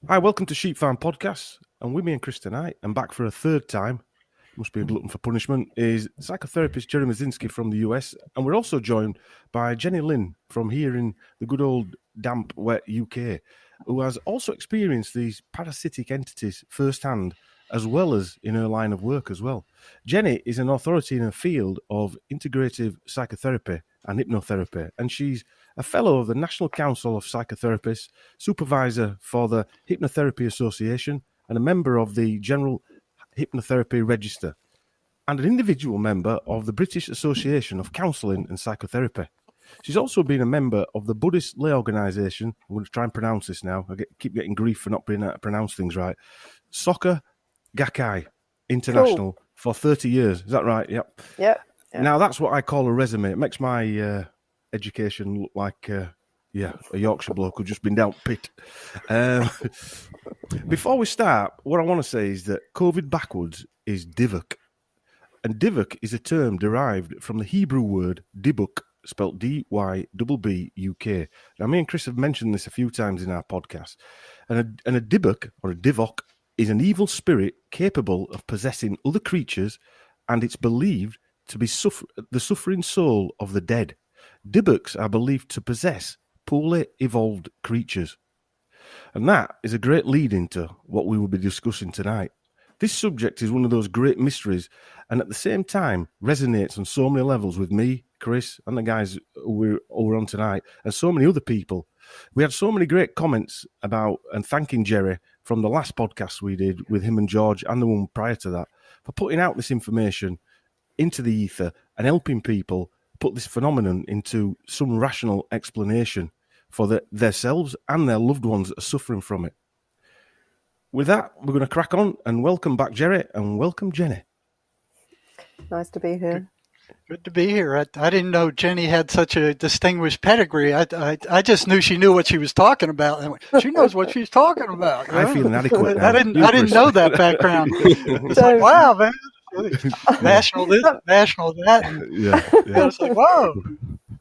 Hi, welcome to Sheep Farm Podcasts. And with me and Chris tonight, and back for a third time, must be a glutton for punishment, is psychotherapist Jerry Mazinski from the US. And we're also joined by Jenny Lynn from here in the good old damp, wet UK, who has also experienced these parasitic entities firsthand, as well as in her line of work as well. Jenny is an authority in her field of integrative psychotherapy and hypnotherapy, and she's a fellow of the National Council of Psychotherapists, supervisor for the Hypnotherapy Association, and a member of the General Hypnotherapy Register, and an individual member of the British Association of Counselling and Psychotherapy. She's also been a member of the Buddhist lay organisation. I'm going to try and pronounce this now. Keep getting grief for not being able to pronounce things right. Soka Gakkai International for 30 years. Is that right? Yep. Yep. Now, that's what I call a resume. It makes my education look like, a Yorkshire bloke who's just been down pit. Before we start, what I want to say is that COVID backwards is divuk. And divuk is a term derived from the Hebrew word dibuk, spelt D-Y-B-B-U-K. Now, me and Chris have mentioned this a few times in our podcast. And a dibuk, or a divok, is an evil spirit capable of possessing other creatures, and it's believed to be the suffering soul of the dead. Dibuks are believed to possess poorly evolved creatures. And that is a great lead into what we will be discussing tonight. This subject is one of those great mysteries, and at the same time resonates on so many levels with me, Chris, and the guys who we're on tonight, and so many other people. We had so many great comments about and thanking Jerry from the last podcast we did with him and George, and the one prior to that, for putting out this information into the ether and helping people put this phenomenon into some rational explanation for themselves and their loved ones that are suffering from it. With that, we're going to crack on, and welcome back, Jerry, and welcome, Jenny. Nice to be here. Good to be here. I didn't know Jenny had such a distinguished pedigree. I just knew she knew what she was talking about. She knows what she's talking about. I feel inadequate now. I didn't know that background. It's like, wow, man. National this, national that. Yeah. I was like, whoa.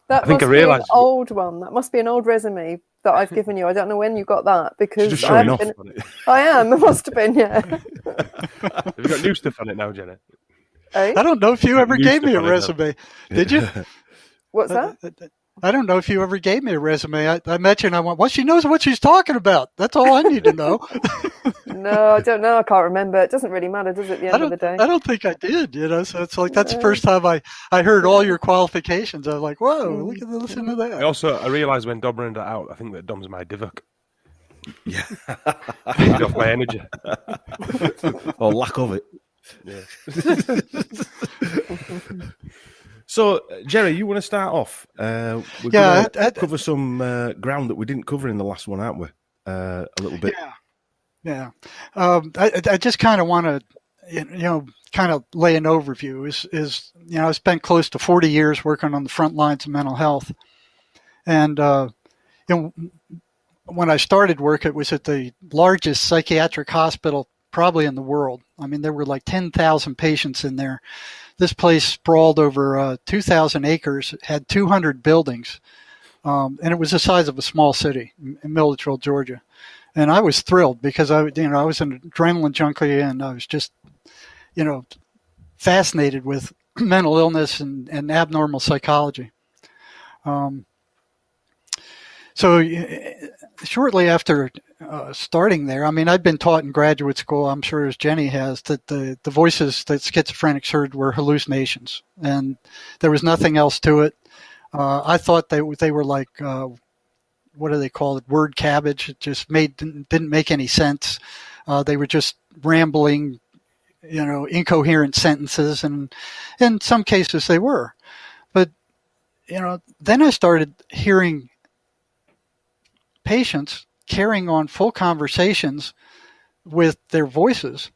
That must be an old one. That must be an old resume that I've given you. I don't know when you got that, because just showing off on it. I am. It must have been, yeah. Have you got new stuff on it now, Jenny? Eh? I don't know if you ever gave me a resume. Did you? What's that? I don't know if you ever gave me a resume. I met you and I went, well, she knows what she's talking about. That's all I need to know. No, I don't know. I can't remember. It doesn't really matter, does it, at the end of the day? I don't think I did, so it's like, that's the first time I heard all your qualifications. I was like, whoa, listen to that. I realised when Dom ran that out, I think that Dom's my divuk. Yeah. Feed off my energy. Or lack of it. Yeah. So, Jerry, you want to start off? We're going to cover some ground that we didn't cover in the last one, aren't we? A little bit. Yeah. I just kind of want to, kind of lay an overview. Is I spent close to 40 years working on the front lines of mental health, and when I started work, it was at the largest psychiatric hospital probably in the world. I mean, there were like 10,000 patients in there. This place sprawled over 2,000 acres, had 200 buildings, and it was the size of a small city in Milledgeville, Georgia. And I was thrilled because I was an adrenaline junkie, and I was just, fascinated with mental illness and abnormal psychology. So shortly after starting there, I mean, I'd been taught in graduate school, I'm sure as Jenny has, that the voices that schizophrenics heard were hallucinations, and there was nothing else to it. I thought they were like, what do they call it? Word cabbage. It just didn't make any sense. They were just rambling, incoherent sentences, and in some cases they were. But, then I started hearing patients carrying on full conversations with their voices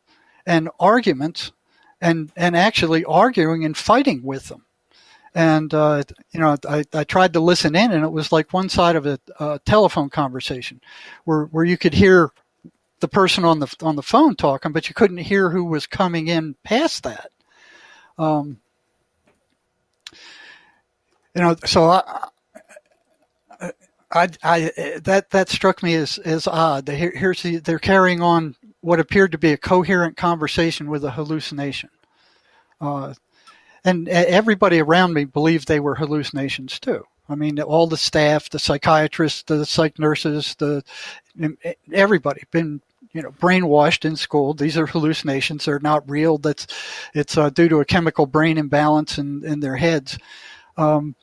and arguments and actually arguing and fighting with them. And, I tried to listen in, and it was like one side of a telephone conversation where you could hear the person on the phone talking, but you couldn't hear who was coming in past that. So That struck me as odd. They're carrying on what appeared to be a coherent conversation with a hallucination. And everybody around me believed they were hallucinations too. I mean, all the staff, the psychiatrists, the psych nurses, everybody been, brainwashed in school. These are hallucinations. They're not real. It's due to a chemical brain imbalance in their heads. And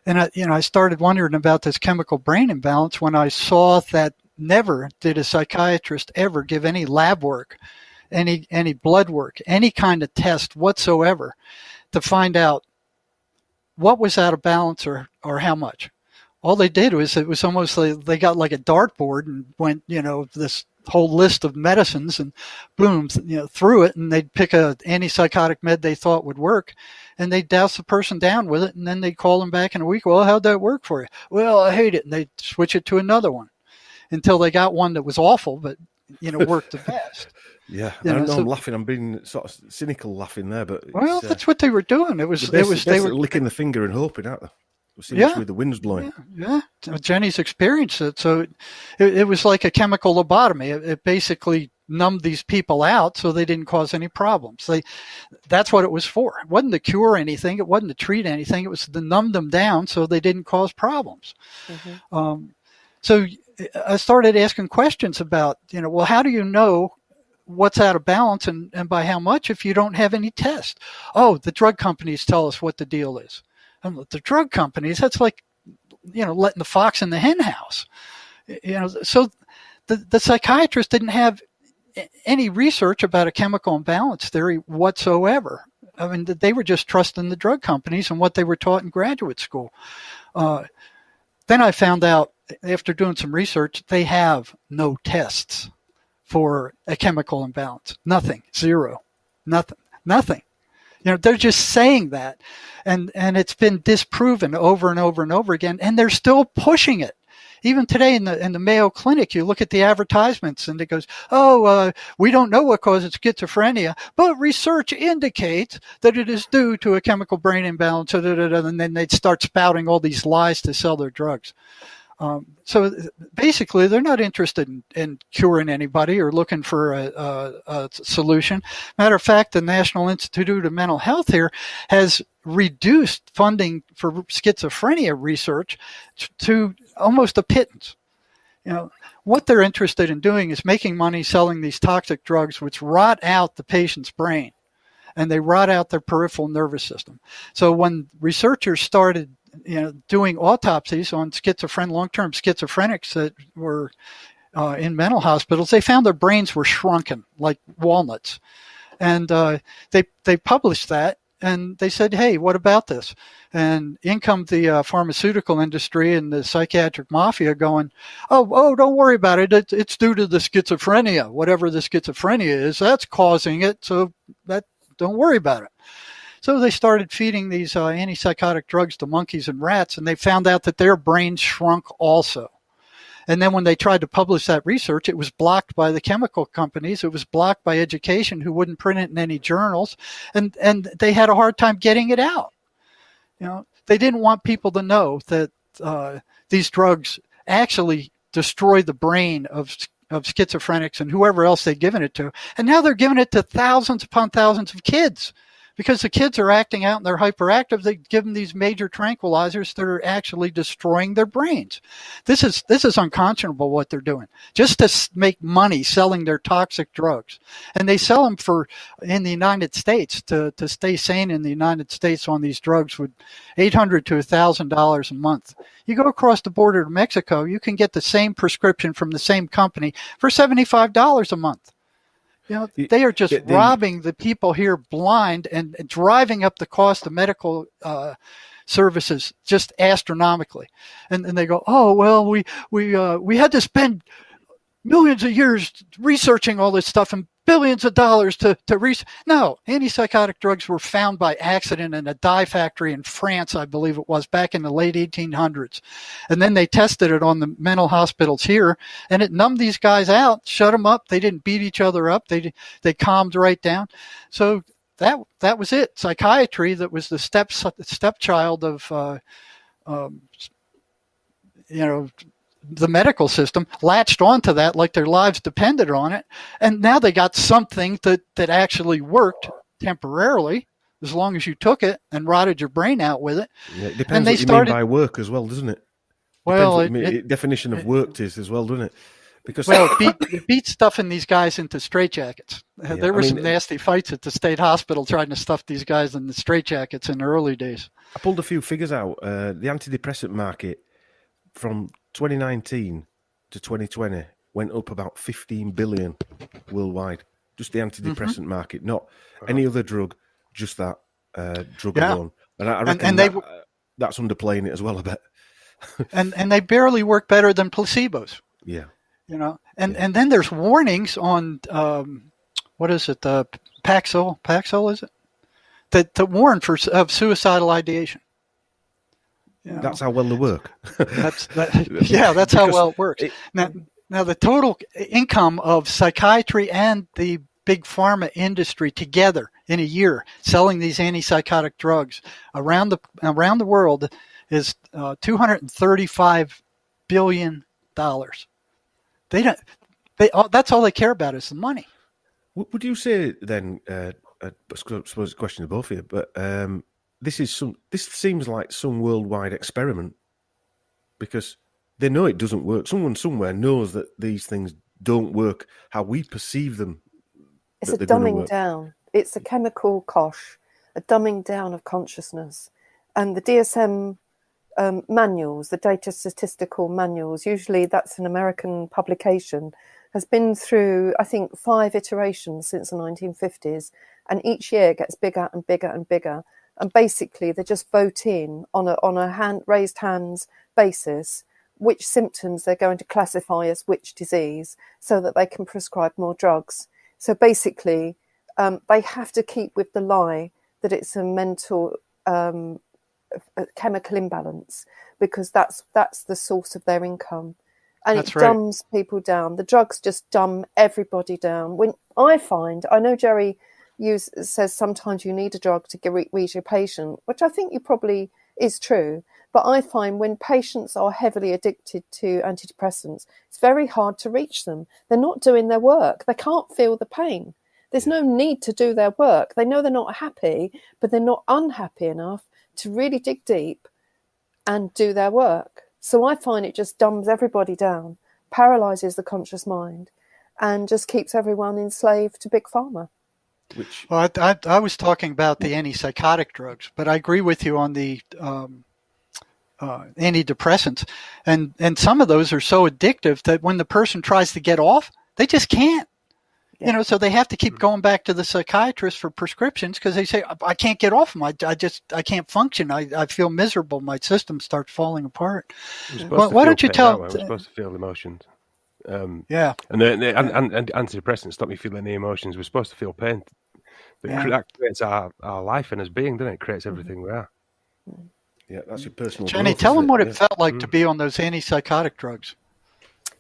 I started wondering about this chemical brain imbalance when I saw that never did a psychiatrist ever give any lab work, any blood work, any kind of test whatsoever to find out what was out of balance or how much. All they did was, it was almost like they got like a dartboard and went, this whole list of medicines and boom, through it, and they'd pick a antipsychotic med they thought would work, and they'd douse the person down with it, and then they'd call them back in a week. Well, how'd that work for you? Well, I hate it. And they'd switch it to another one until they got one that was awful, but, worked the best. Yeah, I don't know. I'm laughing. I'm being sort of cynical laughing there, but that's what they were doing. They were licking the finger and hoping, aren't they? Yeah, with the wind's blowing. Yeah. Jenny's experienced it, so it was like a chemical lobotomy. It basically numbed these people out so they didn't cause any problems. That's what it was for. It wasn't to cure anything. It wasn't to treat anything. It was to numb them down so they didn't cause problems. Mm-hmm. So I started asking questions about, well, how do you know what's out of balance and by how much if you don't have any test? Oh, the drug companies tell us what the deal is. And the drug companies, that's like, letting the fox in the hen house. So the psychiatrist didn't have any research about a chemical imbalance theory whatsoever. I mean, they were just trusting the drug companies and what they were taught in graduate school. Then I found out, after doing some research, they have no tests for a chemical imbalance. Nothing. Zero. Nothing. They're just saying that, and it's been disproven over and over and over again, and they're still pushing it. Even today in the Mayo Clinic, you look at the advertisements, and it goes, we don't know what causes schizophrenia, but research indicates that it is due to a chemical brain imbalance, and then they'd start spouting all these lies to sell their drugs. So basically, they're not interested in curing anybody or looking for a solution. Matter of fact, the National Institute of Mental Health here has reduced funding for schizophrenia research to almost a pittance. What they're interested in doing is making money selling these toxic drugs which rot out the patient's brain, and they rot out their peripheral nervous system. So when researchers started doing autopsies on long-term schizophrenics that were in mental hospitals, they found their brains were shrunken like walnuts. And they published that, and they said, hey, what about this? And in come the pharmaceutical industry and the psychiatric mafia going, oh, don't worry about it. It's due to the schizophrenia. Whatever the schizophrenia is, that's causing it, so don't worry about it. So they started feeding these antipsychotic drugs to monkeys and rats, and they found out that their brains shrunk also. And then when they tried to publish that research, it was blocked by the chemical companies. It was blocked by education, who wouldn't print it in any journals, and they had a hard time getting it out. They didn't want people to know that these drugs actually destroy the brain of schizophrenics and whoever else they'd given it to. And now they're giving it to thousands upon thousands of kids. Because the kids are acting out and they're hyperactive, they give them these major tranquilizers that are actually destroying their brains. This is unconscionable what they're doing, just to make money selling their toxic drugs. And they sell them in the United States, to stay sane in the United States on these drugs, with $800 to $1,000 a month. You go across the border to Mexico, you can get the same prescription from the same company for $75 a month. They are just robbing the people here blind and driving up the cost of medical services just astronomically. And they go, oh, well, we had to spend millions of years researching all this stuff and billions of dollars to research. No, antipsychotic drugs were found by accident in a dye factory in France, I believe it was, back in the late 1800s. And then they tested it on the mental hospitals here, and it numbed these guys out, shut them up. They didn't beat each other up. They calmed right down. So that was it. Psychiatry, that was the stepchild of the medical system latched onto that like their lives depended on it. And now they got something that actually worked temporarily, as long as you took it and rotted your brain out with it. Yeah, it depends what you mean by work as well, doesn't it? Well, definition of worked is as well, doesn't it? Because it beat stuffing these guys into straitjackets. Yeah, there were some nasty fights at the state hospital trying to stuff these guys in the straitjackets in the early days. I pulled a few figures out. The antidepressant market from 2019 to 2020 went up about 15 billion worldwide. Just the antidepressant market, not any other drug, just that drug alone. And I reckon that's underplaying it as well a bit. and they barely work better than placebos. Yeah. And then there's warnings on what is it? Paxil is it? That warn of suicidal ideation. That's how well they work. That's how well it works. Now the total income of psychiatry and the big pharma industry together in a year selling these antipsychotic drugs around the world is $235 billion. That's all they care about is the money. Would you say then? I suppose it's a question to both of you, but this seems like some worldwide experiment because they know it doesn't work. Someone somewhere knows that these things don't work how we perceive them. It's a dumbing down. It's a chemical kosh, a dumbing down of consciousness, and the DSM. Manuals, the data statistical manuals, usually that's an American publication, has been through, I think, 5 iterations since the 1950s, and each year gets bigger and bigger and bigger. And basically, they just vote in on a raised hands basis which symptoms they're going to classify as which disease, so that they can prescribe more drugs. So basically, they have to keep with the lie that it's a mental a chemical imbalance, because that's the source of their income, and it dumbs people down. The drugs just dumb everybody down. When I know Jerry says sometimes you need a drug to reach your patient, which I think you probably is true, but I find when patients are heavily addicted to antidepressants, it's very hard to reach them. They're not doing their work. They can't feel the pain. There's no need to do their work. They know they're not happy, but they're not unhappy enough to really dig deep and do their work. So I find it just dumbs everybody down, paralyzes the conscious mind, and just keeps everyone enslaved to big pharma. Well, I was talking about the antipsychotic drugs, but I agree with you on the antidepressants. And some of those are so addictive that when the person tries to get off, they just can't. So they have to keep going back to the psychiatrist for prescriptions because they say, I can't get off them. I can't function. I feel miserable. My system starts falling apart. Why don't you tell? We're supposed to feel emotions. And antidepressants stop me feeling the emotions. We're supposed to feel pain. That creates our life and as being, doesn't it? It creates everything we are. Yeah, that's your personal Jenny, growth, tell them what it felt like to be on those antipsychotic drugs.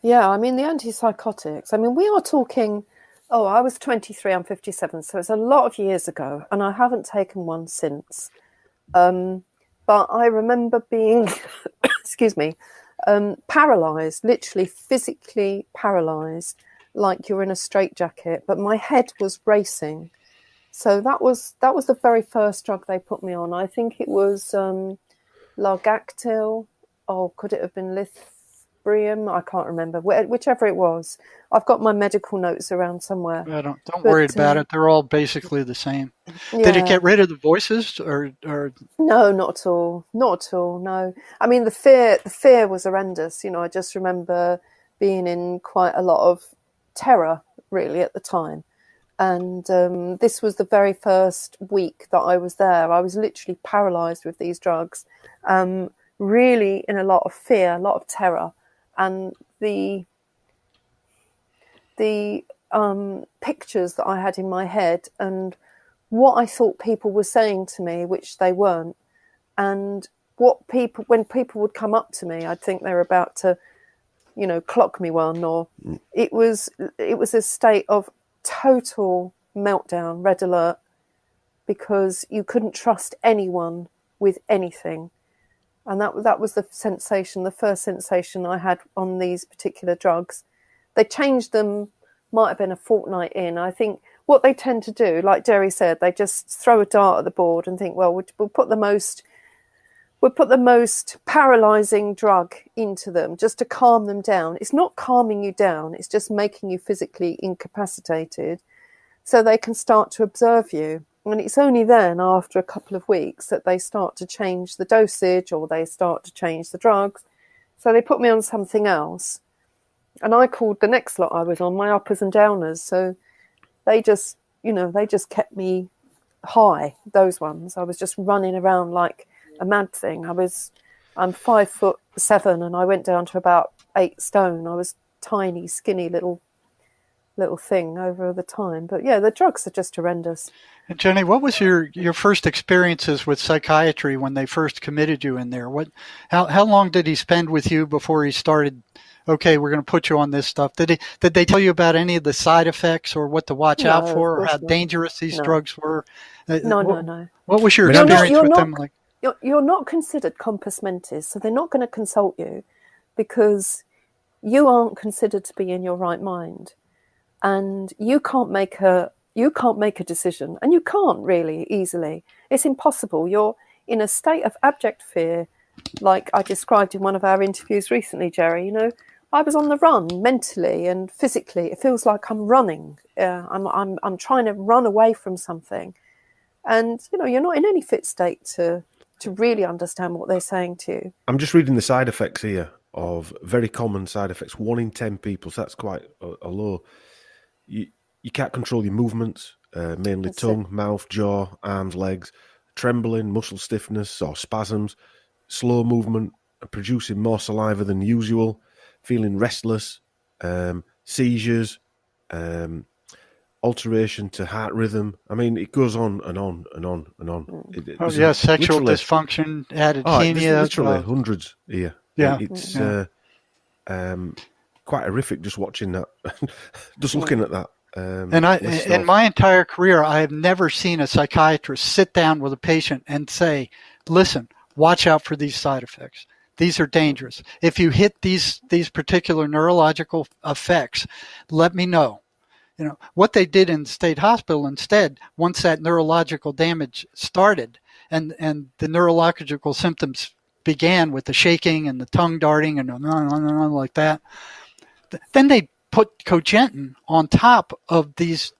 Yeah, I mean, the antipsychotics, we are talking... Oh, I was 23, I'm 57, so it's a lot of years ago, and I haven't taken one since. But I remember being, paralysed, literally physically paralysed, like you're in a straitjacket, but my head was racing. So that was the very first drug they put me on. I think it was Largactil, could it have been Librium? I can't remember. Whichever it was. I've got my medical notes around somewhere. Yeah, don't worry about it. They're all basically the same. Yeah. Did it get rid of the voices or? No, not at all. Not at all. No. I mean, the fear was horrendous. I just remember being in quite a lot of terror, really, at the time. And this was the very first week that I was there. I was literally paralysed with these drugs, really in a lot of fear, a lot of terror. And the pictures that I had in my head and what I thought people were saying to me, which they weren't, and when people would come up to me, I'd think they were about to, clock me one, or it was a state of total meltdown, red alert, because you couldn't trust anyone with anything. And that was the sensation, the first sensation I had on these particular drugs. They changed them, might have been a fortnight in. I think what they tend to do, like Jerry said, they just throw a dart at the board and think, well, we'll put the most paralyzing drug into them just to calm them down. It's not calming you down. It's just making you physically incapacitated so they can start to observe you. And it's only then, after a couple of weeks, that they start to change the dosage or they start to change the drugs. So they put me on something else. And I called the next lot I was on my uppers and downers. So they just kept me high, those ones. I was just running around like a mad thing. I'm 5'7" and I went down to about 8 stone. I was tiny, skinny little thing over the time. But yeah, the drugs are just horrendous. And Jenny, what was your first experiences with psychiatry when they first committed you in there? How long did he spend with you before he started, okay, we're going to put you on this stuff? Did they tell you about any of the side effects or what to watch out for or how dangerous these drugs were? No. What was your experience with them like? You're not considered compos mentis, so they're not going to consult you because you aren't considered to be in your right mind. And you can't make a decision, and you can't really easily. It's impossible. You're in a state of abject fear, like I described in one of our interviews recently, Jerry. I was on the run mentally and physically. It feels like I'm running. I'm trying to run away from something, and you're not in any fit state to really understand what they're saying to you. I'm just reading the side effects here of very common side effects. 1 in 10 people, so that's quite a low. You can't control your movements, mainly that's tongue, mouth, jaw, arms, legs, trembling, muscle stiffness or spasms, slow movement, producing more saliva than usual, feeling restless, seizures, alteration to heart rhythm. I mean, it goes on and on and on and on. Sexual dysfunction, adenomia. Literally hundreds here. Yeah. It's quite horrific just watching that, just looking at that. In my entire career, I have never seen a psychiatrist sit down with a patient and say, listen, watch out for these side effects. These are dangerous. If you hit these particular neurological effects, let me know. What they did in the state hospital instead, once that neurological damage started and the neurological symptoms began with the shaking and the tongue darting and like that, then they put cogentin on top of these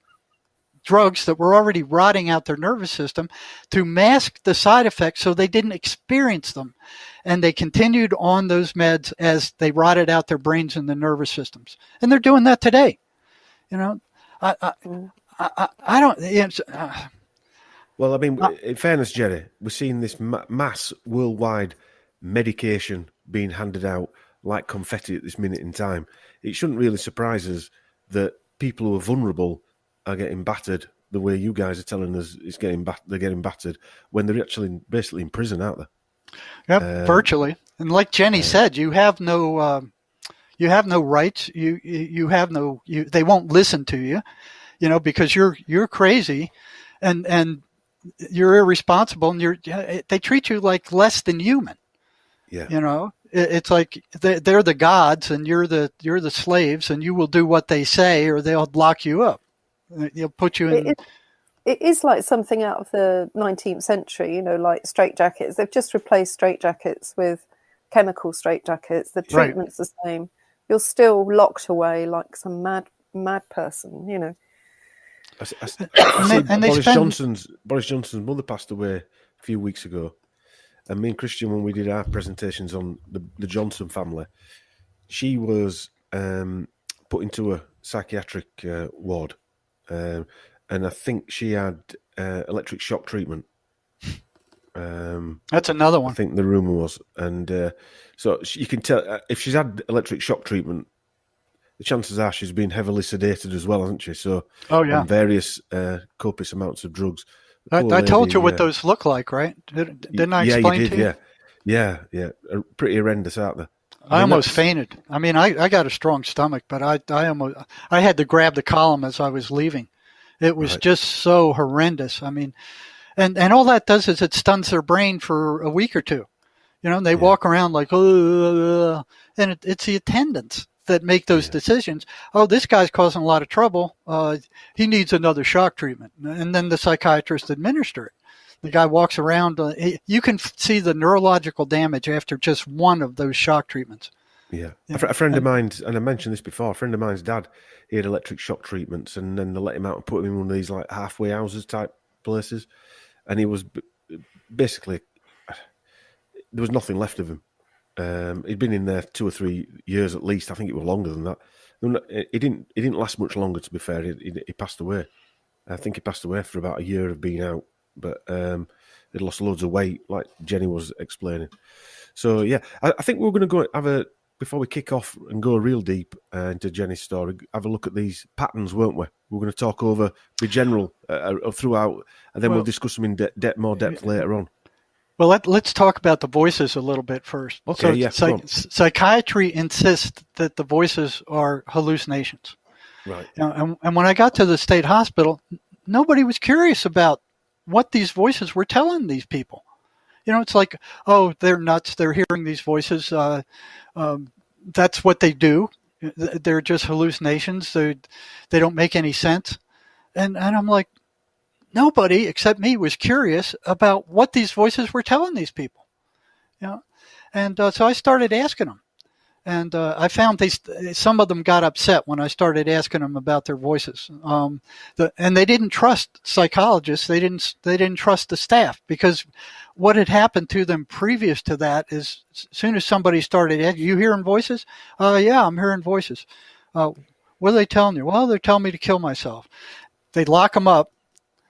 drugs that were already rotting out their nervous system to mask the side effects so they didn't experience them. And they continued on those meds as they rotted out their brains and the nervous systems. And they're doing that today. I don't... Well, I mean, in fairness, Jerry, we're seeing this mass worldwide medication being handed out like confetti at this minute in time. It shouldn't really surprise us that people who are vulnerable are getting battered the way you guys are telling us they're getting battered when they're actually basically in prison, aren't they? Yep, virtually. And like Jenny said, you have no rights. They won't listen to you, because you're crazy, and you're irresponsible, and they treat you like less than human. Yeah. It's like they're the gods and you're the slaves, and you will do what they say or they'll lock you up. They'll put you in. It is like something out of the 19th century, like straitjackets. They've just replaced straitjackets with chemical straitjackets. The treatment's the same. You're still locked away like some mad person, Boris Johnson's mother passed away a few weeks ago. And me and Christian, when we did our presentations on the Johnson family, she was put into a psychiatric ward. And I think she had electric shock treatment. That's another one. I think the rumour was. And so you can tell, if she's had electric shock treatment, the chances are she's been heavily sedated as well, hasn't she? So, on various copious amounts of drugs. I told you what those look like, right? Didn't I explain to you? Yeah. Pretty horrendous, aren't they? I almost fainted. I mean, I got a strong stomach, but I had to grab the column as I was leaving. It was just so horrendous. I mean, and all that does is it stuns their brain for a week or two. And they walk around like, and it's the attendants that make those decisions. Oh, this guy's causing a lot of trouble. He needs another shock treatment. And then the psychiatrist administer it. The guy walks around. You can see the neurological damage after just one of those shock treatments. Yeah. A friend of mine, and I mentioned this before, a friend of mine's dad, he had electric shock treatments, and then they let him out and put him in one of these like halfway houses type places. And he was basically, there was nothing left of him. He'd been in there 2 or 3 years at least. I think it was longer than that. He didn't last much longer, to be fair. He passed away. I think he passed away for about a year of being out. But he'd lost loads of weight, like Jenny was explaining. So, yeah, I think we're going to go before we kick off and go real deep into Jenny's story, have a look at these patterns, won't we? We're going to talk over the general throughout, and then we'll discuss them in more depth later on. Well, let's talk about the voices a little bit first. Okay, so psychiatry insists that the voices are hallucinations. Right. And when I got to the state hospital, nobody was curious about what these voices were telling these people. It's like, oh, they're nuts. They're hearing these voices. That's what they do. They're just hallucinations. They don't make any sense. And I'm like, nobody except me was curious about what these voices were telling these people. And so I started asking them. And I found some of them got upset when I started asking them about their voices. And they didn't trust psychologists. They didn't trust the staff, because what had happened to them previous to that is, as soon as somebody started asking, "You hearing voices?" "Yeah, I'm hearing voices." "What are they telling you?" "Well, they're telling me to kill myself." They lock them up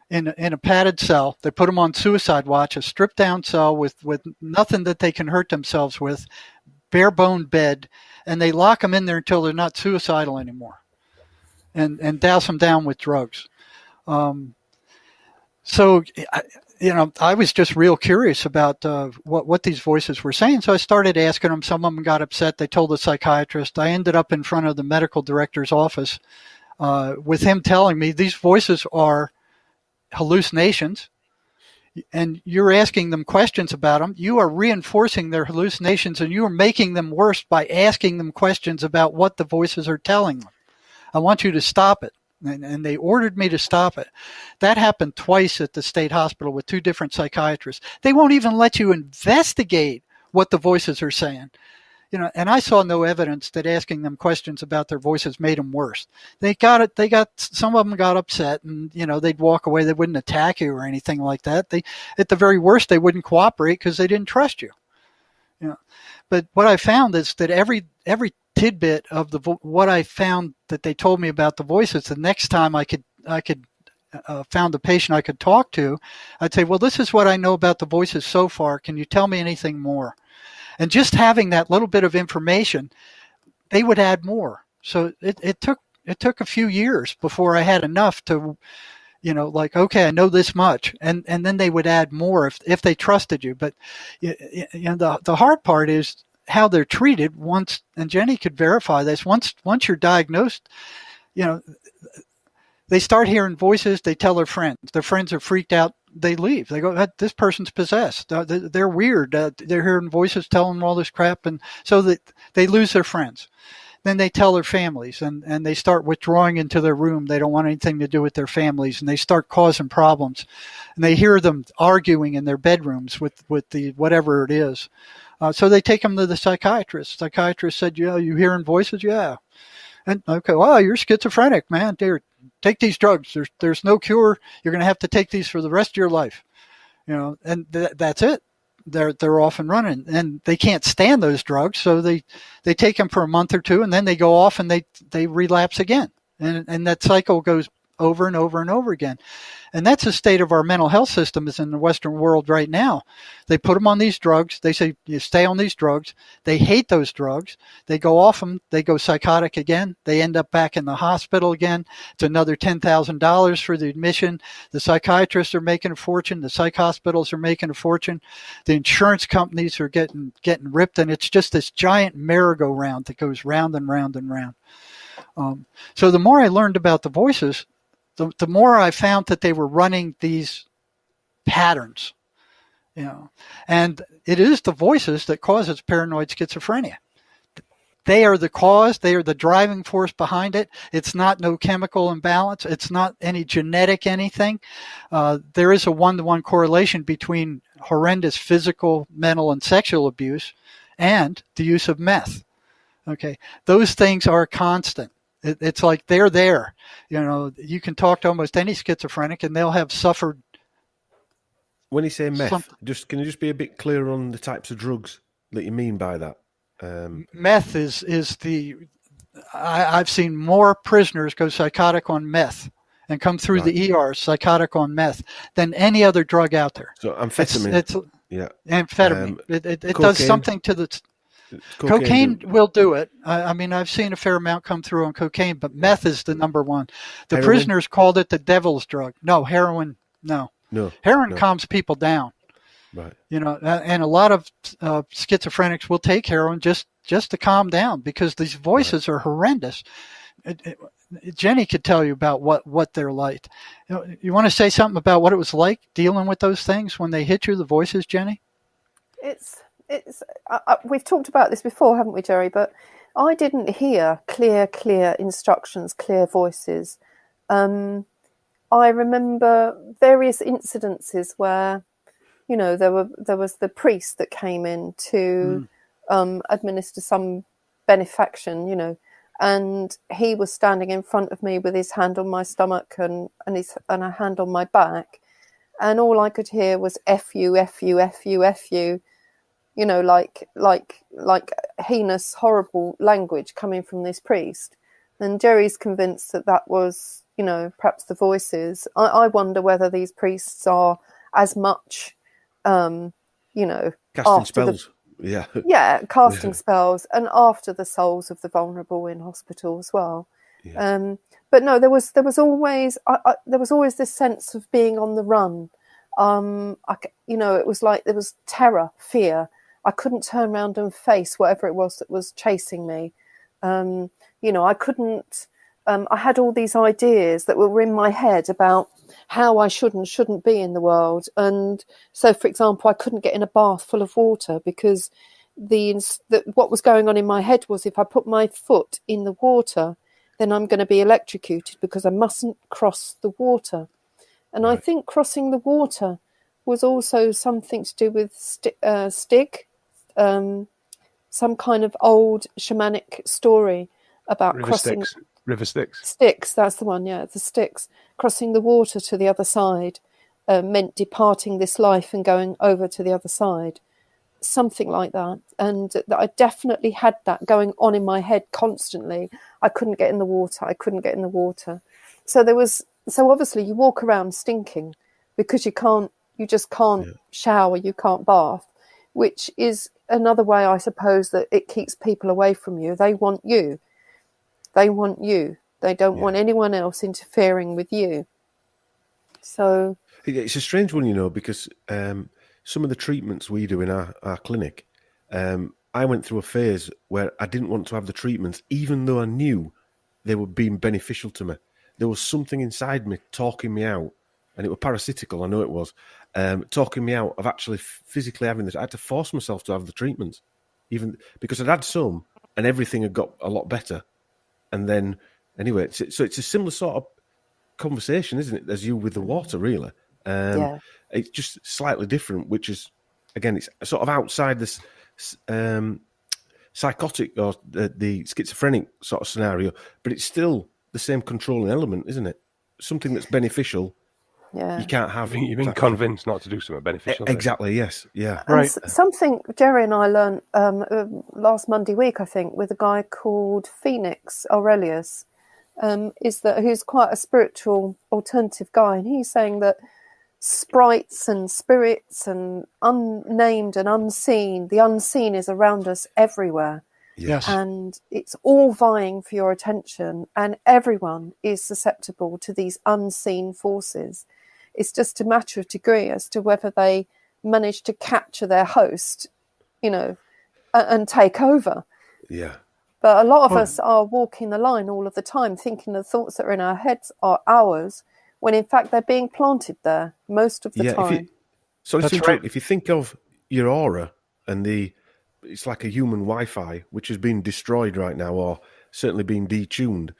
in a padded cell. They put them on suicide watch, a stripped down cell with nothing that they can hurt themselves with. Bare bone bed, and they lock them in there until they're not suicidal anymore, and douse them down with drugs. So, I was just real curious about what these voices were saying. So I started asking them. Some of them got upset. They told the psychiatrist. I ended up in front of the medical director's office with him telling me these voices are hallucinations. And you're asking them questions about them. You are reinforcing their hallucinations, and you are making them worse by asking them questions about what the voices are telling them. I want you to stop it. And they ordered me to stop it. That happened twice at the state hospital with 2 different psychiatrists. They won't even let you investigate what the voices are saying. And I saw no evidence that asking them questions about their voices made them worse. Some of them got upset, and, they'd walk away. They wouldn't attack you or anything like that. At the very worst, they wouldn't cooperate because they didn't trust you. But what I found is that every tidbit of what I found that they told me about the voices, the next time I could found a patient I could talk to, I'd say, well, this is what I know about the voices so far. Can you tell me anything more? And just having that little bit of information, they would add more. So it took a few years before I had enough to, okay, I know this much, and then they would add more if they trusted you. But the hard part is how they're treated once, and Jenny could verify this. Once you're diagnosed, they start hearing voices. They tell their friends. Their friends are freaked out. They leave. They go, "This person's possessed. They're weird. They're hearing voices telling them all this crap," and so they lose their friends. Then they tell their families, and they start withdrawing into their room. They don't want anything to do with their families, and they start causing problems. And they hear them arguing in their bedrooms with the whatever it is. So they take them to the psychiatrist. Psychiatrist said, "Yeah, you hearing voices?" "Yeah." And okay, well, you're schizophrenic, man. Take these drugs. There's no cure. You're going to have to take these for the rest of your life. And that's it. They're off and running, and they can't stand those drugs, so they take them for a month or 2, and then they go off and they relapse again, and that cycle goes over and over and over again. And that's the state of our mental health system is in the Western world right now. They put them on these drugs. They say, you stay on these drugs. They hate those drugs. They go off them. They go psychotic again. They end up back in the hospital again. It's another $10,000 for the admission. The psychiatrists are making a fortune. The psych hospitals are making a fortune. The insurance companies are getting ripped. And it's just this giant merry-go-round that goes round and round and round. So the more I learned about the voices, the more I found that they were running these patterns. And it is the voices that causes paranoid schizophrenia. They are the cause. They are the driving force behind it. It's not no chemical imbalance. It's not any genetic anything. There is a one-to-one correlation between horrendous physical, mental, and sexual abuse and the use of meth. Okay, those things are constant. It's like they're there. You can talk to almost any schizophrenic, and they'll have suffered. When you say meth, can you just be a bit clearer on the types of drugs that you mean by that? Meth is I've seen more prisoners go psychotic on meth and come through the ER psychotic on meth than any other drug out there. So amphetamine. It's amphetamine. It does something to the cocaine will do it. I mean, I've seen a fair amount come through on cocaine, but meth is the number one. The Heroin? Prisoners called it the devil's drug. No, heroin. No. Heroin calms people down. Right. And a lot of schizophrenics will take heroin just to calm down because these voices are horrendous. Jenny could tell you about what they're like. You want to say something about what it was like dealing with those things when they hit you, the voices, Jenny? We've talked about this before, haven't we, Jerry? But I didn't hear clear instructions, clear voices. I remember various incidences where, there was the priest that came in to administer some benefaction, and he was standing in front of me with his hand on my stomach and a hand on my back, and all I could hear was F you, F you, F you, F you, like heinous, horrible language coming from this priest. And Jerry's convinced that was, perhaps the voices. I wonder whether these priests are as much, casting spells. Casting spells, and after the souls of the vulnerable in hospital as well. Yeah. But no, there was always this sense of being on the run. It was like there was terror, fear. I couldn't turn around and face whatever it was that was chasing me. I couldn't. I had all these ideas that were in my head about how I should and shouldn't be in the world. And so, for example, I couldn't get in a bath full of water because what was going on in my head was if I put my foot in the water, then I'm going to be electrocuted because I mustn't cross the water. And I think crossing the water was also something to do with Stig, some kind of old shamanic story about crossing... River Styx. Styx, that's the one, the Styx. Crossing the water to the other side meant departing this life and going over to the other side. Something like that. And I definitely had that going on in my head constantly. I couldn't get in the water. So obviously you walk around stinking because you just can't shower, you can't bath, which is another way, I suppose, that it keeps people away from you. They want you. They don't want anyone else interfering with you. So it's a strange one, because some of the treatments we do in our clinic, I went through a phase where I didn't want to have the treatments, even though I knew they were being beneficial to me. There was something inside me talking me out, and it was parasitical, I know it was, talking me out of actually physically having this. I had to force myself to have the treatments, even because I'd had some and everything had got a lot better. And then, anyway, so it's a similar sort of conversation, isn't it, as you with the water, really? It's just slightly different, which is, again, it's sort of outside this psychotic or the schizophrenic sort of scenario, but it's still the same controlling element, isn't it? Something that's beneficial, you can't have. You've been convinced not to do something beneficial. Exactly, yes, yeah. Right. Something Jerry and I learned last Monday week, I think, with a guy called Phoenix Aurelius, who's quite a spiritual alternative guy, and he's saying that sprites and spirits and unnamed and unseen, the unseen is around us everywhere. Yes. And it's all vying for your attention, and everyone is susceptible to these unseen forces. It's just a matter of degree as to whether they manage to capture their host, and take over. Yeah. But a lot of us are walking the line all of the time, thinking the thoughts that are in our heads are ours, when in fact they're being planted there most of the time. So That's right. if you think of your aura and it's like a human Wi-Fi, which has been destroyed right now, or certainly been detuned.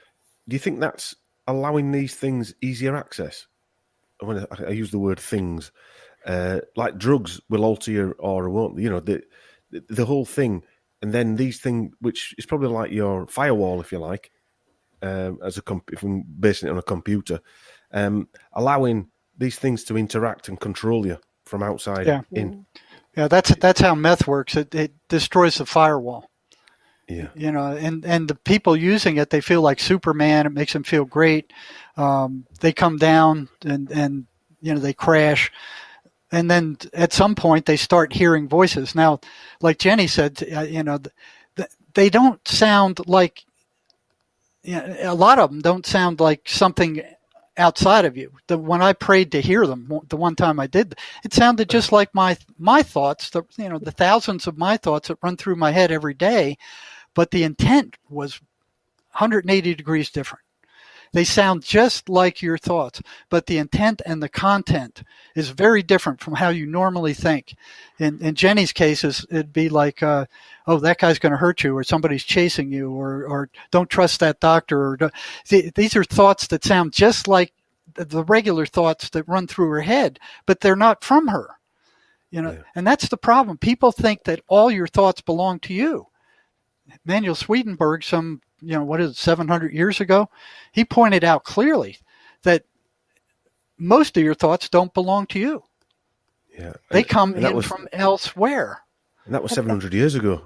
Do you think that's allowing these things easier access? When I use the word things, like drugs will alter your aura, won't they? You know, the whole thing. And then these things, which is probably like your firewall, if you like, if we're basing it on a computer, allowing these things to interact and control you from outside in. Yeah, that's how meth works. It destroys the firewall. Yeah. You know, and the people using it, they feel like Superman. It makes them feel great. They come down and you know, they crash. And then at some point they start hearing voices. Now, like Jenny said, you know, they don't sound like, you know, a lot of them don't sound like something outside of you. When I prayed to hear them, the one time I did, it sounded just like my thoughts, you know, the thousands of my thoughts that run through my head every day, but the intent was 180 degrees different. They sound just like your thoughts, but the intent and the content is very different from how you normally think. In Jenny's cases, it'd be like, oh, that guy's going to hurt you, or somebody's chasing you, or don't trust that doctor. These are thoughts that sound just like the regular thoughts that run through her head, but they're not from her. You know, and that's the problem. People think that all your thoughts belong to you. Emanuel Swedenborg, 700 years ago, he pointed out clearly that most of your thoughts don't belong to you. Yeah, they come in from elsewhere. And that was 700 years ago.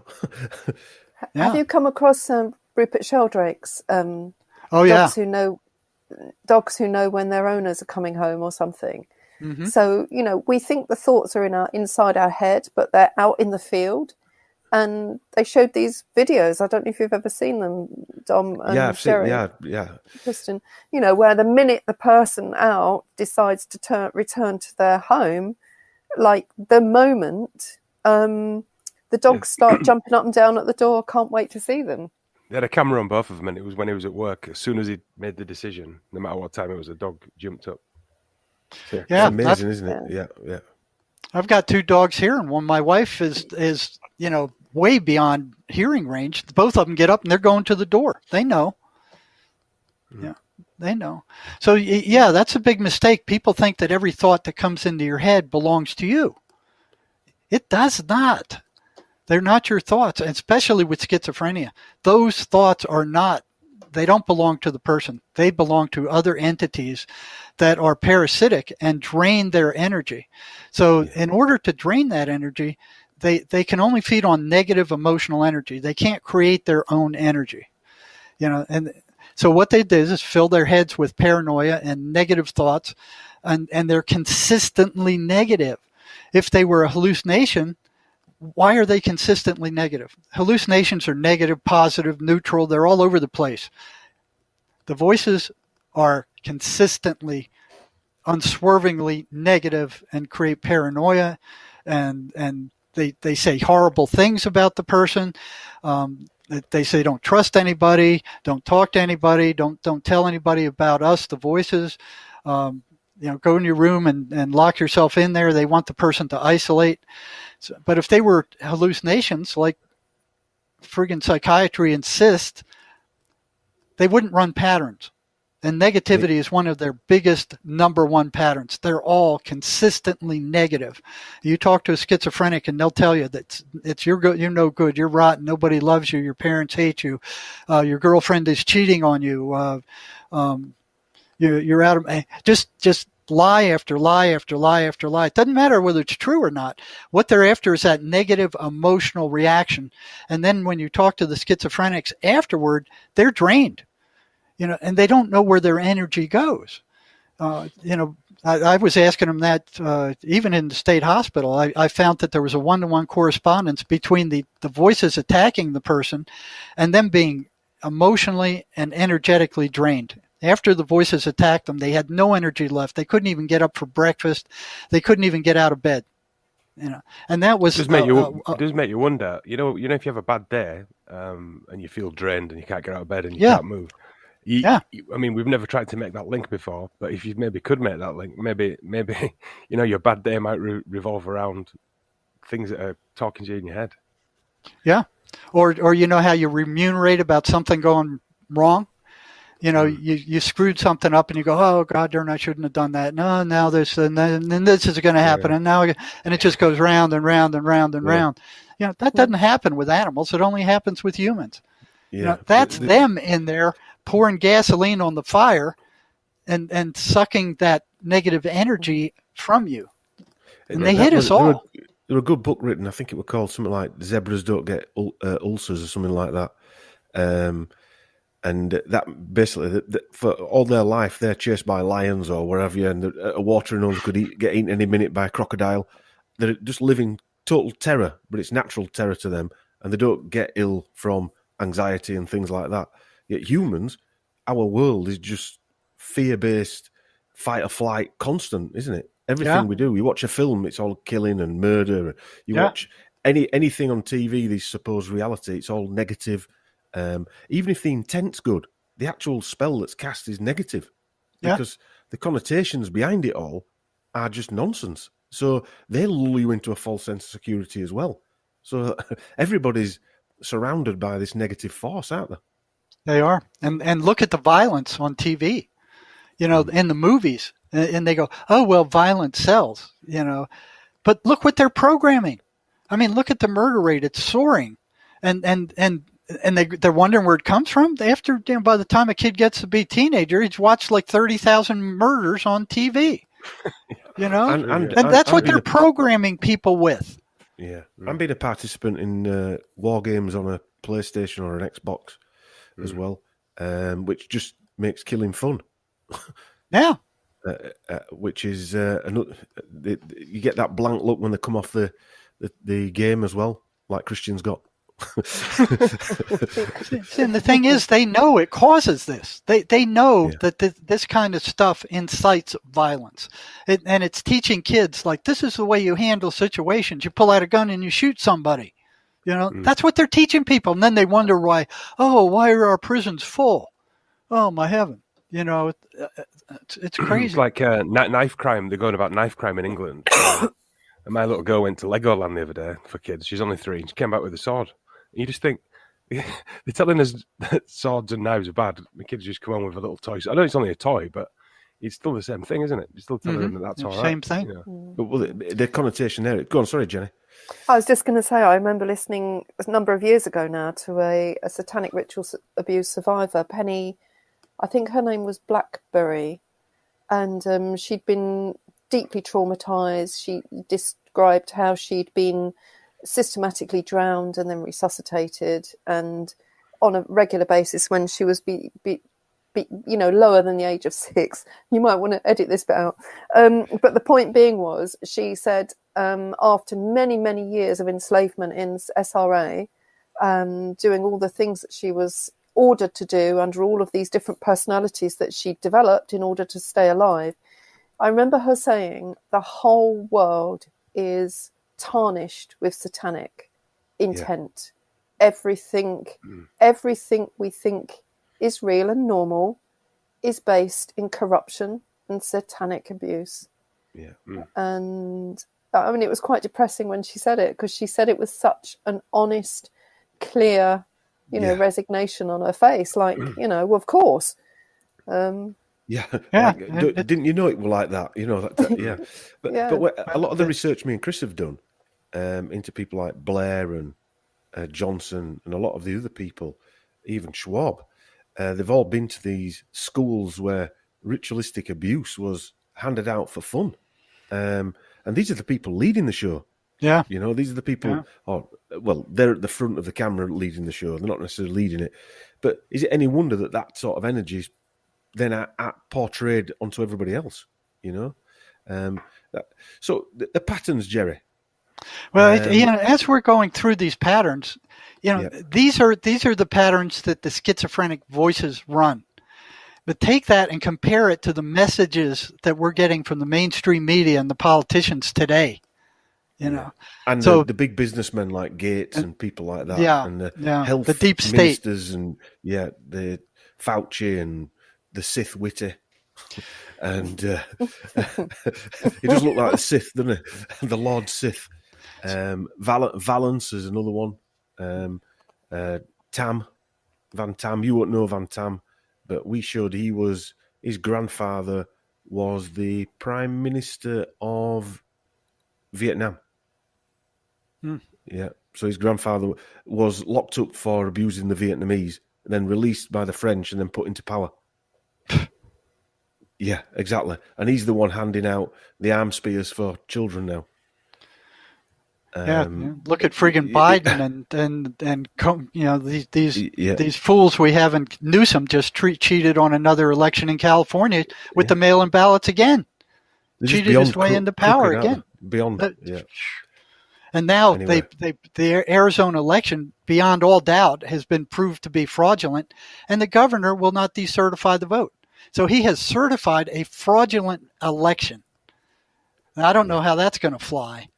Have you come across Rupert Sheldrake's dogs who know when their owners are coming home or something? Mm-hmm. So, you know, we think the thoughts are inside our head, but they're out in the field. And they showed these videos. I don't know if you've ever seen them, Dom and I've Sherry. Yeah. Kristen, you know, where the minute the person out decides to return to their home, like the moment the dogs start jumping up and down at the door, can't wait to see them. They had a camera on both of them, and it was when he was at work. As soon as he made the decision, no matter what time it was, the dog jumped up. So, it's amazing, isn't it? Yeah. I've got 2 dogs here, and when my wife is you know, way beyond hearing range, both of them get up and they're going to the door. They know. Yeah, they know. So, yeah, that's a big mistake. People think that every thought that comes into your head belongs to you. It does not. They're not your thoughts, especially with schizophrenia. Those thoughts they don't belong to the person. They belong to other entities that are parasitic and drain their energy. So in order to drain that energy, they can only feed on negative emotional energy. They can't create their own energy. You know, and so what they did is fill their heads with paranoia and negative thoughts, and they're consistently negative. If they were a hallucination, why are they consistently negative? Hallucinations are negative, positive, neutral. They're all over the place. The voices are consistently, unswervingly negative and create paranoia, and they say horrible things about the person. They say don't trust anybody, don't talk to anybody, don't tell anybody about us, the voices. You know, go in your room and lock yourself in there. They want the person to isolate. So, but if they were hallucinations, like friggin' psychiatry insists, they wouldn't run patterns. And negativity is one of their biggest number one patterns. They're all consistently negative. You talk to a schizophrenic and they'll tell you that you're no good, you're rotten, nobody loves you, your parents hate you, your girlfriend is cheating on you, you're out of just lie after lie after lie after lie. It doesn't matter whether it's true or not. What they're after is that negative emotional reaction. And then when you talk to the schizophrenics afterward, they're drained, you know, and they don't know where their energy goes. You know, I was asking them that even in the state hospital. I found that there was a one-to-one correspondence between the voices attacking the person and them being emotionally and energetically drained. After the voices attacked them, they had no energy left. They couldn't even get up for breakfast. They couldn't even get out of bed. You know, and that was does make you wonder. You know, if you have a bad day and you feel drained and you can't get out of bed and you can't move, I mean, we've never tried to make that link before, but if you maybe could make that link, maybe your bad day might revolve around things that are talking to you in your head. Yeah. Or you know how you remunerate about something going wrong? You screwed something up and you go, oh, God darn, I shouldn't have done that. No, now this, and then this is going to happen. And now, and it just goes round and round and round and round. That doesn't happen with animals. It only happens with humans. Yeah. That's them in there pouring gasoline on the fire and sucking that negative energy from you. And they hit us all. There was a good book written, I think it was called something like Zebras Don't Get Ulcers or something like that. And that basically, for all their life, they're chased by lions or wherever, and a watering hole could get eaten any minute by a crocodile. They're just living total terror, but it's natural terror to them, and they don't get ill from anxiety and things like that. Yet humans, our world is just fear-based, fight or flight, constant, isn't it? Everything we do, you watch a film, it's all killing and murder. You watch anything on TV, these supposed reality, it's all negative. Even if the intent's good, the actual spell that's cast is negative because the connotations behind it all are just nonsense. So they lull you into a false sense of security as well. So everybody's surrounded by this negative force, aren't they? They are. And look at the violence on TV, in the movies. And they go, oh, well, violence sells, But look what they're programming. I mean, look at the murder rate. It's soaring. And they're wondering where it comes from. After, by the time a kid gets to be a teenager, he's watched like 30,000 murders on TV. And that's what they're programming people with. Yeah. I'm being a participant in war games on a PlayStation or an Xbox as well, which just makes killing fun. Yeah. Which is you get that blank look when they come off the game as well, like Christian's got. And the thing is, they know it causes this. They know that this kind of stuff incites violence, and it's teaching kids like this is the way you handle situations. You pull out a gun and you shoot somebody. That's what they're teaching people, and then they wonder why. Oh, why are our prisons full? Oh my heaven! It's crazy. It's like knife crime. They're going about knife crime in England. And my little girl went to Legoland the other day for kids. She's only 3. And she came back with a sword. And you just think, they're telling us that swords and knives are bad. The kids just come on with a little toy. So I know it's only a toy, but it's still the same thing, isn't it? You're still telling them that that's all right. Same thing. But the connotation there. Go on, sorry, Jenny. I was just going to say, I remember listening a number of years ago now to a satanic ritual abuse survivor, Penny. I think her name was Blackberry, and she'd been deeply traumatized. She described how she'd been systematically drowned and then resuscitated, and on a regular basis when she was lower than the age of 6. You might want to edit this bit out. But the point being was, she said after many, many years of enslavement in SRA, doing all the things that she was ordered to do under all of these different personalities that she developed in order to stay alive. I remember her saying the whole world is tarnished with satanic intent. Everything we think is real and normal is based in corruption and satanic abuse. And I mean, it was quite depressing when she said it, because she said it with such an honest, clear resignation on her face, like, well, of course. Didn't you know it was like that? But a lot of the research me and Chris have done into people like Blair and Johnson and a lot of the other people, even Schwab, they've all been to these schools where ritualistic abuse was handed out for fun. And these are the people leading the show. Yeah. These are the people, they're at the front of the camera leading the show. They're not necessarily leading it. But is it any wonder that sort of energy is then portrayed onto everybody else, So the patterns, Jerry. Well, as we're going through these patterns, these are the patterns that the schizophrenic voices run. But take that and compare it to the messages that we're getting from the mainstream media and the politicians today. And so, the big businessmen like Gates and people like that, and the health the deep state ministers and the Fauci and the Sith Witty. And he does look like the Sith, doesn't he? The Lord Sith. Valance is another one. Van Tam. You won't know Van Tam, but we showed his grandfather was the Prime Minister of Vietnam. Yeah. So his grandfather was locked up for abusing the Vietnamese and then released by the French and then put into power. Yeah, exactly. And he's the one handing out the arm spears for children now. Look at friggin' Biden and these fools we have in Newsom just cheated on another election in California with the mail-in ballots again. Cheated his way into power again. And now anyway. The Arizona election, beyond all doubt, has been proved to be fraudulent, and the governor will not decertify the vote. So he has certified a fraudulent election. Now, I don't know how that's going to fly.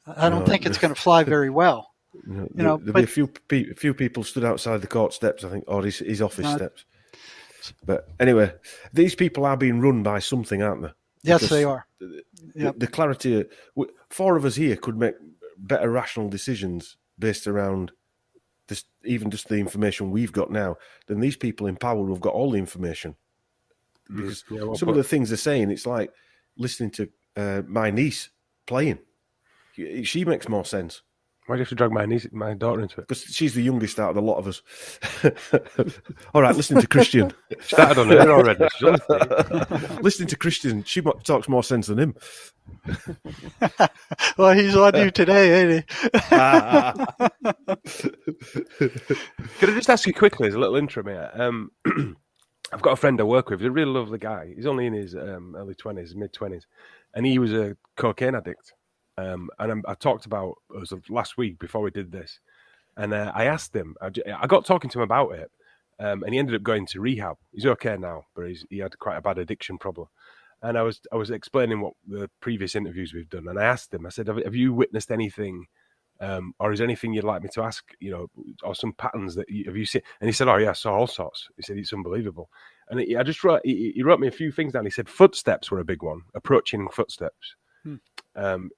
I don't think it's going to fly very well. There'll be a few people stood outside the court steps, I think, or his office steps. But anyway, these people are being run by something, aren't they? Yes, they are. The clarity, 4 of us here could make better rational decisions based around even just the information we've got now than these people in power who've got all the information. Because some of the things they're saying, it's like listening to my niece playing. She makes more sense. Why do you have to drag my daughter into it? Because she's the youngest out of the lot of us. All right, listening to Christian. Started on her already. Listening to Christian, she talks more sense than him. Well, he's on you today, ain't he? Could I just ask you quickly, as a little intro, mate? I've got a friend I work with. He's a really lovely guy. He's only in his early 20s, mid-20s. And he was a cocaine addict. And I talked about it was last week before we did this, and I asked him. I got talking to him about it, and he ended up going to rehab. He's okay now, but he had quite a bad addiction problem. And I was explaining what the previous interviews we've done, and I asked him. I said, "Have you witnessed anything, or is there anything you'd like me to ask? Or some patterns that have you seen?" And he said, "Oh yeah, I saw all sorts." He said, "It's unbelievable." And he wrote me a few things down. He said footsteps were a big one, approaching footsteps.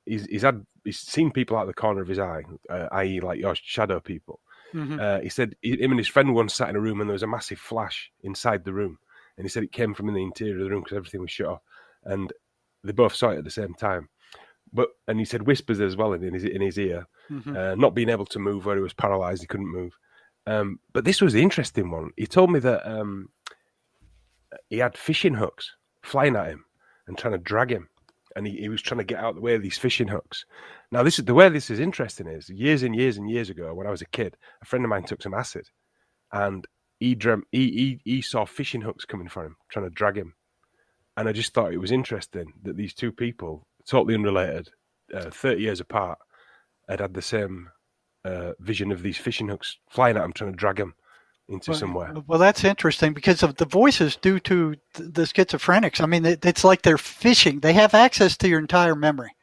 He's seen people out of the corner of his eye, i.e. like your shadow people. He said him and his friend once sat in a room and there was a massive flash inside the room, and he said it came from in the interior of the room because everything was shut off, and they both saw it at the same time. And he said whispers as well in his ear, not being able to move where he was paralyzed, he couldn't move. But this was the interesting one. He told me that he had fishing hooks flying at him and trying to drag him. And he was trying to get out of the way of these fishing hooks. Now, the way this is interesting is years and years and years ago, when I was a kid, a friend of mine took some acid, and he saw fishing hooks coming for him, trying to drag him. And I just thought it was interesting that these two people, totally unrelated, 30 years apart, had the same vision of these fishing hooks flying at him, trying to drag him into somewhere. Well, that's interesting because of the voices due to the schizophrenics. I mean, it's like they're fishing. They have access to your entire memory.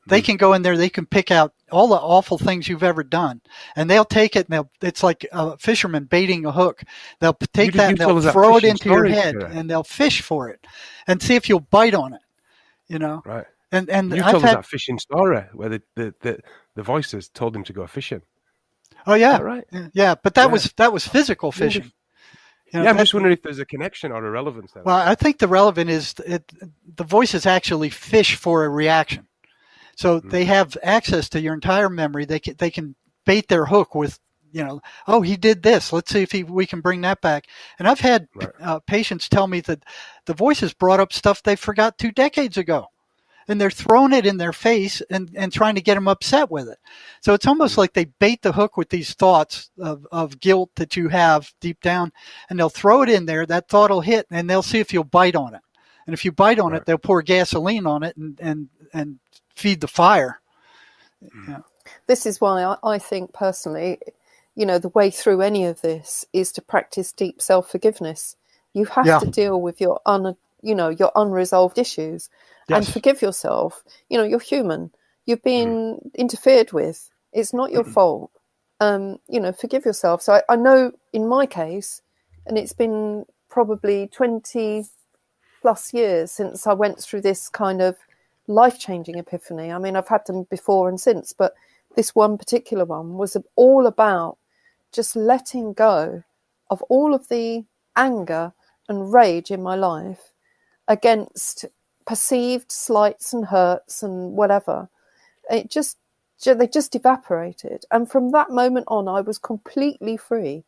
They can go in there, they can pick out all the awful things you've ever done, and they'll take it, and it's like a fisherman baiting a hook. They'll take that and they'll throw it into your head, and they'll fish for it and see if you'll bite on it, Right. And you told us that fishing story where the voices told him to go fishing. Oh yeah, right. Yeah, but that was physical fishing. I'm just wondering if there's a connection or a relevance there. Well, I think the relevant is the voices actually fish for a reaction, so they have access to your entire memory. They can bait their hook with, oh, he did this. Let's see if we can bring that back. And I've had patients tell me that the voices brought up stuff they forgot 2 decades ago. And they're throwing it in their face and trying to get them upset with it. So it's almost like they bait the hook with these thoughts of guilt that you have deep down, and they'll throw it in there. That thought will hit, and they'll see if you'll bite on it. And if you bite on it, they'll pour gasoline on it and feed the fire. Yeah. This is why I think personally, the way through any of this is to practice deep self-forgiveness. You have to deal with your unresolved issues. Yes. And forgive yourself. You're human. You've been interfered with. It's not your fault. Forgive yourself. So I know in my case, And it's been probably 20 plus years since I went through this kind of life-changing epiphany. I mean, I've had them before and since, but this one particular one was all about just letting go of all of the anger and rage in my life against perceived slights and hurts and whatever. They just evaporated. And from that moment on, I was completely free.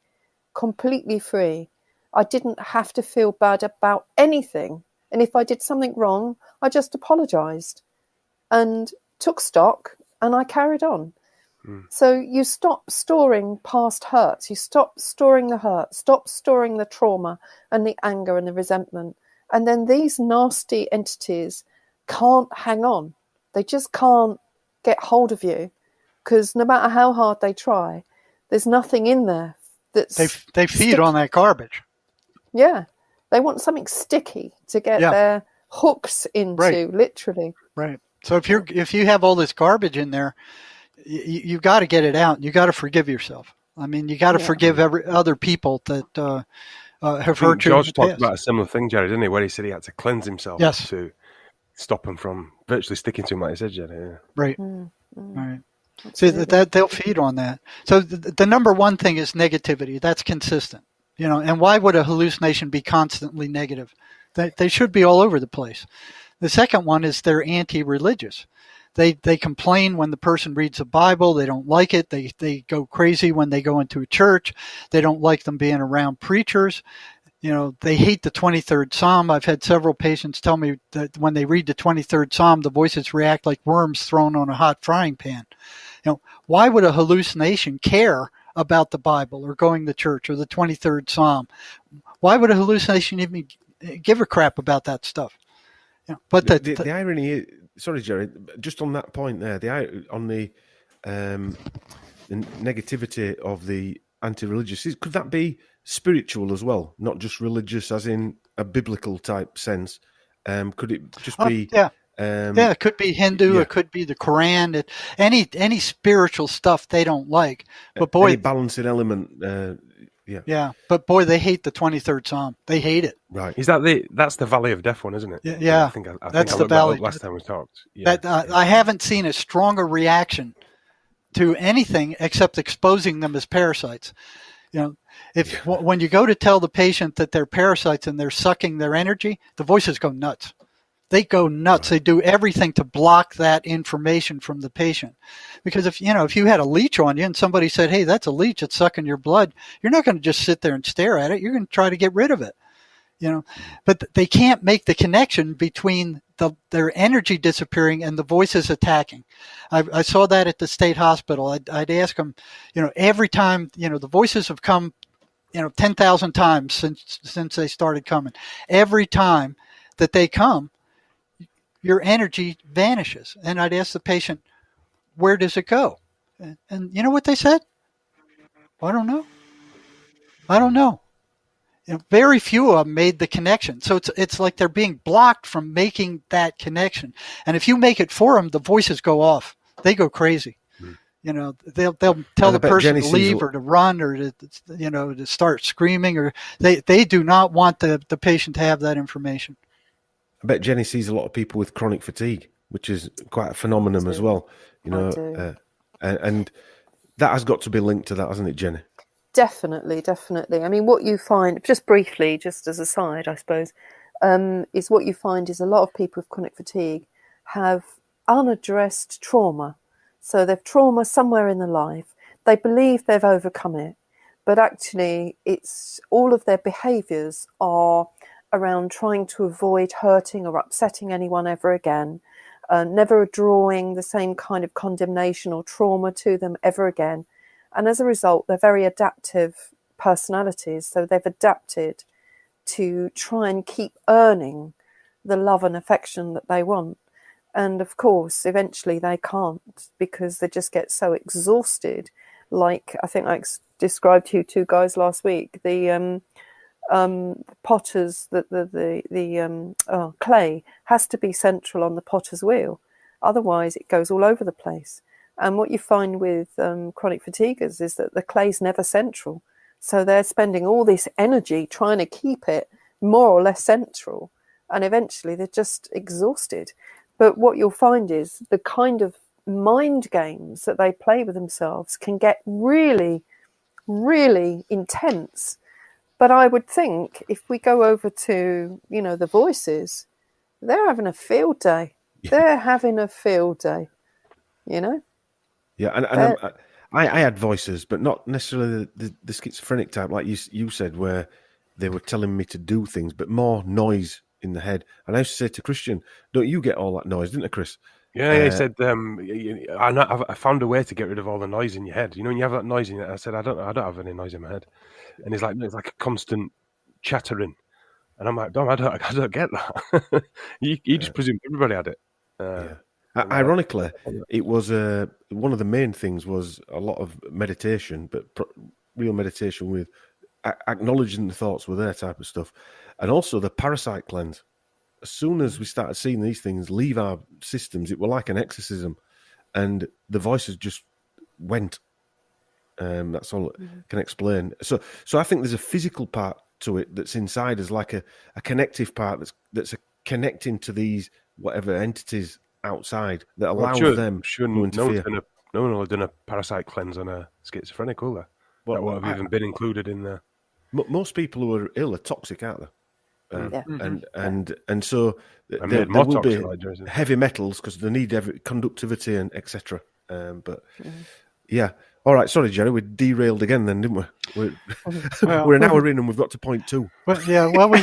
I didn't have to feel bad about anything. And if I did something wrong, I just apologized and took stock, and I carried on. So you stop storing past hurts. You stop storing the hurt, stop storing the trauma and the anger and the resentment. And then these nasty entities can't hang on. They just can't get hold of you, because no matter how hard they try, there's nothing in there that's they feed sticky. On that garbage. Yeah. They want something sticky to get their hooks into, literally. Right. So if you have all this garbage in there, you've got to get it out. You got to forgive yourself. I mean, you got to forgive other people that have hurt you. George talked about a similar thing, Jerry, didn't he? Where he said he had to cleanse himself to stop them from virtually sticking to him, like he said, Jerry. Yeah. Right. Right. See, that they'll feed on that. So the number one thing is negativity. That's consistent. You know, and why would a hallucination be constantly negative? They should be all over the place. The second one is they're anti-religious. They complain when the person reads the Bible. They don't like it. They go crazy when they go into a church. They don't like them being around preachers. You know, they hate the 23rd Psalm. I've had several patients tell me that when they read the 23rd Psalm, the voices react like worms thrown on a hot frying pan. You know, why would a hallucination care about the Bible or going to church or the 23rd Psalm? Why would a hallucination even give a crap about that stuff? You know, but the irony is, sorry, Jerry, just on that point there, the negativity of the anti-religious, could that be spiritual as well, not just religious as in a biblical type sense? Could it just be... it could be Hindu. It could be the Quran. Any spiritual stuff they don't like. But boy, any balancing element. But boy, they hate the 23rd Psalm. They hate it. Right? Is that's the Valley of Death one, isn't it? Yeah. I think that's I the Valley. Last time we talked. Yeah. I haven't seen a stronger reaction to anything except exposing them as parasites. You know, when you go to tell the patient that they're parasites and they're sucking their energy, the voices go nuts. They go nuts. They do everything to block that information from the patient. Because if you had a leech on you and somebody said, "Hey, that's a leech, it's sucking your blood," you're not going to just sit there and stare at it. You're going to try to get rid of it. You know, but they can't make the connection between their energy disappearing and the voices attacking. I saw that at the state hospital. I'd ask them, every time, the voices have come, 10,000 times since they started coming. Every time that they come, your energy vanishes. And I'd ask the patient, where does it go? And you know what they said? I don't know. Very few of them made the connection. So it's like they're being blocked from making that connection. And if you make it for them, the voices go off. They go crazy. They'll tell the person to leave or to run or to start screaming, or they do not want the patient to have that information. I bet Jenny sees a lot of people with chronic fatigue, which is quite a phenomenon as well. And that has got to be linked to that, hasn't it, Jenny? Definitely. I mean, what you find, just briefly, just as a side, I suppose, is what you find is a lot of people with chronic fatigue have unaddressed trauma. So they've trauma somewhere in their life. They believe they've overcome it, but actually it's all of their behaviours are around trying to avoid hurting or upsetting anyone ever again, never drawing the same kind of condemnation or trauma to them ever again. And as a result, they're very adaptive personalities. So they've adapted to try and keep earning the love and affection that they want. And of course, eventually they can't, because they just get so exhausted. Like I think I described to you two guys last week, the potters, the clay has to be central on the potter's wheel. Otherwise, it goes all over the place. And what you find with chronic fatiguers is that the clay's never central. So they're spending all this energy trying to keep it more or less central. And eventually they're just exhausted. But what you'll find is the kind of mind games that they play with themselves can get really, really intense. But I would think if we go over to, the voices, they're having a field day. They're having a field day, Yeah, and I had voices, but not necessarily the schizophrenic type, like you said, where they were telling me to do things, but more noise in the head. And I used to say to Christian, don't you get all that noise, didn't I, Chris? Yeah, he said, I found a way to get rid of all the noise in your head. When you have that noise in your head, I said, I don't have any noise in my head. And he's like, no, it's like a constant chattering. And I'm like, Dom, I don't get that. you just presumed everybody had it. Ironically, it was one of the main things was a lot of meditation, but real meditation with acknowledging the thoughts were there type of stuff. And also the parasite cleanse. As soon as we started seeing these things leave our systems, it were like an exorcism, and the voices just went. That's all I can explain. So I think there's a physical part to it that's inside us, like a connective part that's connecting to these whatever entities outside that allows them to interfere. No one will have done a parasite cleanse on a schizophrenic, will they? That would have even been included in there. Most people who are ill are toxic, aren't they? And so there more will be toxic, heavy metals because they need conductivity and etc. Yeah. All right. Sorry, Jerry. We derailed again, then, didn't we? We're an hour in, and we've got to point 2. Well, yeah. Well, we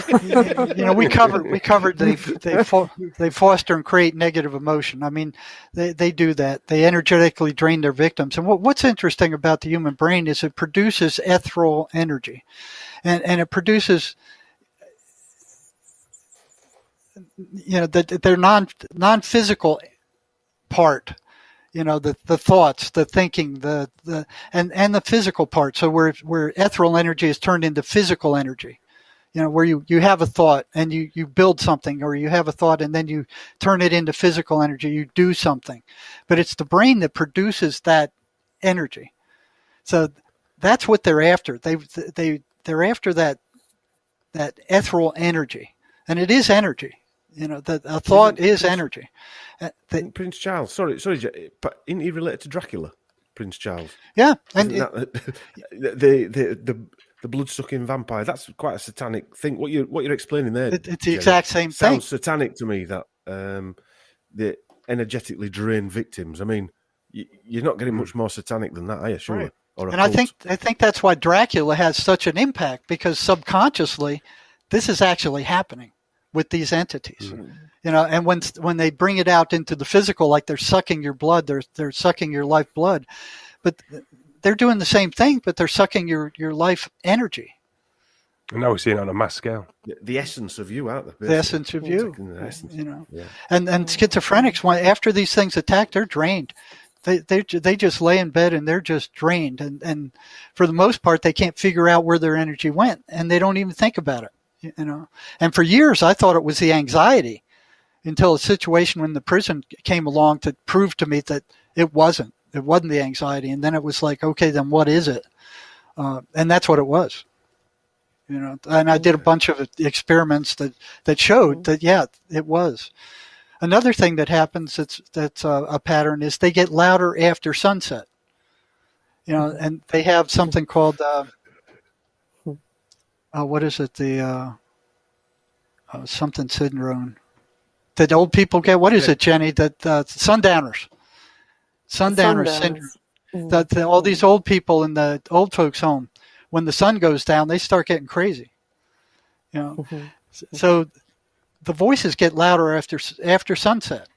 covered they foster and create negative emotion. I mean, they do that. They energetically drain their victims. And what's interesting about the human brain is it produces ethereal energy, and it produces. Their non-physical part, the thoughts, the thinking, and the physical part. So where ethereal energy is turned into physical energy, where you have a thought and you build something, or you have a thought and then you turn it into physical energy, you do something. But it's the brain that produces that energy. So that's what they're after. They're after that ethereal energy, and it is energy. A thought is energy. Prince Charles, sorry, but isn't he related to Dracula, Prince Charles? Yeah, and the blood-sucking vampire. That's quite a satanic thing. What you're explaining there, it's the exact same thing. Sounds satanic to me. That the energetically drained victims. I mean, you're not getting much more satanic than that, are you? Surely. Right. And I think that's why Dracula has such an impact, because subconsciously, this is actually happening with these entities, and when they bring it out into the physical, like they're sucking your blood, they're sucking your life blood, but they're doing the same thing, but they're sucking your life energy. And now we're seeing it on a mass scale. The essence of you, aren't they? The essence of you, Yeah. And schizophrenics, after these things attack, they're drained. They just lay in bed and they're just drained, and for the most part, they can't figure out where their energy went, and they don't even think about it. And for years I thought it was the anxiety, until a situation when the prison came along to prove to me that it wasn't the anxiety. And then it was like, okay, then what is it? And that's what it was, and I did a bunch of experiments that showed that, yeah, it was. Another thing that happens that's a pattern is they get louder after sunset, and they have something called, what is it? The something syndrome that old people get. What is it, Jenny? That sundowners syndrome. That all these old people in the old folks' home, when the sun goes down, they start getting crazy. So the voices get louder after sunset.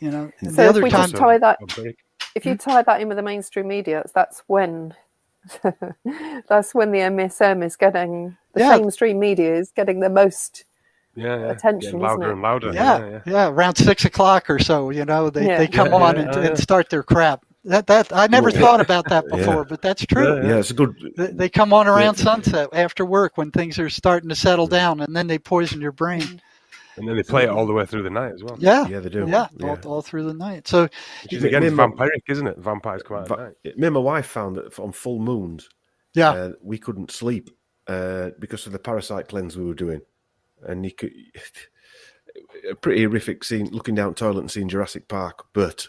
And so the other if we time, just tie that, if you tie that in with the mainstream media, that's when. That's when the MSM is getting mainstream media is getting the most attention, louder isn't it? and louder. Yeah, around 6 o'clock or so, they come on and start their crap. That I never thought about that before, but that's true. Yeah, it's a good. They come on around sunset after work when things are starting to settle down, and then they poison your brain. And then they play it all the way through the night as well. Yeah, they do. Yeah, all through the night. So, which is again vampiric, isn't it? Vampires come out at night. Me and my wife found that on full moons, Yeah. We couldn't sleep because of the parasite cleanse we were doing. And you could, a pretty horrific scene, looking down the toilet and seeing Jurassic Park, but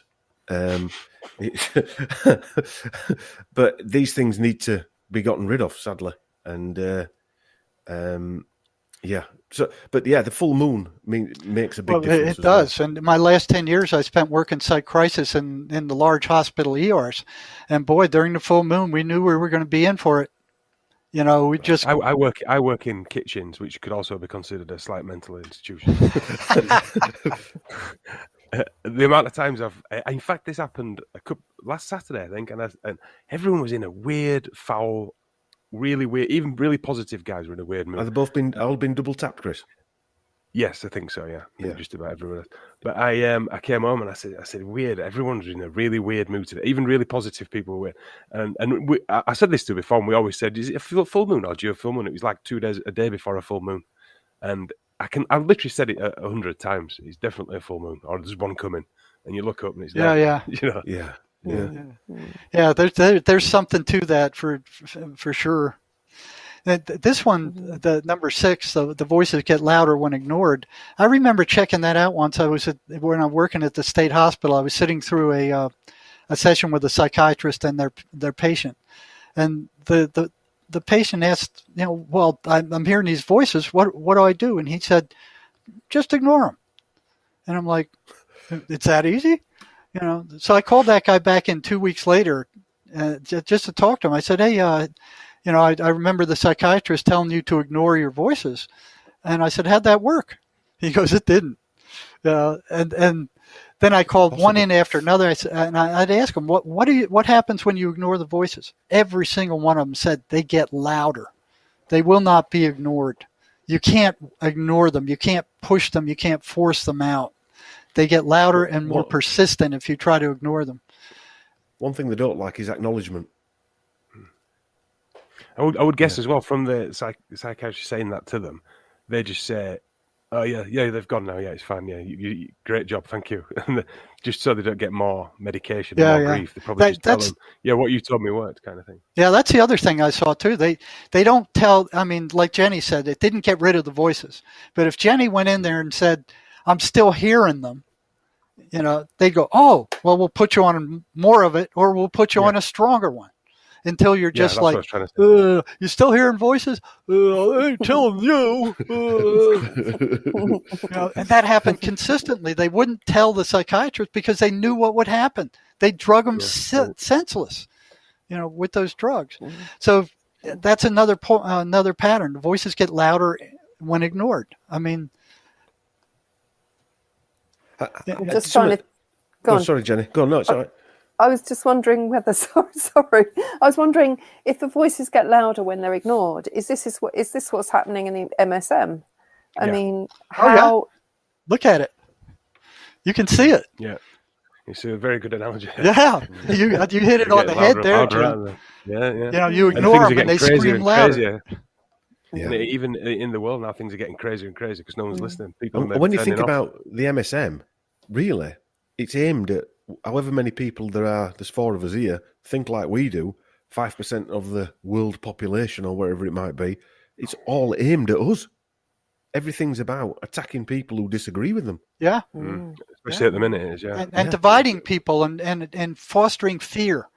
but these things need to be gotten rid of, sadly. And yeah. So, but yeah, the full moon makes a big difference. It does. Well. And in my last 10 years, I spent working psych crisis in the large hospital ERs. And boy, during the full moon, we knew we were going to be in for it. You know, we just. I work in kitchens, which could also be considered a slight mental institution. The amount of times in fact, this happened last Saturday, I think, and everyone was in a weird, foul, really weird. Even really positive guys were in a weird mood. Have they all been double tapped, Chris? Yes, I think so. Yeah, just about everyone else. But I came home and I said, weird. Everyone's in a really weird mood today. Even really positive people were. And I said this to you before, and we always said, is it a full moon or do you have a full moon? It was like a day before a full moon, and I've literally said it 100 times. It's definitely a full moon, or there's one coming, and you look up and it's there. Yeah. You know? Yeah. There's something to that for sure. This one, the number 6, the voices get louder when ignored. I remember checking that out once. When I'm working at the state hospital. I was sitting through a session with a psychiatrist and their patient, and the patient asked, well, I'm hearing these voices. What do I do? And he said, just ignore them. And I'm like, it's that easy, So I called that guy back in 2 weeks later, just to talk to him. I said, hey. I remember the psychiatrist telling you to ignore your voices. And I said, how'd that work? He goes, it didn't. And then I called one in after another. I'd ask them, what happens when you ignore the voices? Every single one of them said they get louder. They will not be ignored. You can't ignore them. You can't push them. You can't force them out. They get louder and more persistent if you try to ignore them. One thing they don't like is acknowledgement. I would guess as well from the psychiatrist saying that to them, they just say, "Oh yeah, they've gone now. Yeah, it's fine. Yeah, you great job, thank you." And just so they don't get more medication, more grief. They probably just tell them, "Yeah, what you told me worked," kind of thing. Yeah, that's the other thing I saw too. They don't tell. I mean, like Jenny said, it didn't get rid of the voices. But if Jenny went in there and said, "I'm still hearing them," they go, "Oh, well, we'll put you on more of it, or we'll put you on a stronger one." Until you're just like, you still hearing voices? I ain't telling you. And that happened consistently. They wouldn't tell the psychiatrist because they knew what would happen. They drug them senseless, with those drugs. Mm-hmm. So that's another pattern. The voices get louder when ignored. I mean, I'm just trying to go on. Sorry, Jenny. Go on. No, it's all right. I was just wondering whether, sorry. I was wondering if the voices get louder when they're ignored. Is this what's happening in the MSM? I mean, how? Oh, yeah. Look at it. You can see it. Yeah. You see a very good analogy. Yeah. You hit it on the head there, Jim. Yeah. You ignore them and they scream louder. Yeah. And even in the world now, things are getting crazier and crazier because no one's listening. People when you think about the MSM, really, it's aimed at however many people there's 4 of us here, think like we do, 5% of the world population or wherever it might be. It's all aimed at us. Everything's about attacking people who disagree with them. Yeah. Especially at the minute it is, And dividing people and fostering fear.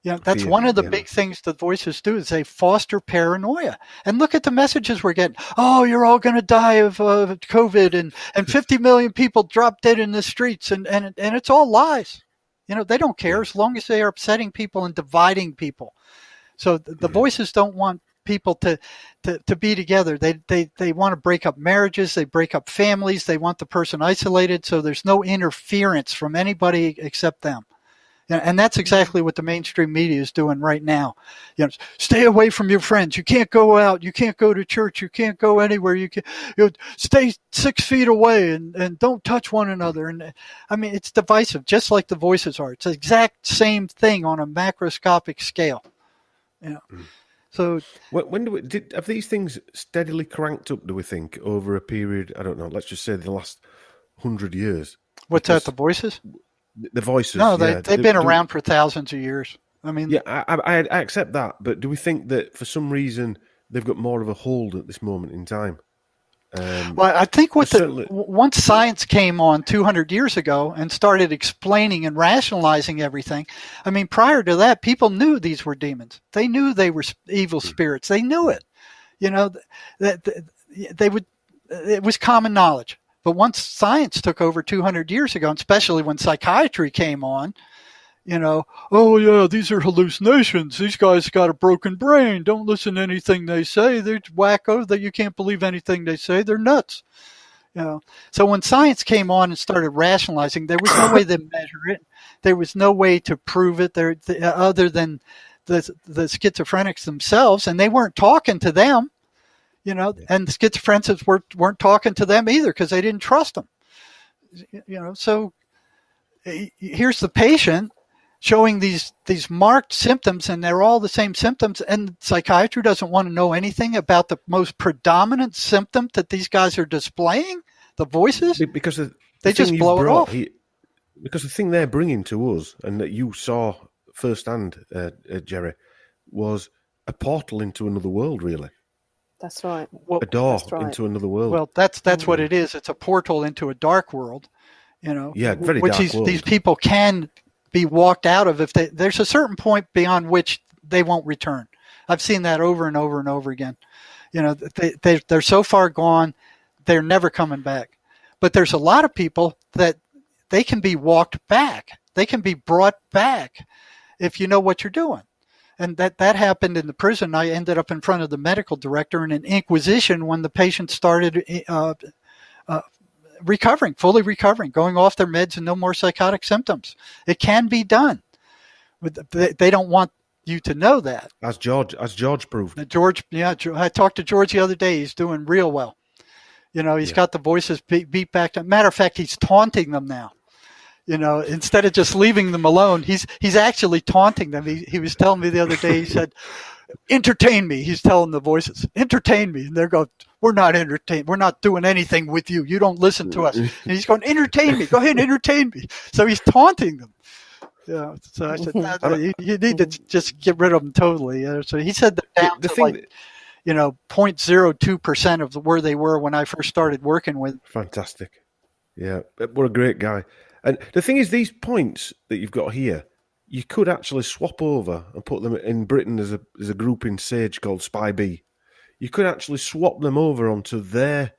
That's fear, one of the big things the voices do is they foster paranoia. And look at the messages we're getting. Oh, you're all going to die of COVID and 50 million people drop dead in the streets. And it's all lies. They don't care as long as they are upsetting people and dividing people. So the voices don't want people to be together. They want to break up marriages. They break up families. They want the person isolated. So there's no interference from anybody except them. And that's exactly what the mainstream media is doing right now. Stay away from your friends. You can't go out. You can't go to church. You can't go anywhere. You can stay 6 feet away and don't touch one another. And I mean, it's divisive, just like the voices are. It's the exact same thing on a macroscopic scale. So when have these things steadily cranked up? Do we think over a period? I don't know. Let's just say the last 100 years. What's that? The voices? The voices. No, they've been around for thousands of years. I mean, yeah, I accept that, but do we think that for some reason they've got more of a hold at this moment in time? Well, I think once science came on 200 years ago and started explaining and rationalizing everything, I mean, prior to that, people knew these were demons. They knew they were evil spirits. They knew it. You know, it was common knowledge. But once science took over 200 years ago, and especially when psychiatry came on, you know, oh yeah, these are hallucinations. These guys got a broken brain. Don't listen to anything they say. They're wacko. That you can't believe anything they say. They're nuts. You know. So when science came on and started rationalizing, there was no way to measure it. There was no way to prove it. Other than the schizophrenics themselves, and they weren't talking to them. You know, and the schizophrenics weren't talking to them either because they didn't trust them. You know, so here's the patient showing these marked symptoms, and they're all the same symptoms, and psychiatry doesn't want to know anything about the most predominant symptom that these guys are displaying, the voices, because they just blow it off. Because the thing they're bringing to us, and that you saw firsthand, Jerry, was a portal into another world, really. That's right. A door into another world. Well, that's what it is. It's a portal into a dark world, you know. Yeah, very which dark world. These people can be walked out of if there's a certain point beyond which they won't return. I've seen that over and over and over again. You know, they're so far gone, they're never coming back. But there's a lot of people that they can be walked back. They can be brought back if you know what you're doing. And that happened in the prison. I ended up in front of the medical director in an inquisition when the patient started fully recovering, going off their meds and no more psychotic symptoms. It can be done. They don't want you to know that. As George proved. George, yeah, I talked to George the other day. He's doing real well. You know, he's got the voices beat back. Matter of fact, he's taunting them now. You know, instead of just leaving them alone, he's actually taunting them. He was telling me the other day, he said, entertain me. He's telling the voices, entertain me. And they're going, we're not entertained. We're not doing anything with you. You don't listen to us. And he's going, entertain me. Go ahead and entertain me. So he's taunting them. Yeah. So I said, you need to just get rid of them totally. So he said that down to 0.02% of where they were when I first started working with. Fantastic. Yeah. What a great guy. And the thing is, these points that you've got here, you could actually swap over and put them in Britain as a group in Sage called Spy B. You could actually swap them over onto their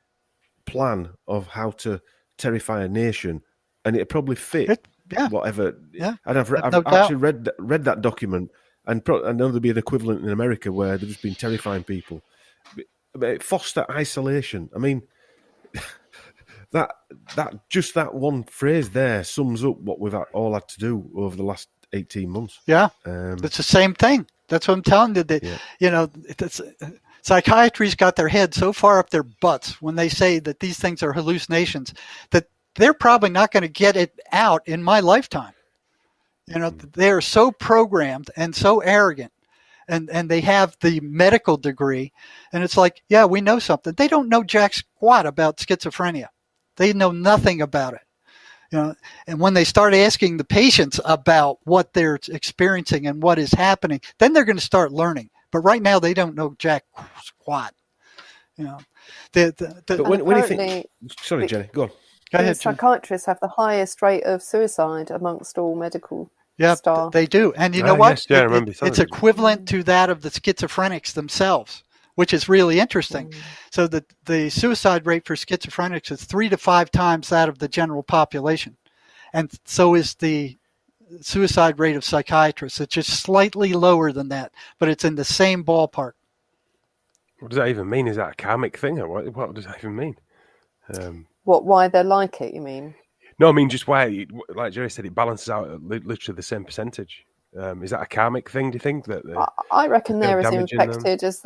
plan of how to terrify a nation, and it'd probably fit whatever. Yeah, and I've actually read that document, and I know there'd be an equivalent in America where they've just been terrifying people. Foster isolation. I mean. That one phrase there sums up what we've all had to do over the last 18 months. Yeah, it's the same thing. That's what I'm telling you. You know, psychiatry's got their head so far up their butts when they say that these things are hallucinations that they're probably not going to get it out in my lifetime. You know, they're so programmed and so arrogant. And they have the medical degree. And it's like, yeah, we know something. They don't know jack squat about schizophrenia. They know nothing about it. You know, and when they start asking the patients about what they're experiencing and what is happening, then they're going to start learning. But right now, they don't know jack squat. You know, but when you think, sorry, Jenny, go on. Go ahead. Psychiatrists have the highest rate of suicide amongst all medical staff. They do, and you know what? Yes, I remember it's equivalent to that of the schizophrenics themselves, which is really interesting. So the suicide rate for schizophrenics is 3 to 5 times that of the general population. And so is the suicide rate of psychiatrists. It's just slightly lower than that, but it's in the same ballpark. What does that even mean? Is that a karmic thing? Or what does that even mean? Why they're like it, you mean? No, I mean just why, like Jerry said, it balances out at literally the same percentage. Is that a karmic thing, do you think? I reckon they're as infected as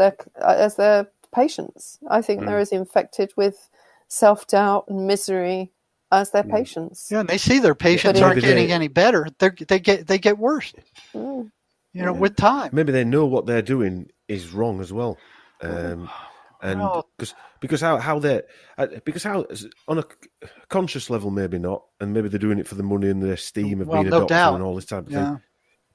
their patients. I think they're as infected with self-doubt and misery as their patients. Yeah, and they see their patients aren't getting any better. They get worse. You know, with time. Maybe they know what they're doing is wrong as well. And because how on a conscious level maybe not, and maybe they're doing it for the money and the esteem of being a doctor and all this type of thing.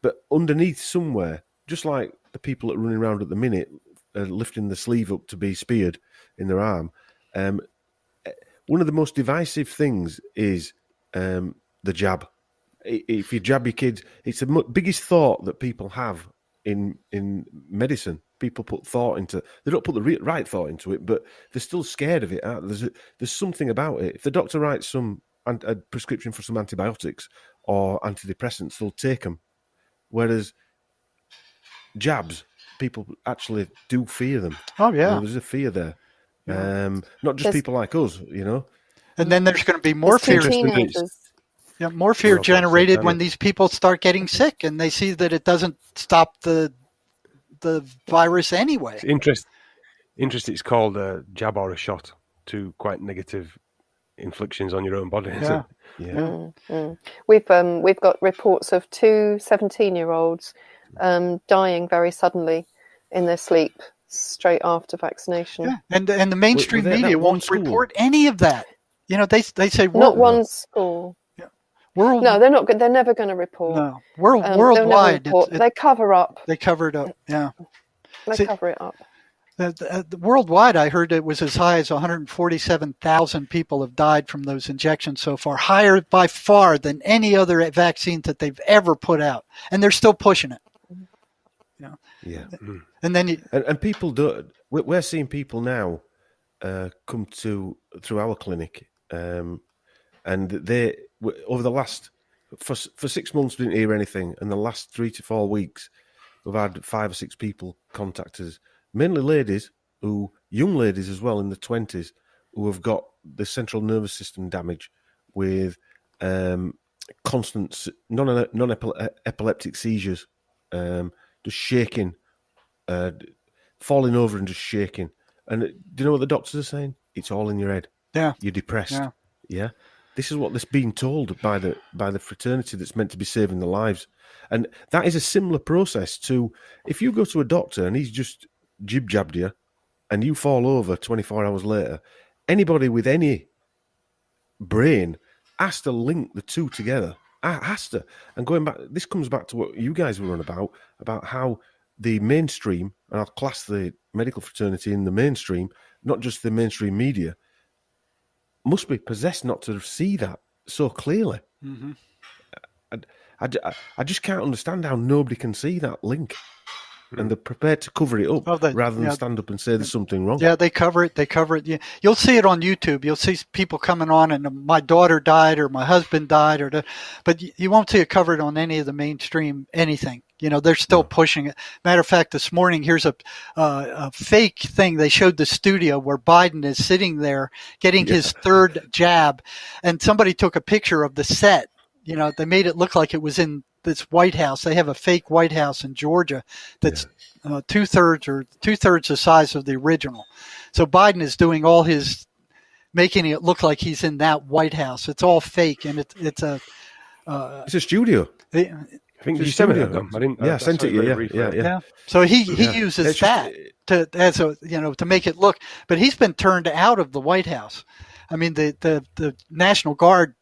But underneath somewhere, just like the people that are running around at the minute, lifting the sleeve up to be speared in their arm, one of the most divisive things is the jab. If you jab your kids, it's the biggest thought that people have in medicine. People put thought into, they don't put the right thought into it, but they're still scared of it. There's something about it. If the doctor writes a prescription for some antibiotics or antidepressants, they'll take them. Whereas jabs, people actually do fear them. Oh, yeah. You know, there's a fear there. Yeah. Not just people like us, you know. And then there's going to be more fear. Yeah, more fear generated when these people start getting sick and they see that it doesn't stop the virus anyway. It's interesting. It's called a jab or a shot. Two quite negative inflictions on your own body. Yeah. We've got reports of 2 17-year-olds dying very suddenly in their sleep straight after vaccination. Yeah. And the mainstream media won't report any of that. You know, they say not one school. Yeah. No, they're not good. They're never going to report. No, worldwide, they cover up. They cover it up. Yeah, cover it up. The worldwide, I heard it was as high as 147,000 people have died from those injections so far, higher by far than any other vaccine that they've ever put out, and they're still pushing it. You know? Yeah, and then and people do. We're seeing people now come through our clinic, and they over the last for 6 months we didn't hear anything, and the last 3 to 4 weeks we've had 5 or 6 people contact us. Mainly ladies, young ladies as well in the 20s, who have got the central nervous system damage with constant non-epileptic seizures, just shaking, falling over and just shaking. And do you know what the doctors are saying? It's all in your head. Yeah, you're depressed. Yeah. This is what they're being told by the fraternity that's meant to be saving their lives, and that is a similar process to if you go to a doctor and he's just jib-jabbed you and you fall over 24 hours later, anybody with any brain has to link the two together. Has to. And going back, this comes back to what you guys were on about how the mainstream, and I'll class the medical fraternity in the mainstream, not just the mainstream media, must be possessed not to see that so clearly. Mm-hmm. I just can't understand how nobody can see that link. And they're prepared to cover it up rather than stand up and say there's something wrong. Yeah, they cover it. Yeah. You'll see it on YouTube. You'll see people coming on and my daughter died or my husband died, but you won't see it covered on any of the mainstream anything. You know, they're still pushing it. Matter of fact, this morning, here's a fake thing. They showed the studio where Biden is sitting there getting his third jab, and somebody took a picture of the set. You know, they made it look like it was in this White House. They have a fake White House in Georgia that's two-thirds the size of the original. So Biden is doing all making it look like he's in that White House. It's all fake, and it's a studio. I think you sent it. I didn't. I sent it. Yeah. So he uses that to make it look. But he's been turned out of the White House. I mean, the National Guard,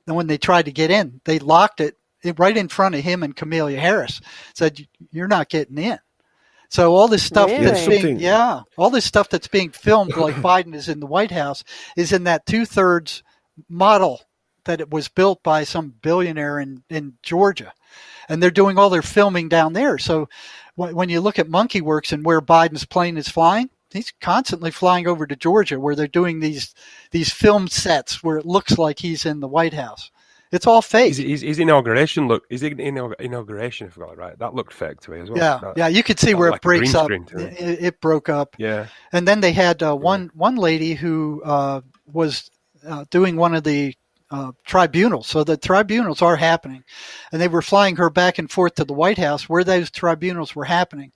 when they tried to get in, they locked it right in front of him and Camellia Harris. Said, "You're not getting in." So all this stuff all this stuff that's being filmed, like Biden is in the White House, is in that 2/3 model that it was built by some billionaire in Georgia. And they're doing all their filming down there. So when you look at Monkey Works and where Biden's plane is flying, he's constantly flying over to Georgia where they're doing these film sets where it looks like he's in the White House. It's all fake. His inauguration inauguration, if I got it right, that looked fake to me as well. Yeah, you could see where it breaks up. It broke up. Yeah. And then they had one lady who was doing one of the tribunals. So the tribunals are happening. And they were flying her back and forth to the White House where those tribunals were happening.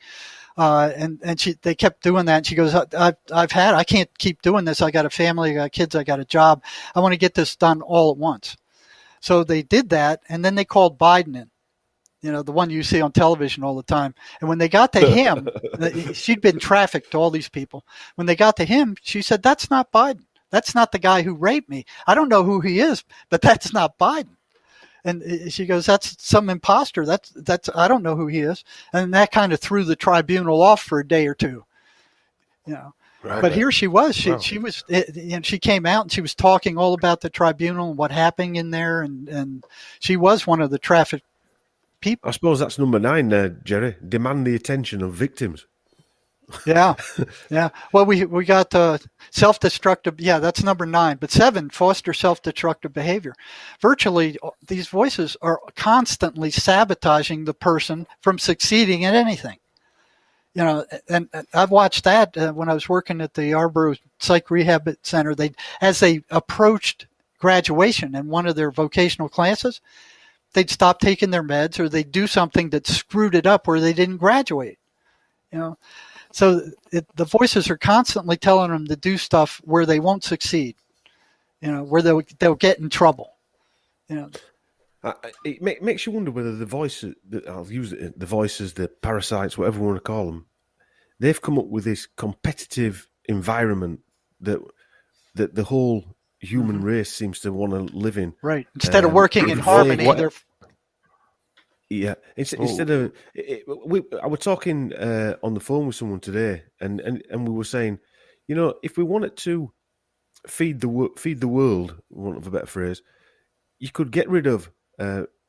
And they kept doing that. And she goes, I can't keep doing this. I got a family, I got kids, I got a job. I want to get this done all at once. So they did that, and then they called Biden in, the one you see on television all the time. And when they got to him, she'd been trafficked to all these people. When they got to him, she said, "That's not Biden. That's not the guy who raped me. I don't know who he is, but that's not Biden." And she goes, that's some imposter. That's I don't know who he is. And that kind of threw the tribunal off for a day or two, you know. Right. But here she was. She was, and she came out and she was talking all about the tribunal and what happened in there, and she was one of the trafficked people. I suppose that's number 9 there, Jerry. Demand the attention of victims. Yeah, yeah. Well, we got self-destructive. Yeah, that's number 9. But 7, foster self-destructive behavior. Virtually, these voices are constantly sabotaging the person from succeeding at anything. You know, and I've watched that when I was working at the Arbor Psych Rehab Center. As they approached graduation in one of their vocational classes, they'd stop taking their meds, or they'd do something that screwed it up where they didn't graduate. You know, so the voices are constantly telling them to do stuff where they won't succeed. You know, where they'll get in trouble. You know. It makes you wonder whether the voices, I'll use it, the voices, the parasites, whatever you want to call them, they've come up with this competitive environment that the whole human race seems to want to live in. Right. Instead of working in harmony, they're... Yeah. Instead of... I was talking on the phone with someone today, and we were saying, you know, if we wanted to feed the world, for want of a better phrase, you could get rid of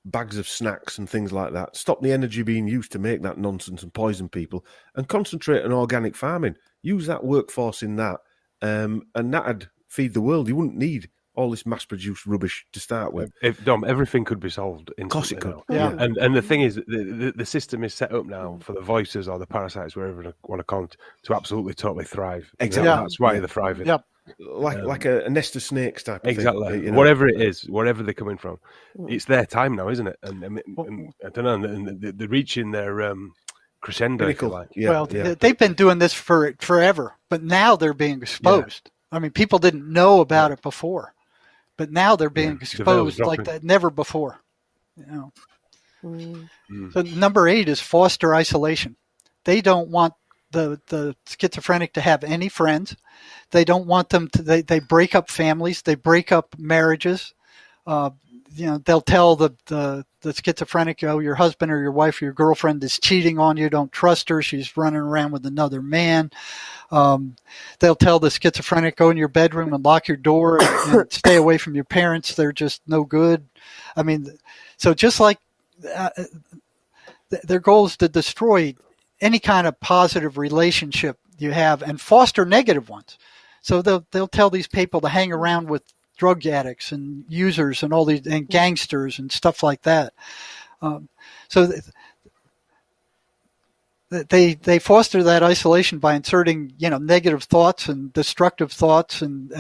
bags of snacks and things like that, stop the energy being used to make that nonsense and poison people, and concentrate on organic farming. Use that workforce in that, and that'd feed the world. You wouldn't need all this mass-produced rubbish to start with. Dom, everything could be solved instantly. Of course it could. Yeah. And the thing is, the system is set up now for the voices or the parasites, wherever you want to call them, to absolutely totally thrive. Exactly. Yeah. That's why they're thriving. Yep. Like a nest of snakes type of exactly. thing. You know? Whatever it is, wherever they're coming from, it's their time now, isn't it? And I don't know, and they're reaching their crescendo. If you like. Yeah, well, they've been doing this for forever, but now they're being exposed. Yeah. I mean, people didn't know about it before, but now they're being exposed like that never before. You know. So number 8 is foster isolation. They don't want the schizophrenic to have any friends. They don't want them to. They break up families. They break up marriages. You know, they'll tell the schizophrenic, oh, your husband or your wife or your girlfriend is cheating on you. Don't trust her. She's running around with another man. They'll tell the schizophrenic, go in your bedroom and lock your door and stay away from your parents. They're just no good. I mean, so just like their goal is to destroy any kind of positive relationship you have and foster negative ones. So they'll tell these people to hang around with drug addicts and users and all these and gangsters and stuff like that. So they foster that isolation by inserting, you know, negative thoughts and destructive thoughts and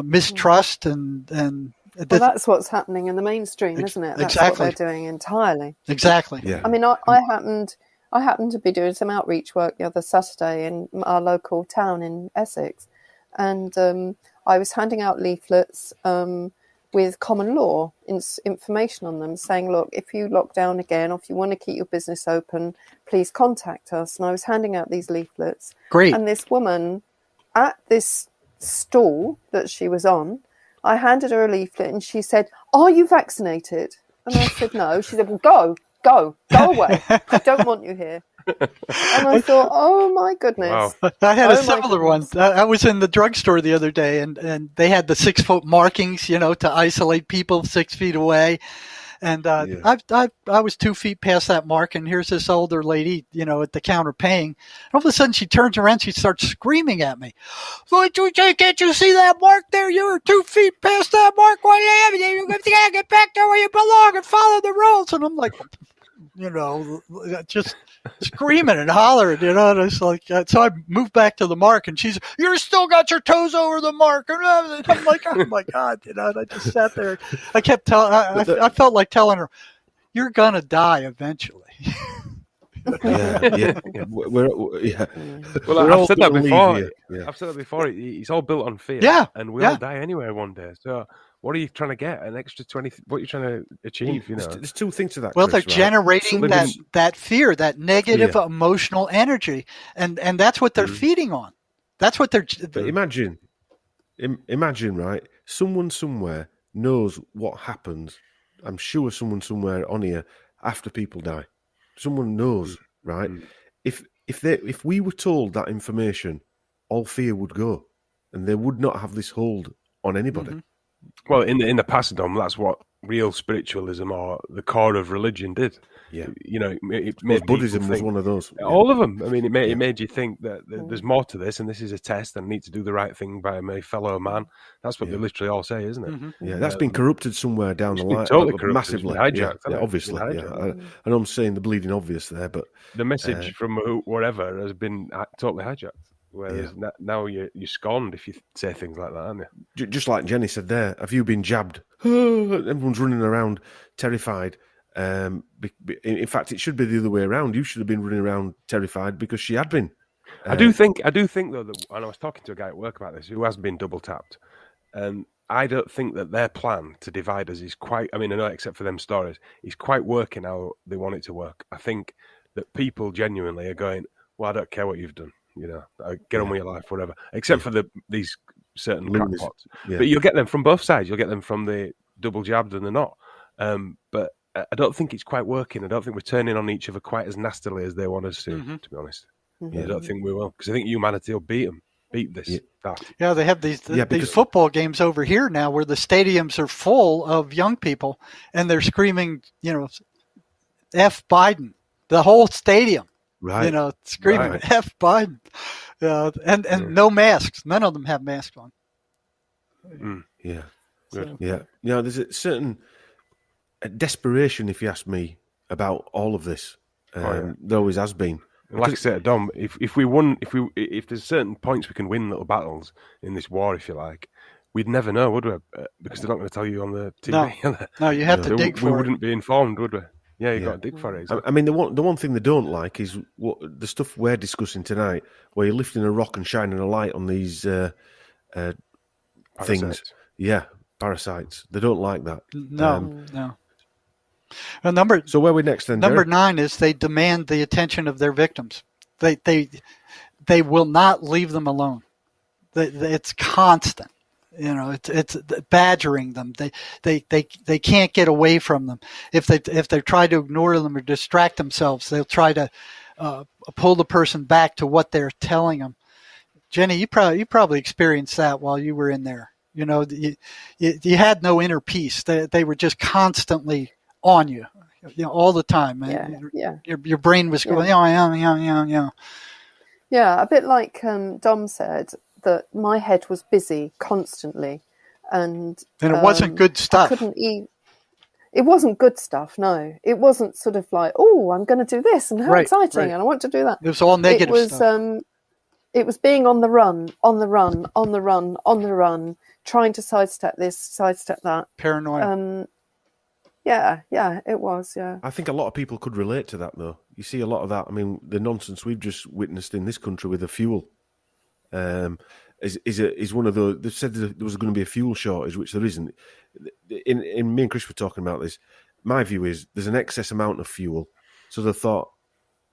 mistrust and well, that's what's happening in the mainstream, isn't it? That's exactly what they're doing entirely. Exactly. Yeah. I mean, I happened to be doing some outreach work the other Saturday in our local town in Essex, and I was handing out leaflets with common law information on them, saying, look, if you lock down again, or if you want to keep your business open, please contact us. And I was handing out these leaflets. Great. And this woman at this stall that she was on, I handed her a leaflet and she said, are you vaccinated? And I said, no. She said, well, go away. I don't want you here. And I thought, oh my goodness. Wow. I had a similar one. I was in the drugstore the other day and they had the 6-foot markings, you know, to isolate people 6 feet away. And I was 2 feet past that mark, and here's this older lady, you know, at the counter paying. And all of a sudden she turns around, she starts screaming at me. Can't you see that mark there? You were 2 feet past that mark. What are you having? You gotta get back there where you belong and follow the rules. And I'm like, you know, just screaming and hollering, you know, and it's like, so I moved back to the mark, and she's, you're still got your toes over the mark. And I'm like, oh my God, you know, and I just sat there. I kept telling, I felt like telling her, you're going to die eventually. Yeah. Well, I've said that before. I've said that before. It's all built on fear. Yeah. And we'll all die anyway one day. So what are you trying to get? An extra 20? What are you trying to achieve? You know, there's two things to that. Well, Chris, they're generating that fear, that negative emotional energy, and that's what they're feeding on. That's what they're. But imagine, right? Someone somewhere knows what happens I'm sure someone somewhere on here, after people die, someone knows, right? If we were told that information, all fear would go, and they would not have this hold on anybody. Well, in the past, Dom, that's what real spiritualism or the core of religion did. Yeah, it made Buddhism was one of those. All of them. I mean, it made you think that there's more to this, and this is a test, and I need to do the right thing by my fellow man. That's what they literally all say, isn't it? Yeah, that's been corrupted somewhere down the line, totally corrupted, massively, hijacked. Obviously. I know I'm saying the bleeding obvious there, but the message from wherever has been totally hijacked. Whereas now you're scorned if you say things like that, aren't you? Just like Jenny said there, have you been jabbed? Everyone's running around terrified. In fact, it should be the other way around. You should have been running around terrified because she had been. I do think though that, and I was talking to a guy at work about this who has been double tapped, and I don't think that their plan to divide us is quite. I mean, I know except for them stories, is quite working how they want it to work. I think that people genuinely are going, well, I don't care what you've done. Get on with your life, whatever. Except for these certain crackpots. Yeah. But you'll get them from both sides. You'll get them from the double jabbed and the not. But I don't think it's quite working. I don't think we're turning on each other quite as nastily as they want us to be honest. I don't think we will. Because I think humanity will beat them. Beat this. Yeah, they have these football games over here now where the stadiums are full of young people and they're screaming, F Biden. The whole stadium. Right. Screaming F Biden. And no masks. None of them have masks on. Yeah. Good. Yeah. There's a certain desperation, if you ask me, about all of this. There always has been. Like I said, Dom, if there's certain points we can win little battles in this war, if you like, we'd never know, would we? Because they're not going to tell you on the TV. No, you have to dig for it. We wouldn't be informed, would we? Yeah, you got to dig for it. I mean, the one thing they don't like is the stuff we're discussing tonight, where you're lifting a rock and shining a light on these things. Yeah, parasites. They don't like that. No. So where are we next then, Number Jerry? 9 is they demand the attention of their victims. They will not leave them alone. It's constant. It's badgering them. They can't get away from them. If they try to ignore them or distract themselves, they'll try to pull the person back to what they're telling them. Jenny, you probably experienced that while you were in there. You had no inner peace. They were just constantly on you, all the time. Your brain was going, yeah. Yeah, a bit like Dom said, that my head was busy constantly, and it wasn't good stuff. I couldn't eat. It wasn't good stuff. No, it wasn't sort of like, oh, I'm going to do this, and how exciting, and I want to do that. It was all negative stuff. It was being on the run, trying to sidestep this, sidestep that. Paranoia. Yeah, it was. Yeah. I think a lot of people could relate to that, though. You see a lot of that. I mean, the nonsense we've just witnessed in this country with the fuel. Is one of those. They said there was going to be a fuel shortage, which there isn't. In me and Chris were talking about this. My view is there's an excess amount of fuel, so they thought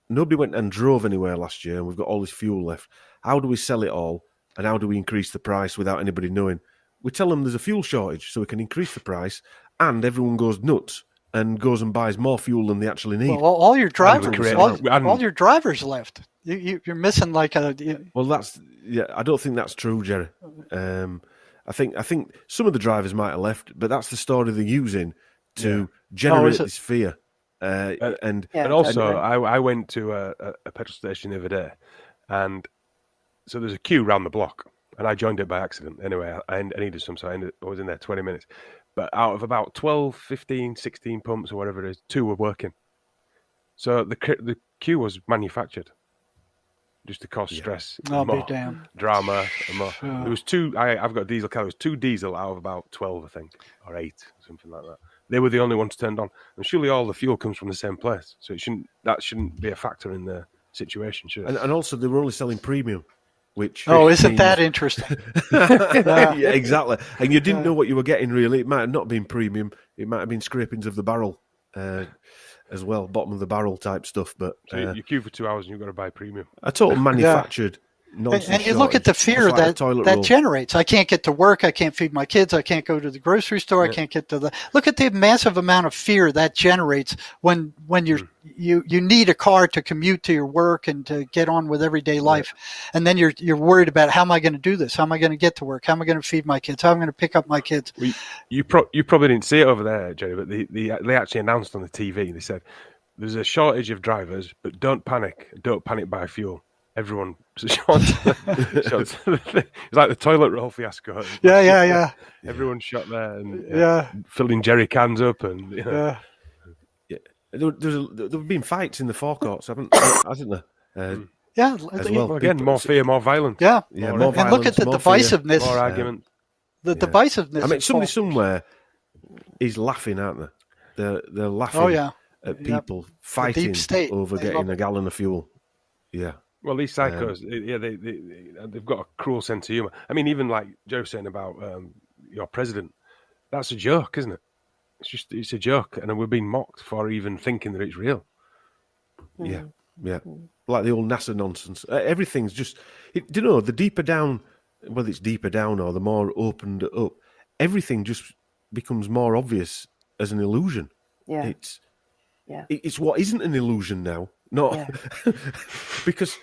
nobody went and drove anywhere last year, and we've got all this fuel left. How do we sell it all, and how do we increase the price without anybody knowing? We tell them there's a fuel shortage, so we can increase the price, and everyone goes nuts and goes and buys more fuel than they actually need. Well, all your drivers left. You're missing like a. Well, I don't think that's true, Jerry. I think some of the drivers might have left, but that's the story they're using to generate this fear. And also, I went to a petrol station the other day, and so there's a queue round the block, and I joined it by accident. Anyway, I needed some, so I was in there 20 minutes. But out of about 12, 15, 16 pumps or whatever it is, 2 were working. So the queue was manufactured just to cause stress, be damned. Drama, and more. Sure. There was 2. I've got a diesel car. There was 2 diesel out of about 12, I think, or 8, something like that. They were the only ones turned on, and surely all the fuel comes from the same place. So that shouldn't be a factor in the situation, should it? And also, they were only selling premium. Isn't that interesting? Yeah, exactly. And you didn't know what you were getting, really. It might have not been premium. It might have been scrapings of the barrel as well, bottom of the barrel type stuff. But so you queue for 2 hours and you've got to buy premium. A total manufactured nonsense. And you look at the fear like that generates. I can't get to work. I can't feed my kids. I can't go to the grocery store. I can't get to the. Look at the massive amount of fear that generates when you need a car to commute to your work and to get on with everyday life, and then you're worried about how am I going to do this? How am I going to get to work? How am I going to feed my kids? How am I going to pick up my kids? Well, you probably didn't see it over there, Jerry, but they actually announced on the TV. They said there's a shortage of drivers, but don't panic. Don't panic buy fuel. Everyone shot. It's like the toilet roll fiasco. Yeah. Everyone shot there and filling jerry cans up and There've been fights in the forecourts, hasn't there? As well. Again, more fear, more violence. More and violence, look at the divisiveness, more argument. The divisiveness. I mean, somebody somewhere is laughing, aren't they? They're laughing at people fighting over getting a gallon of fuel. Yeah. Well, these psychos, they've got a cruel sense of humour. I mean, even like Joe saying about your president, that's a joke, isn't it? It's a joke, and we're being mocked for even thinking that it's real. Yeah. Like the old NASA nonsense. Everything's just, the deeper down, whether it's deeper down or the more opened up, everything just becomes more obvious as an illusion. Yeah. It's what isn't an illusion now. Because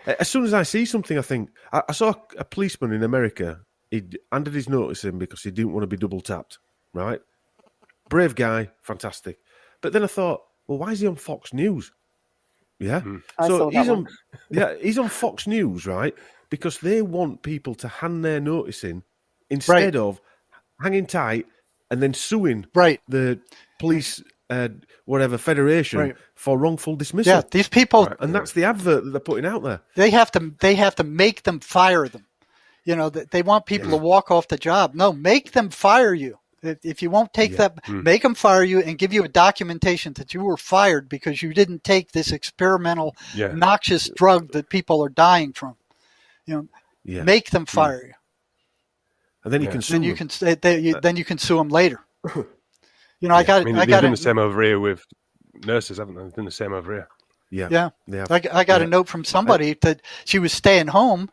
as soon as I see something, I think, I saw a policeman in America, he'd handed his notice in because he didn't want to be double tapped, right? Brave guy, fantastic. But then I thought, well, why is he on Fox News? Yeah. So he's on Fox News, right? Because they want people to hand their notice in instead of hanging tight and then suing the police federation for wrongful dismissal. Yeah, these people, and that's the advert that they're putting out there. They have to make them fire them. They want people to walk off the job. No, make them fire you. If you won't take that, make them fire you and give you a documentation that you were fired because you didn't take this experimental noxious drug that people are dying from. Make them fire you. And then you can sue them. Then you can sue them later. They've done the same over here with nurses, haven't they? They've done the same over here. Yeah. I got a note from somebody that she was staying home.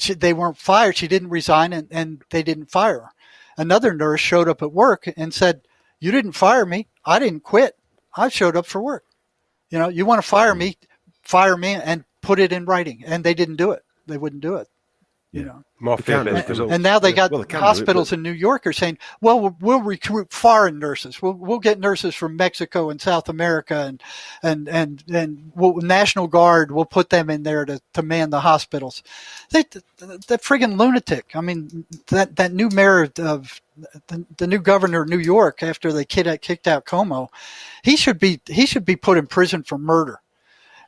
They weren't fired. She didn't resign, and they didn't fire her. Another nurse showed up at work and said, "You didn't fire me. I didn't quit. I showed up for work. You want to fire me and put it in writing." And they didn't do it. They wouldn't do it. More fear-based results. And now they got hospitals in New York are saying, "Well, we'll recruit foreign nurses. We'll get nurses from Mexico and South America, and National Guard. We'll put them in there to man the hospitals." They're friggin' lunatic. I mean, that new mayor of the new governor of New York after they kicked out Cuomo, he should be put in prison for murder.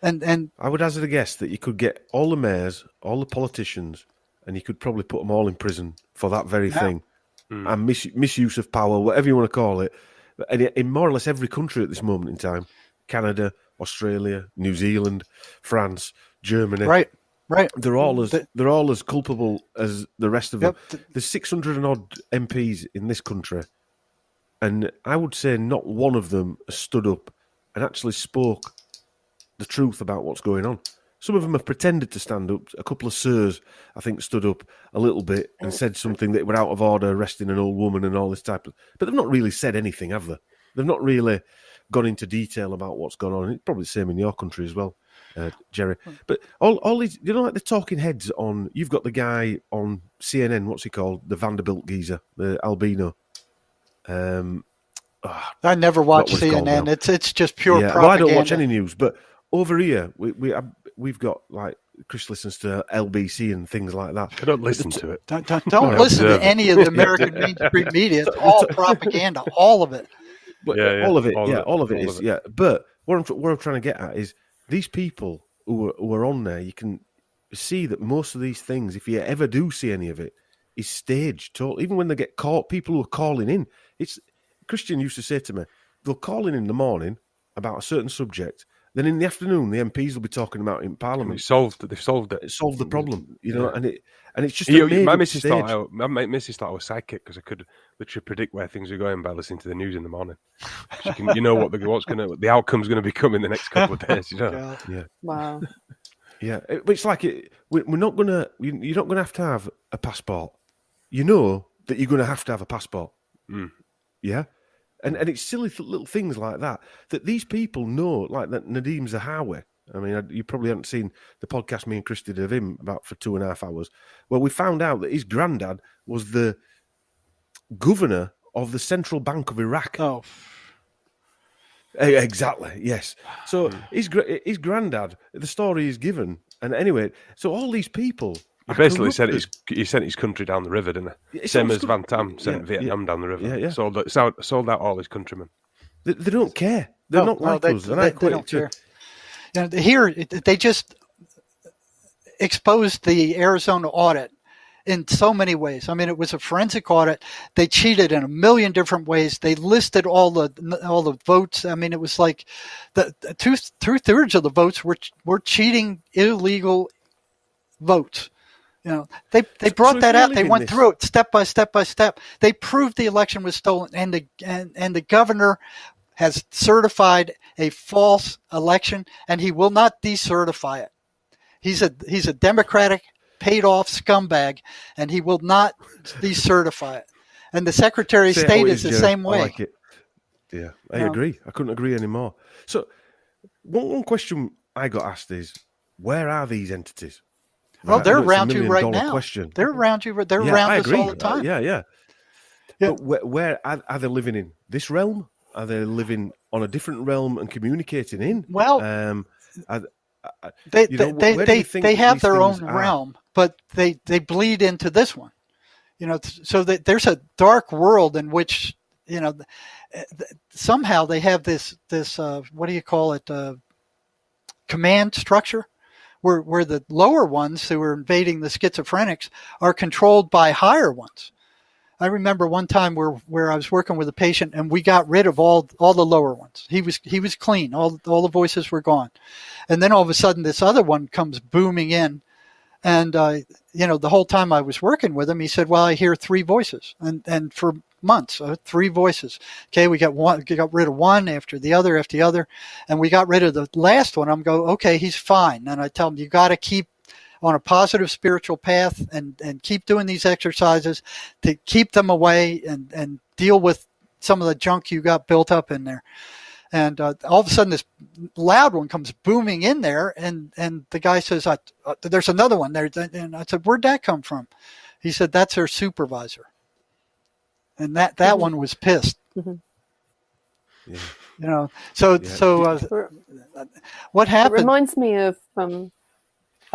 And I would hazard a guess that you could get all the mayors, all the politicians, and you could probably put them all in prison for that very thing. And misuse of power, whatever you want to call it. And in more or less every country at this moment in time, Canada, Australia, New Zealand, France, Germany. Right. They're all as culpable as the rest of them. There's 600 and odd MPs in this country, and I would say not one of them has stood up and actually spoke the truth about what's going on. Some of them have pretended to stand up. A couple of sirs, I think, stood up a little bit and said something that were out of order, arresting an old woman and all this type of... But they've not really said anything, have they? They've not really gone into detail about what's gone on. It's probably the same in your country as well, Jerry. But all these... like the talking heads on... You've got the guy on CNN, what's he called? The Vanderbilt geezer, the albino. I never watch CNN. It's just pure propaganda. Well, I don't watch any news, but over here, we've got, like, Chris listens to LBC and things like that. I don't listen to it. Don't listen to any of the American mainstream media. It's all propaganda, all of it. But all of it is. But what I'm trying to get at is these people who are on there, you can see that most of these things, if you ever do see any of it, is staged. Even when they get caught, people who are calling in, Christian used to say to me, they'll call in the morning about a certain subject. Then in the afternoon, the MPs will be talking about it in Parliament. They've solved it. It solved the problem, and it's just my missus thought I was psychic because I could literally predict where things are going by listening to the news in the morning. She can, what the outcome's going to become in the next couple of days. Wow. Yeah, it's like we're not gonna. You're not gonna have a passport. You know that you're gonna have to have a passport. Yeah, and it's silly little things like that these people know. Like that Nadeem Zahawi. I mean, you probably haven't seen the podcast me and Chris did of him about for 2.5 hours. Well, we found out that his granddad was the governor of the Central Bank of Iraq. Oh. Exactly, yes. So his granddad, the story is given. And anyway, so all these people... He basically said he sent his country down the river, didn't he? Same as Van Tam sent Vietnam down the river. Yeah. Sold out all his countrymen. They don't care. They're not like us. They don't care. You know, here, they just exposed the Arizona audit in so many ways. I mean, it was a forensic audit. They cheated in a million different ways. They listed all the votes. I mean, it was like the two-thirds of the votes were cheating, illegal votes. You know, they brought that out. They went through it step by step by step. They proved the election was stolen, and the governor has certified a false election, and he will not decertify it. He's a Democratic paid-off scumbag, and he will not decertify it. And the Secretary of State is the same way. I like it. Yeah, I agree. I couldn't agree anymore. So, one question I got asked is, where are these entities? Well, they're around you right now. Question. They're around you. They're around us all the time. Yeah. But where are they living in this realm? Are they living on a different realm and communicating in? Well, they have their own realm, but they bleed into this one. You know, so that there's a dark world in which, you know, somehow they have this what do you call it? Command structure. Where the lower ones who are invading the schizophrenics are controlled by higher ones. I remember one time where I was working with a patient and we got rid of all the lower ones. He was clean. All the voices were gone. And then all of a sudden this other one comes booming in. And, you know, the whole time I was working with him, he said, well, I hear 3 voices. And for months, 3 voices. Okay, we got rid of one after the other, and we got rid of the last one. I'm going, okay, he's fine. And I tell him, you got to keep on a positive spiritual path and keep doing these exercises to keep them away and deal with some of the junk you got built up in there. And all of a sudden, this loud one comes booming in there, and the guy says, there's another one there. And I said, where'd that come from? He said, that's her supervisor. And that one was pissed. Mm-hmm. Yeah. You know, so what happened? It reminds me of a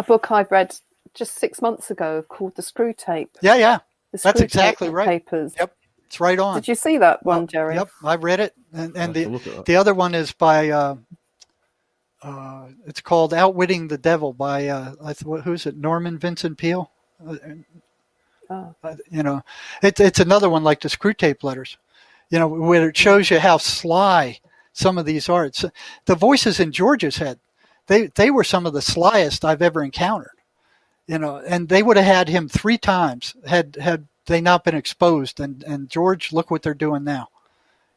book I read just 6 months ago called The Screw Tape. Yeah. That's exactly right. Papers. Yep. It's right on. Did you see that one, Jerry? Yep, I read it. And the other one is by, it's called Outwitting the Devil by, who's it, Norman Vincent Peale? You know, it's another one like the Screw Tape letters, you know, where it shows you how sly some of these are. It's, the voices in George's head, they were some of the slyest I've ever encountered, you know, and they would have had him 3 times had they not been exposed. And George, look what they're doing now.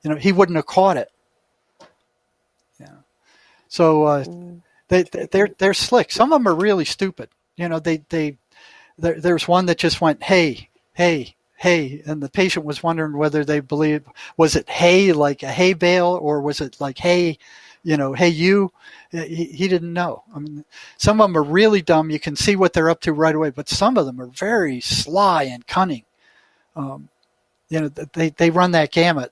You know, he wouldn't have caught it. Yeah. So they're slick. Some of them are really stupid. You know, there's one that just went, hey, and the patient was wondering whether they believed, was it hey like a hay bale, or was it like hey, you know, hey you? He didn't know. I mean, some of them are really dumb. You can see what they're up to right away, but some of them are very sly and cunning. You know, they run that gamut.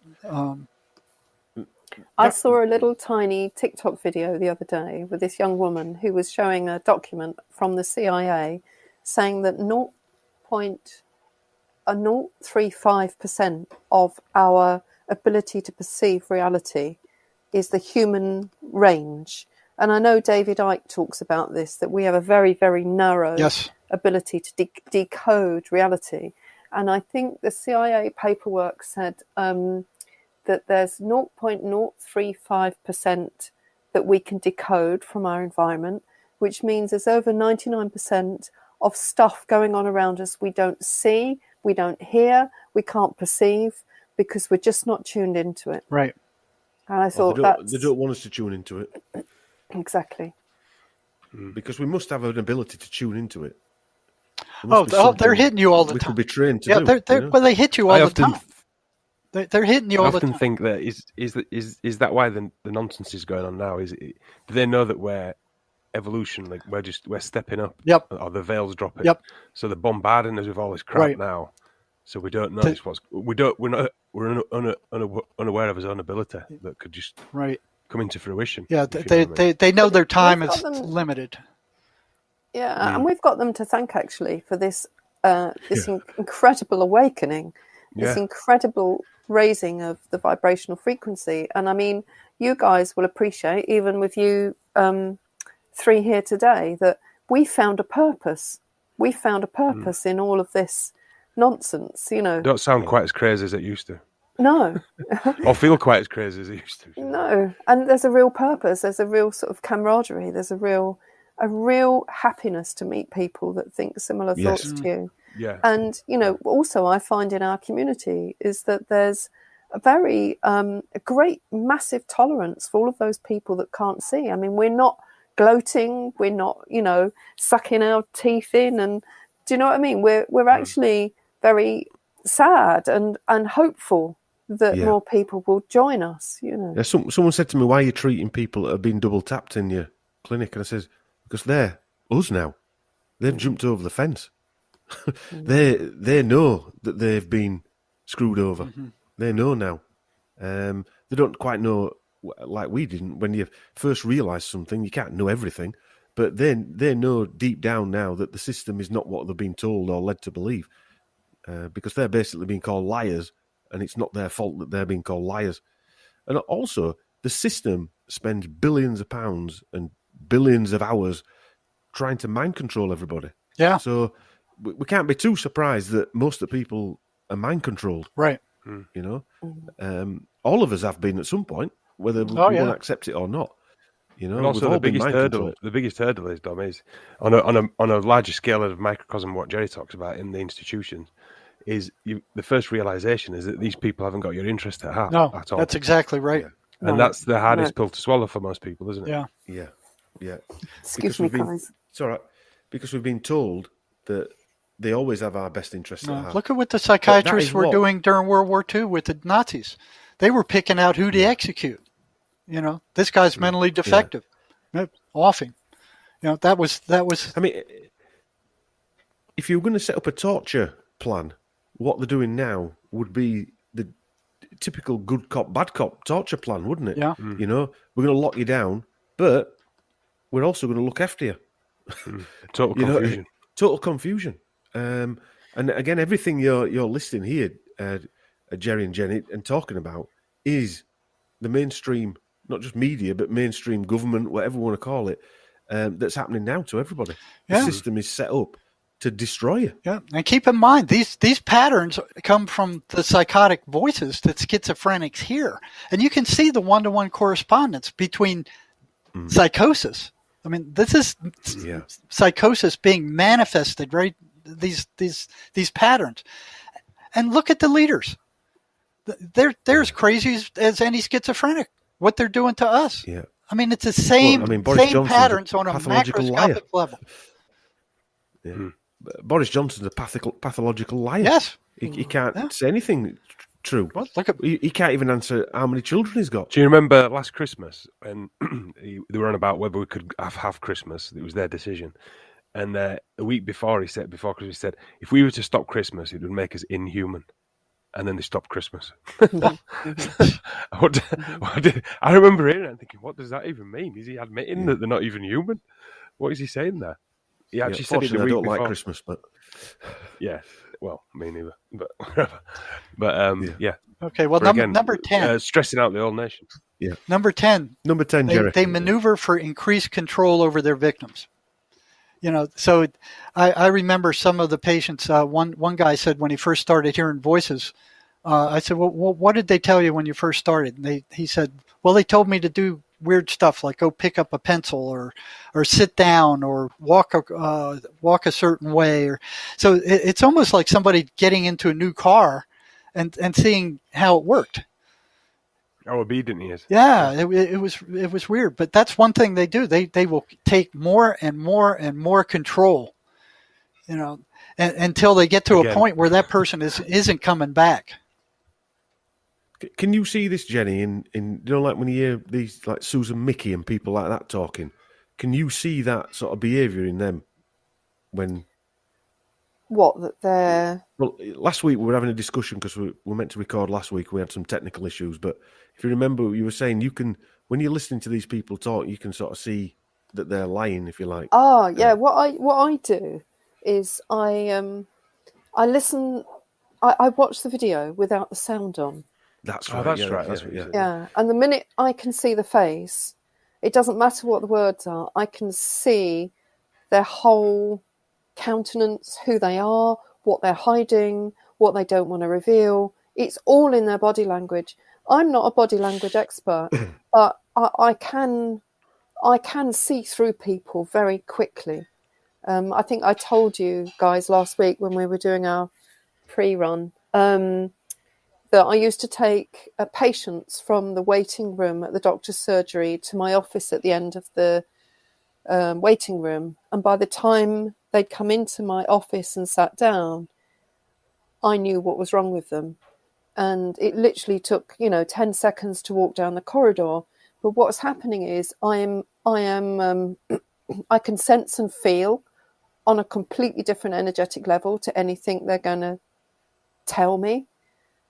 I saw a little tiny TikTok video the other day with this young woman who was showing a document from the CIA saying that 0.035% of our ability to perceive reality is the human range. And I know David Icke talks about this, that we have a very, very narrow ability to decode reality. And I think the CIA paperwork said that there's 0.035% that we can decode from our environment, which means there's over 99% of stuff going on around us we don't see, we don't hear, we can't perceive, because we're just not tuned into it. Right. And I thought they don't want us to tune into it. Exactly. because we must have an ability to tune into it. They're hitting you all the time. We could be trained to do. Well, they hit you all the time. They're hitting you all the time. I often think that is that why the nonsense is going on now? Do they know that we're evolution, like we're stepping up? Yep. Or the veil's dropping. Yep. So they're bombarding us with all this crap now. So we don't notice we're unaware of his own ability that could just come into fruition. Yeah, they know their time is limited. Yeah, and we've got them to thank actually for this incredible awakening, this incredible raising of the vibrational frequency. And I mean, you guys will appreciate, even with you three here today, that we found a purpose. We found a purpose in all of this nonsense, Don't sound quite as crazy as it used to. No. Or feel quite as crazy as it used to. No. And there's a real purpose. There's a real sort of camaraderie. There's a real happiness to meet people that think similar thoughts to you. Yeah. And, also I find in our community is that there's a very a great, massive tolerance for all of those people that can't see. I mean, we're not gloating. We're not, sucking our teeth in. And do you know what I mean? We're actually very sad and hopeful that more people will join us, Yeah, someone said to me, why are you treating people that have been double tapped in your clinic? And I says, because they're us now. They've jumped over the fence. They know that they've been screwed over. Mm-hmm. They know now. They don't quite know like we didn't. When you first realise something, you can't know everything. But they know deep down now that the system is not what they've been told or led to believe. Because they're basically being called liars, and it's not their fault that they're being called liars. And also, the system spends billions of pounds and billions of hours trying to mind control everybody. Yeah. So we can't be too surprised that most of the people are mind controlled. Right. All of us have been at some point, whether we want to accept it or not. And also the biggest hurdle is, Dom, is on a larger scale of microcosm what Jerry talks about in the institutions, is the first realization is that these people haven't got your interest at heart at all. That's exactly right. Yeah. And that's the hardest pill to swallow for most people, isn't it? Yeah. Excuse me, guys. It's all right. Because we've been told that they always have our best interests at heart. Look at what the psychiatrists were doing during World War II with the Nazis. They were picking out who to execute. This guy's mentally defective. Offing. That was. I mean, if you were going to set up a torture plan, what they're doing now would be the typical good cop, bad cop torture plan, wouldn't it? Yeah. We're going to lock you down, but we're also going to look after you. Total confusion. Total confusion. And again, everything you're listing here, Jerry and Jenny, and talking about is the mainstream, not just media, but mainstream government, whatever you want to call it, that's happening now to everybody. The system is set up to destroy you. Yeah, and keep in mind, these patterns come from the psychotic voices that schizophrenics hear. And you can see the one-to-one correspondence between psychosis. I mean, this is psychosis being manifested, right? These patterns. And look at the leaders. They're as crazy as any schizophrenic, what they're doing to us. Yeah. I mean, it's the same patterns on a macroscopic level. Yeah. Boris Johnson's a pathological liar. Yes. He can't say anything true. Well, he can't even answer how many children he's got. Do you remember last Christmas when they were on about whether we could have Christmas? It was their decision. And a week before before Christmas, he said, if we were to stop Christmas, it would make us inhuman. And then they stopped Christmas. I remember hearing it and thinking, what does that even mean? Is he admitting that they're not even human? What is he saying there? He actually said it the week before. I don't like Christmas, but... Yeah, well, me neither. But yeah. Okay, well, number 10. Stressing out the whole nation. Yeah. Number 10. Number 10, Jerry. They maneuver for increased control over their victims. So I remember some of the patients. One guy said when he first started hearing voices, I said, well, what did they tell you when you first started? And he said, well, they told me to do weird stuff like go pick up a pencil or sit down or walk a certain way. So it's almost like somebody getting into a new car and seeing how it worked. How obedient he is. Yeah, it was weird. But that's one thing they do. They will take more and more and more control, until they get to a point where that person isn't coming back. Can you see this, Jenny, in like when you hear these like Susan Mickey and people like that talking? Can you see that sort of behaviour in them when? What, that they're... Well, last week we were having a discussion because we were meant to record last week. We had some technical issues, but if you remember, you were saying you can, when you're listening to these people talk, you can sort of see that they're lying, if you like. Oh, yeah. What I do is I listen. I watch the video without the sound on. That's right. That's right. Yeah, and the minute I can see the face, it doesn't matter what the words are. I can see their whole countenance, who they are, what they're hiding, what they don't want to reveal. It's all in their body language. I'm not a body language expert, but I can see through people very quickly. I think I told you guys last week when we were doing our pre-run that I used to take patients from the waiting room at the doctor's surgery to my office at the end of the waiting room. And by the time they'd come into my office and sat down, I knew what was wrong with them. And it literally took, 10 seconds to walk down the corridor. But what's happening is I can sense and feel on a completely different energetic level to anything they're going to tell me.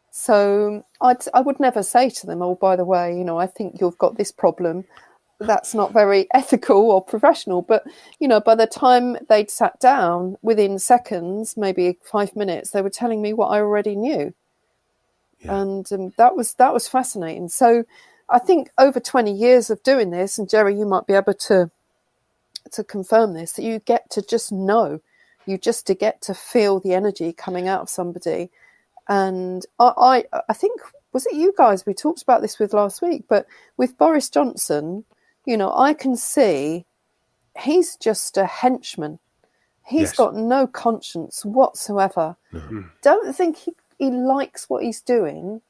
So I would never say to them, oh, by the way, I think you've got this problem. That's not very ethical or professional. But, by the time they'd sat down, within seconds, maybe 5 minutes, they were telling me what I already knew. Yeah. And that was fascinating. So I think over 20 years of doing this, and Jerry, you might be able to confirm this, that you get to just know, you just get to feel the energy coming out of somebody. And I think, was it you guys we talked about this with last week, but with Boris Johnson, I can see he's just a henchman. He's got no conscience whatsoever. Mm-hmm. Don't think he likes what he's doing.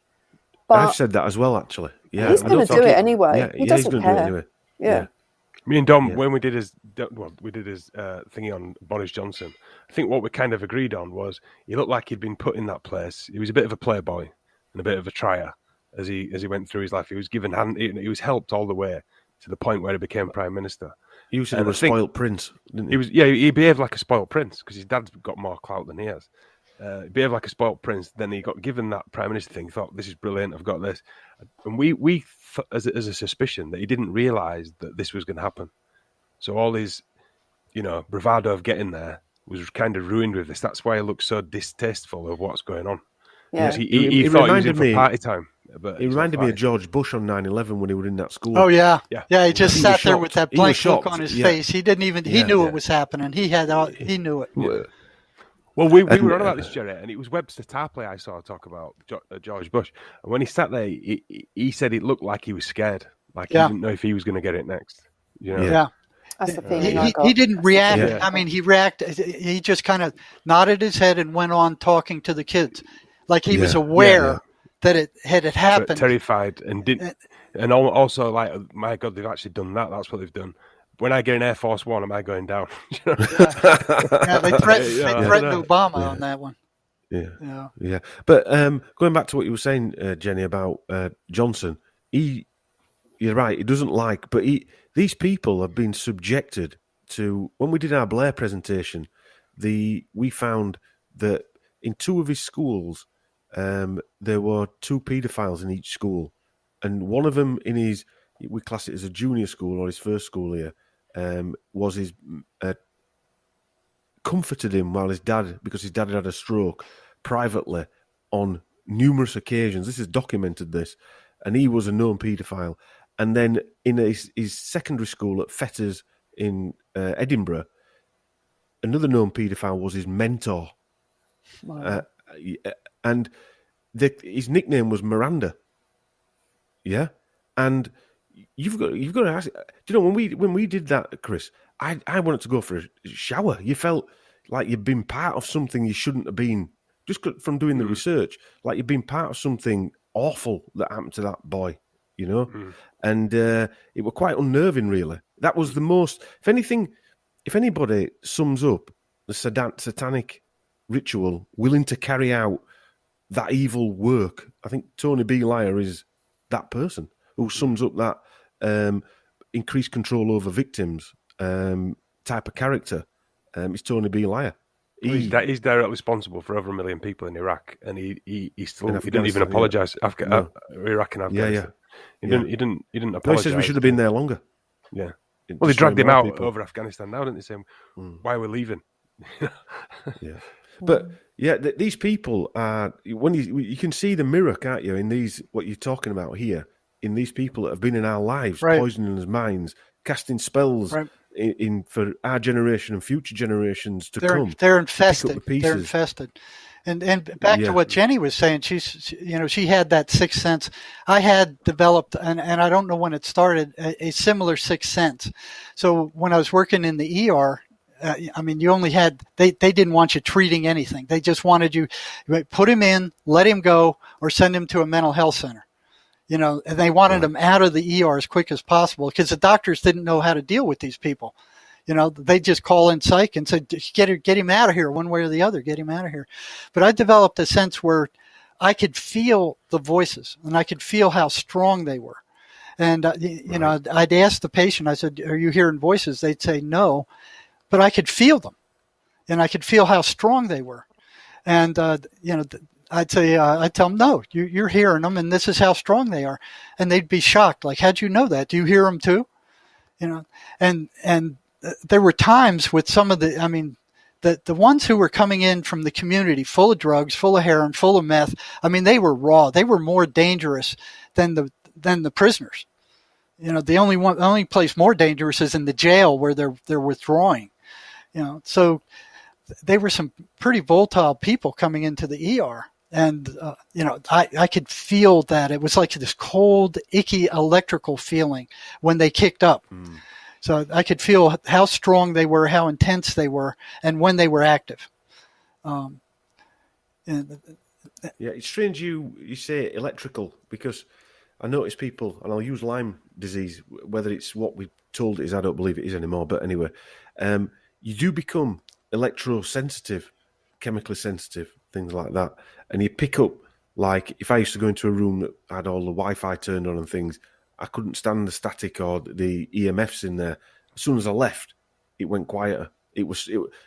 But I've said that as well, actually. Yeah, he's going to do it anyway. Yeah, he doesn't care. Do it anyway. Yeah. Me and Dom, when we did his thingy on Boris Johnson, I think what we kind of agreed on was he looked like he'd been put in that place. He was a bit of a playboy and a bit of a trier as he went through his life. He was given he was helped all the way to the point where he became prime minister. He was a spoiled prince, didn't he? He was, he behaved like a spoiled prince because his dad's got more clout than he has. He behaved like a spoiled prince. Then he got given that prime minister thing. He thought, this is brilliant. I've got this. And we as a suspicion that he didn't realise that this was going to happen. So all his, bravado of getting there was kind of ruined with this. That's why he looks so distasteful of what's going on. Yeah. He thought he was in for party time. But he reminded me of George Bush on 9/11 when he was in that school. Oh, yeah. He just sat there with that blank look on his face. He didn't even, he knew it was happening. He knew it. Yeah. Well, we were on about this, Jerry, and it was Webster Tarpley I saw talk about George Bush. And when he sat there, he said it looked like he was scared. Like he didn't know if he was going to get it next. Yeah. That's the feeling he didn't react. Yeah. I mean, he reacted. He just kind of nodded his head and went on talking to the kids. Like he was aware that it had happened. Terrified and also like, my God, they've actually done that. That's what they've done. When I get an Air Force One, am I going down? They threatened Obama on that one. Yeah. But going back to what you were saying, Jenny, about Johnson, you're right. He doesn't like, but these people have been subjected to. When we did our Blair presentation, we found that in 2 of his schools, there were 2 paedophiles in each school, and one of them we class it as a junior school or his first school here. Was his comforted him while because his dad had a stroke privately on numerous occasions. This is documented, and he was a known paedophile. And then in his secondary school at Fetters in Edinburgh, another known paedophile was his mentor. Wow. And his nickname was Miranda. Yeah, and You've got to ask. Do you know when we did that, Chris? I wanted to go for a shower. You felt like you'd been part of something you shouldn't have been, just from doing the research. Like you'd been part of something awful that happened to that boy. you know, and it were quite unnerving, really. That was the most. If anything, if anybody sums up the satanic ritual willing to carry out that evil work, I think Tony B. Liar is that person who sums up that increased control over victims type of character. Is Tony B. Liar. He's directly responsible for over 1 million people in Iraq, and he didn't even apologise. Iraq and Afghanistan. He didn't apologise. No, he says we should have been there longer. Yeah. Well, they dragged him out over Afghanistan now, didn't they? Saying, why are we leaving? Yeah. But yeah, these people are, when you can see the mirror, can't you, in these, what you're talking about here, in these people that have been in our lives, poisoning our minds, casting spells in for our generation and future generations to come. They're infested. They're infested. And back to what Jenny was saying, she had that sixth sense. I had developed, and I don't know when it started, a similar sixth sense. So when I was working in the ER, you only had, they didn't want you treating anything. They just wanted you put him in, let him go, or send him to a mental health center. And they wanted him out of the ER as quick as possible because the doctors didn't know how to deal with these people. They just call in psych and say, get him out of here one way or the other, get him out of here. But I developed a sense where I could feel the voices and I could feel how strong they were. And, I'd ask the patient, I said, are you hearing voices? They'd say no, but I could feel them and I could feel how strong they were. And, I'd say, I'd tell them, no, you're hearing them and this is how strong they are. And they'd be shocked. Like, how'd you know that? Do you hear them too? And there were times with some of the ones who were coming in from the community full of drugs, full of heroin, full of meth. They were raw. They were more dangerous than the prisoners. The only place more dangerous is in the jail where they're withdrawing. So they were some pretty volatile people coming into the ER. And, I could feel that it was like this cold, icky electrical feeling when they kicked up. So I could feel how strong they were, how intense they were, and when they were active. It's strange you say electrical, because I notice people, and I'll use Lyme disease, whether it's what we're told it is, I don't believe it is anymore, but anyway, you do become electrosensitive, chemically sensitive, things like that. And you pick up, like, if I used to go into a room that had all the Wi-Fi turned on and things, I couldn't stand the static or the EMFs in there. As soon as I left, it went quieter.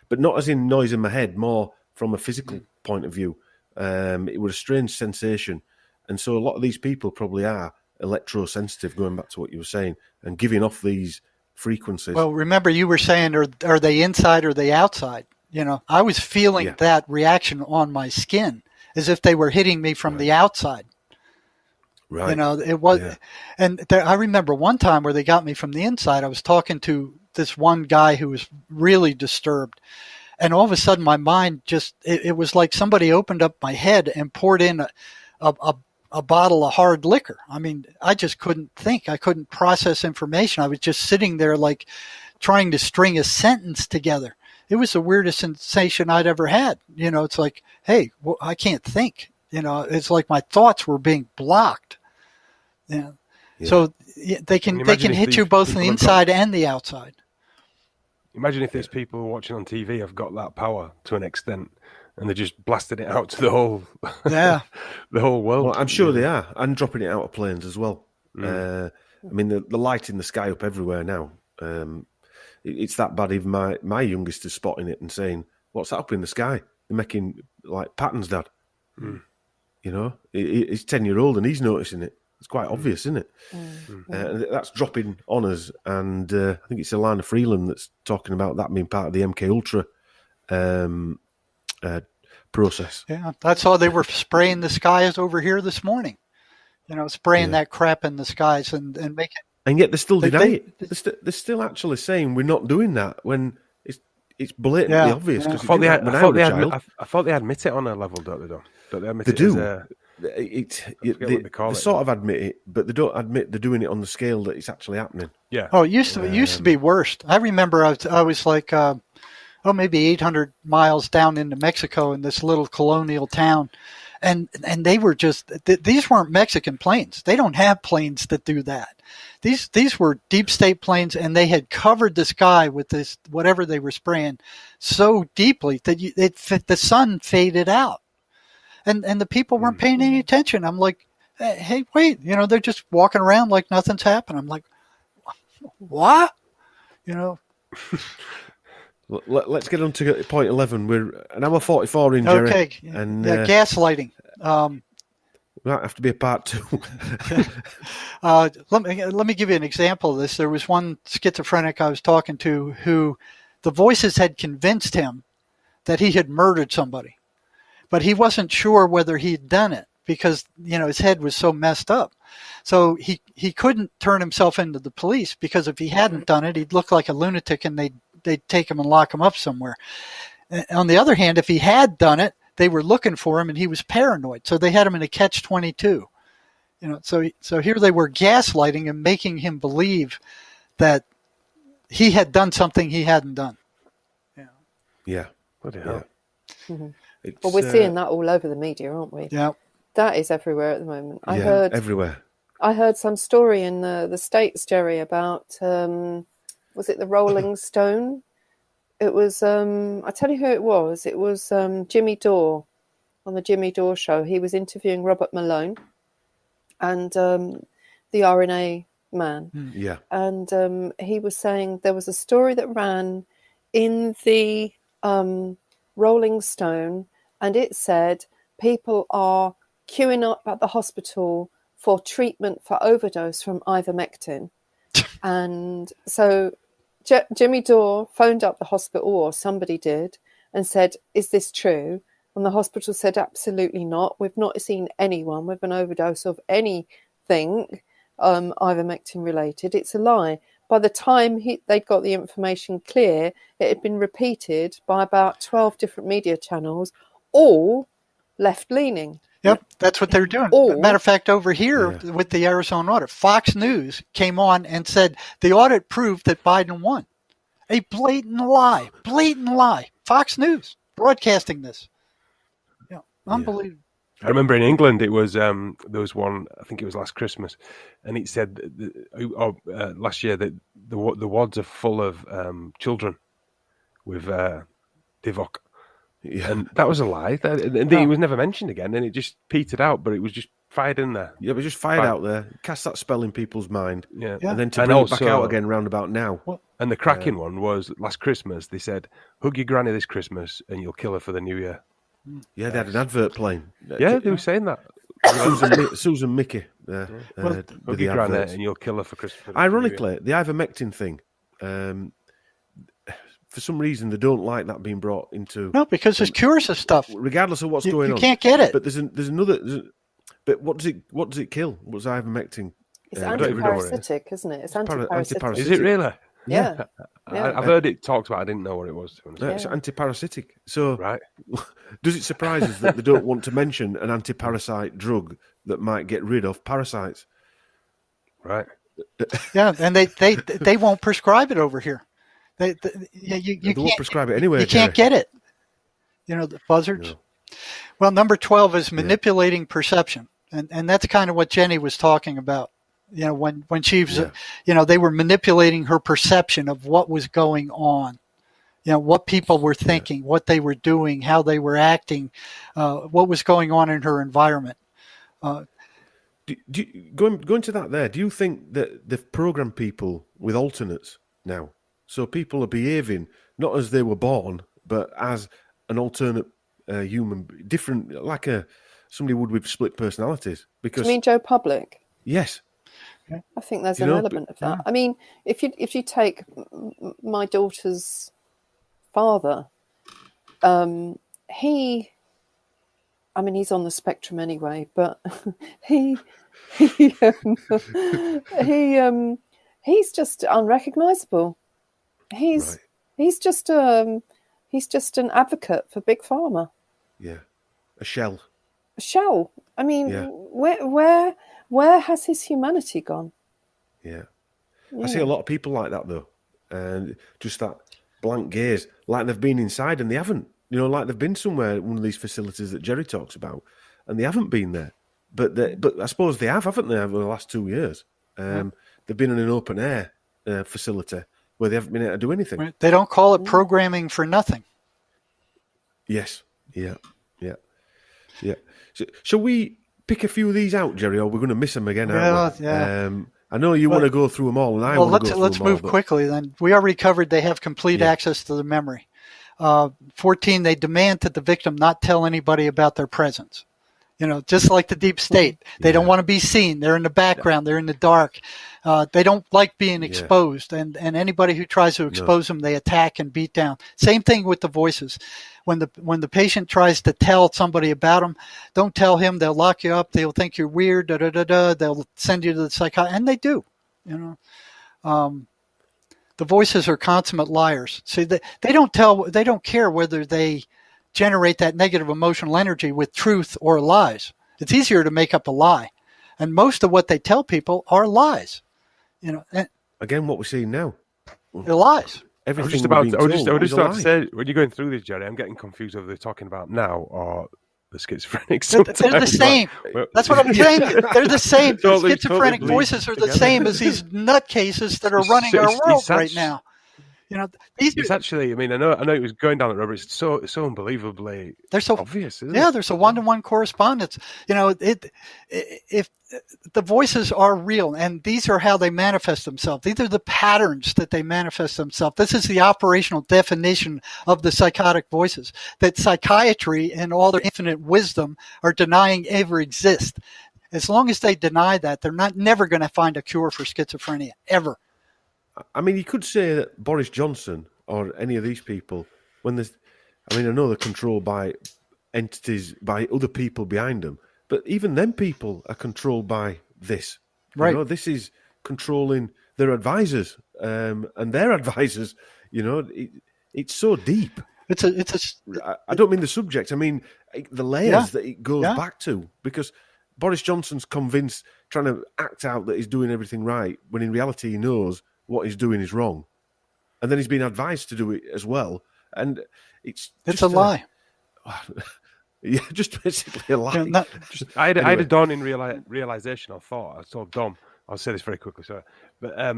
But not as in noise in my head, more from a physical point of view. It was a strange sensation. And so a lot of these people probably are electrosensitive, going back to what you were saying, and giving off these frequencies. Well, remember you were saying, are they inside or are they outside? I was feeling that reaction on my skin as if they were hitting me from the outside. Right. It was, and I remember one time where they got me from the inside. I was talking to this one guy who was really disturbed, and all of a sudden my mind it was like somebody opened up my head and poured in a bottle of hard liquor. I just couldn't think. I couldn't process information. I was just sitting there like trying to string a sentence together. It was the weirdest sensation I'd ever had. It's like, hey, well, I can't think. It's like my thoughts were being blocked. Yeah. So they can hit you both on the inside and the outside. Imagine if there's people watching on TV have got that power to an extent, and they're just blasting it out to the whole the whole world. Well, I'm sure they are, and dropping it out of planes as well. The light in the sky up everywhere now. It's that bad. Even my youngest is spotting it and saying, "What's that up in the sky? They're making like patterns, Dad." He's 10-year-old and he's noticing it. It's quite obvious, isn't it? That's dropping on us, and I think it's Alana Freeland that's talking about that being part of the MK Ultra process. Yeah, that's how they were spraying the skies over here this morning. Spraying that crap in the skies and making. And yet they still deny it. They're still actually saying we're not doing that when it's blatantly obvious. I thought they admit it on a level, don't they? Don't they admit they it do. They sort of admit it, but they don't admit they're doing it on the scale that it's actually happening. Yeah. Oh, it used to be worse. I remember I was like, maybe 800 miles down into Mexico in this little colonial town, And they were just, these weren't Mexican planes. They don't have planes that do that. These were deep state planes, and they had covered the sky with this, whatever they were spraying, so deeply that the sun faded out. And the people weren't paying any attention. I'm like, hey, wait, they're just walking around like nothing's happened. I'm like, what? Let's get on to point 11. We're an hour 44 in, Jerry. Okay. And gaslighting. Might have to be a part 2. Let me give you an example of this. There was one schizophrenic I was talking to who the voices had convinced him that he had murdered somebody, but he wasn't sure whether he'd done it because, his head was so messed up. So he couldn't turn himself into the police because if he hadn't done it, he'd look like a lunatic and they'd take him and lock him up somewhere. On the other hand, if he had done it, they were looking for him and he was paranoid. So they had him in a catch-22. So here they were gaslighting and making him believe that he had done something he hadn't done. Yeah. What the hell? Mm-hmm. Well, we're seeing that all over the media, aren't we? Yeah. That is everywhere at the moment. Everywhere. I heard some story in the States, Jerry, about, was it the Rolling Stone? It was, I tell you who it was. It was Jimmy Dore on the Jimmy Dore show. He was interviewing Robert Malone and the RNA man. Yeah. And he was saying there was a story that ran in the Rolling Stone, and it said people are queuing up at the hospital for treatment for overdose from ivermectin. And so Jimmy Dore phoned up the hospital, or somebody did, and said, is this true? And the hospital said, absolutely not. We've not seen anyone with an overdose of anything ivermectin related. It's a lie. By the time they'd got the information clear, it had been repeated by about 12 different media channels, all left-leaning. Yep, that's what they're doing. Matter of fact, over here with the Arizona audit, Fox News came on and said the audit proved that Biden won. A blatant lie. Fox News broadcasting this. Yeah, unbelievable. I remember in England, it was there was one. I think it was last Christmas, and it said last year that the wards are full of children with Divock. Yeah. And that was a lie. It was never mentioned again, and it just petered out. But it was just fired in there. Yeah, but just fired out there. Cast that spell in people's mind. Yeah. And then to bring it back out again round about now. And the cracking one was last Christmas. They said, "Hug your granny this Christmas, and you'll kill her for the New Year." Yeah, they had an advert playing. Yeah, they were saying that. Susan Mickey. Hug your granny, and you'll kill her for Christmas. Ironically, the ivermectin thing. For some reason, they don't like that being brought into. No, because there's cures of stuff. Regardless of what's going on, you can't get it. But there's another. But what does it kill? What's ivermectin? It's antiparasitic, isn't it? It's antiparasitic. Is it really? Yeah. I've heard it talked about. I didn't know what it was. It's antiparasitic. So, right. Does it surprise us that they don't want to mention an antiparasite drug that might get rid of parasites? Right. Yeah, and they won't prescribe it over here. You won't prescribe it anywhere. You can't get it. The buzzards. No. Well, number 12 is manipulating perception, and that's kind of what Jenny was talking about. When she was, they were manipulating her perception of what was going on. What people were thinking, what they were doing, how they were acting, what was going on in her environment. Going to that there, do you think that they've programmed people with alternates now? So people are behaving not as they were born, but as an alternate human, different, like somebody would with split personalities. Because, do you mean Joe Public? Yes. I think there's an element of that. I mean, if you take my daughter's father, he's on the spectrum anyway, but he's just unrecognizable. He's just an advocate for Big Pharma. Yeah, a shell. I mean, where has his humanity gone? Yeah. I see a lot of people like that though, and just that blank gaze, like they've been inside and they haven't. Like they've been somewhere, one of these facilities that Jerry talks about, and they haven't been there. But I suppose they haven't they, over the last 2 years? They've been in an open air facility where they haven't been able to do anything. Right. They don't call it programming for nothing. Yes. Yeah. Shall we pick a few of these out, Jerry, or we're going to miss them again, aren't we? Yeah. I know you want to go through them all, and I want to go through them all. Let's move quickly then. We already covered they have complete access to the memory. 14, they demand that the victim not tell anybody about their presence. Just like the deep state. They don't want to be seen. They're in the background. They're in the dark. They don't like being exposed. And anybody who tries to expose them, they attack and beat down. Same thing with the voices. When the patient tries to tell somebody about them, don't tell him. They'll lock you up. They'll think you're weird. They'll send you to the psychiatrist. And they do. The voices are consummate liars. See, they don't care whether they generate that negative emotional energy with truth or lies. It's easier to make up a lie. And most of what they tell people are lies. Again, what we're seeing now. They're lies. I was just about to say, when you're going through this, Jerry, I'm getting confused whether they're talking about now or the schizophrenics. They're the same. That's what I'm saying. They're the same. Totally, schizophrenic voices are the same as these nutcases that are running our world right now. It's actually. I mean, I know it was going down that road. But it's so unbelievably obvious, isn't it? Yeah, there's a one-to-one correspondence. If the voices are real, and these are how they manifest themselves. These are the patterns that they manifest themselves. This is the operational definition of the psychotic voices. That psychiatry and all their infinite wisdom are denying ever exist. As long as they deny that, they're never going to find a cure for schizophrenia ever. I mean, you could say that Boris Johnson or any of these people, I know they're controlled by entities, by other people behind them, but even them people are controlled by this. Right. This is controlling their advisors and their advisors. It's so deep. I don't mean the subject. I mean the layers that it goes back to, because Boris Johnson's convinced, trying to act out that he's doing everything right, when in reality he knows what he's doing is wrong, and then he's been advised to do it as well, and it's a lie. Just basically a lie. I had a dawning realization. I thought, I told Dom, I'll say this very quickly, sorry, but I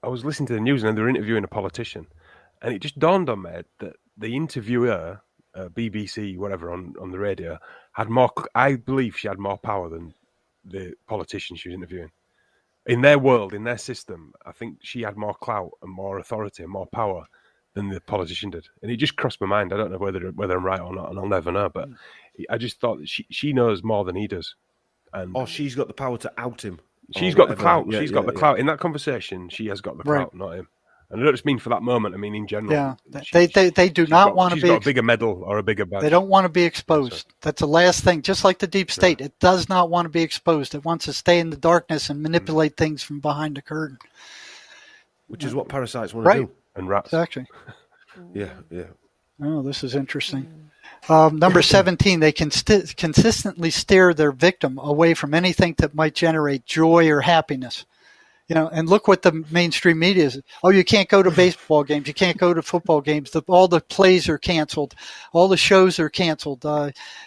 was listening to the news and they were interviewing a politician, and it just dawned on me that the interviewer, BBC, whatever, on the radio, had more. I believe she had more power than the politician she was interviewing. In their world, in their system, I think she had more clout and more authority and more power than the politician did. And it just crossed my mind. I don't know whether I'm right or not, and I'll never know. But I just thought that she knows more than he does. And she's got the power to out him. She's got the clout. She's got the clout. In that conversation, she has got the clout, not him. And I don't just mean for that moment. I mean in general. Yeah, they do not want to be. She's got a bigger medal or a bigger badge. They don't want to be exposed. That's the last thing. Just like the deep state, it does not want to be exposed. It wants to stay in the darkness and manipulate things from behind the curtain. Which is what parasites want to do. And rats. Exactly. Yeah. Oh, this is interesting. Number 17, they can consistently steer their victim away from anything that might generate joy or happiness. And look what the mainstream media is. Oh, you can't go to baseball games. You can't go to football games. All the plays are canceled. All the shows are canceled.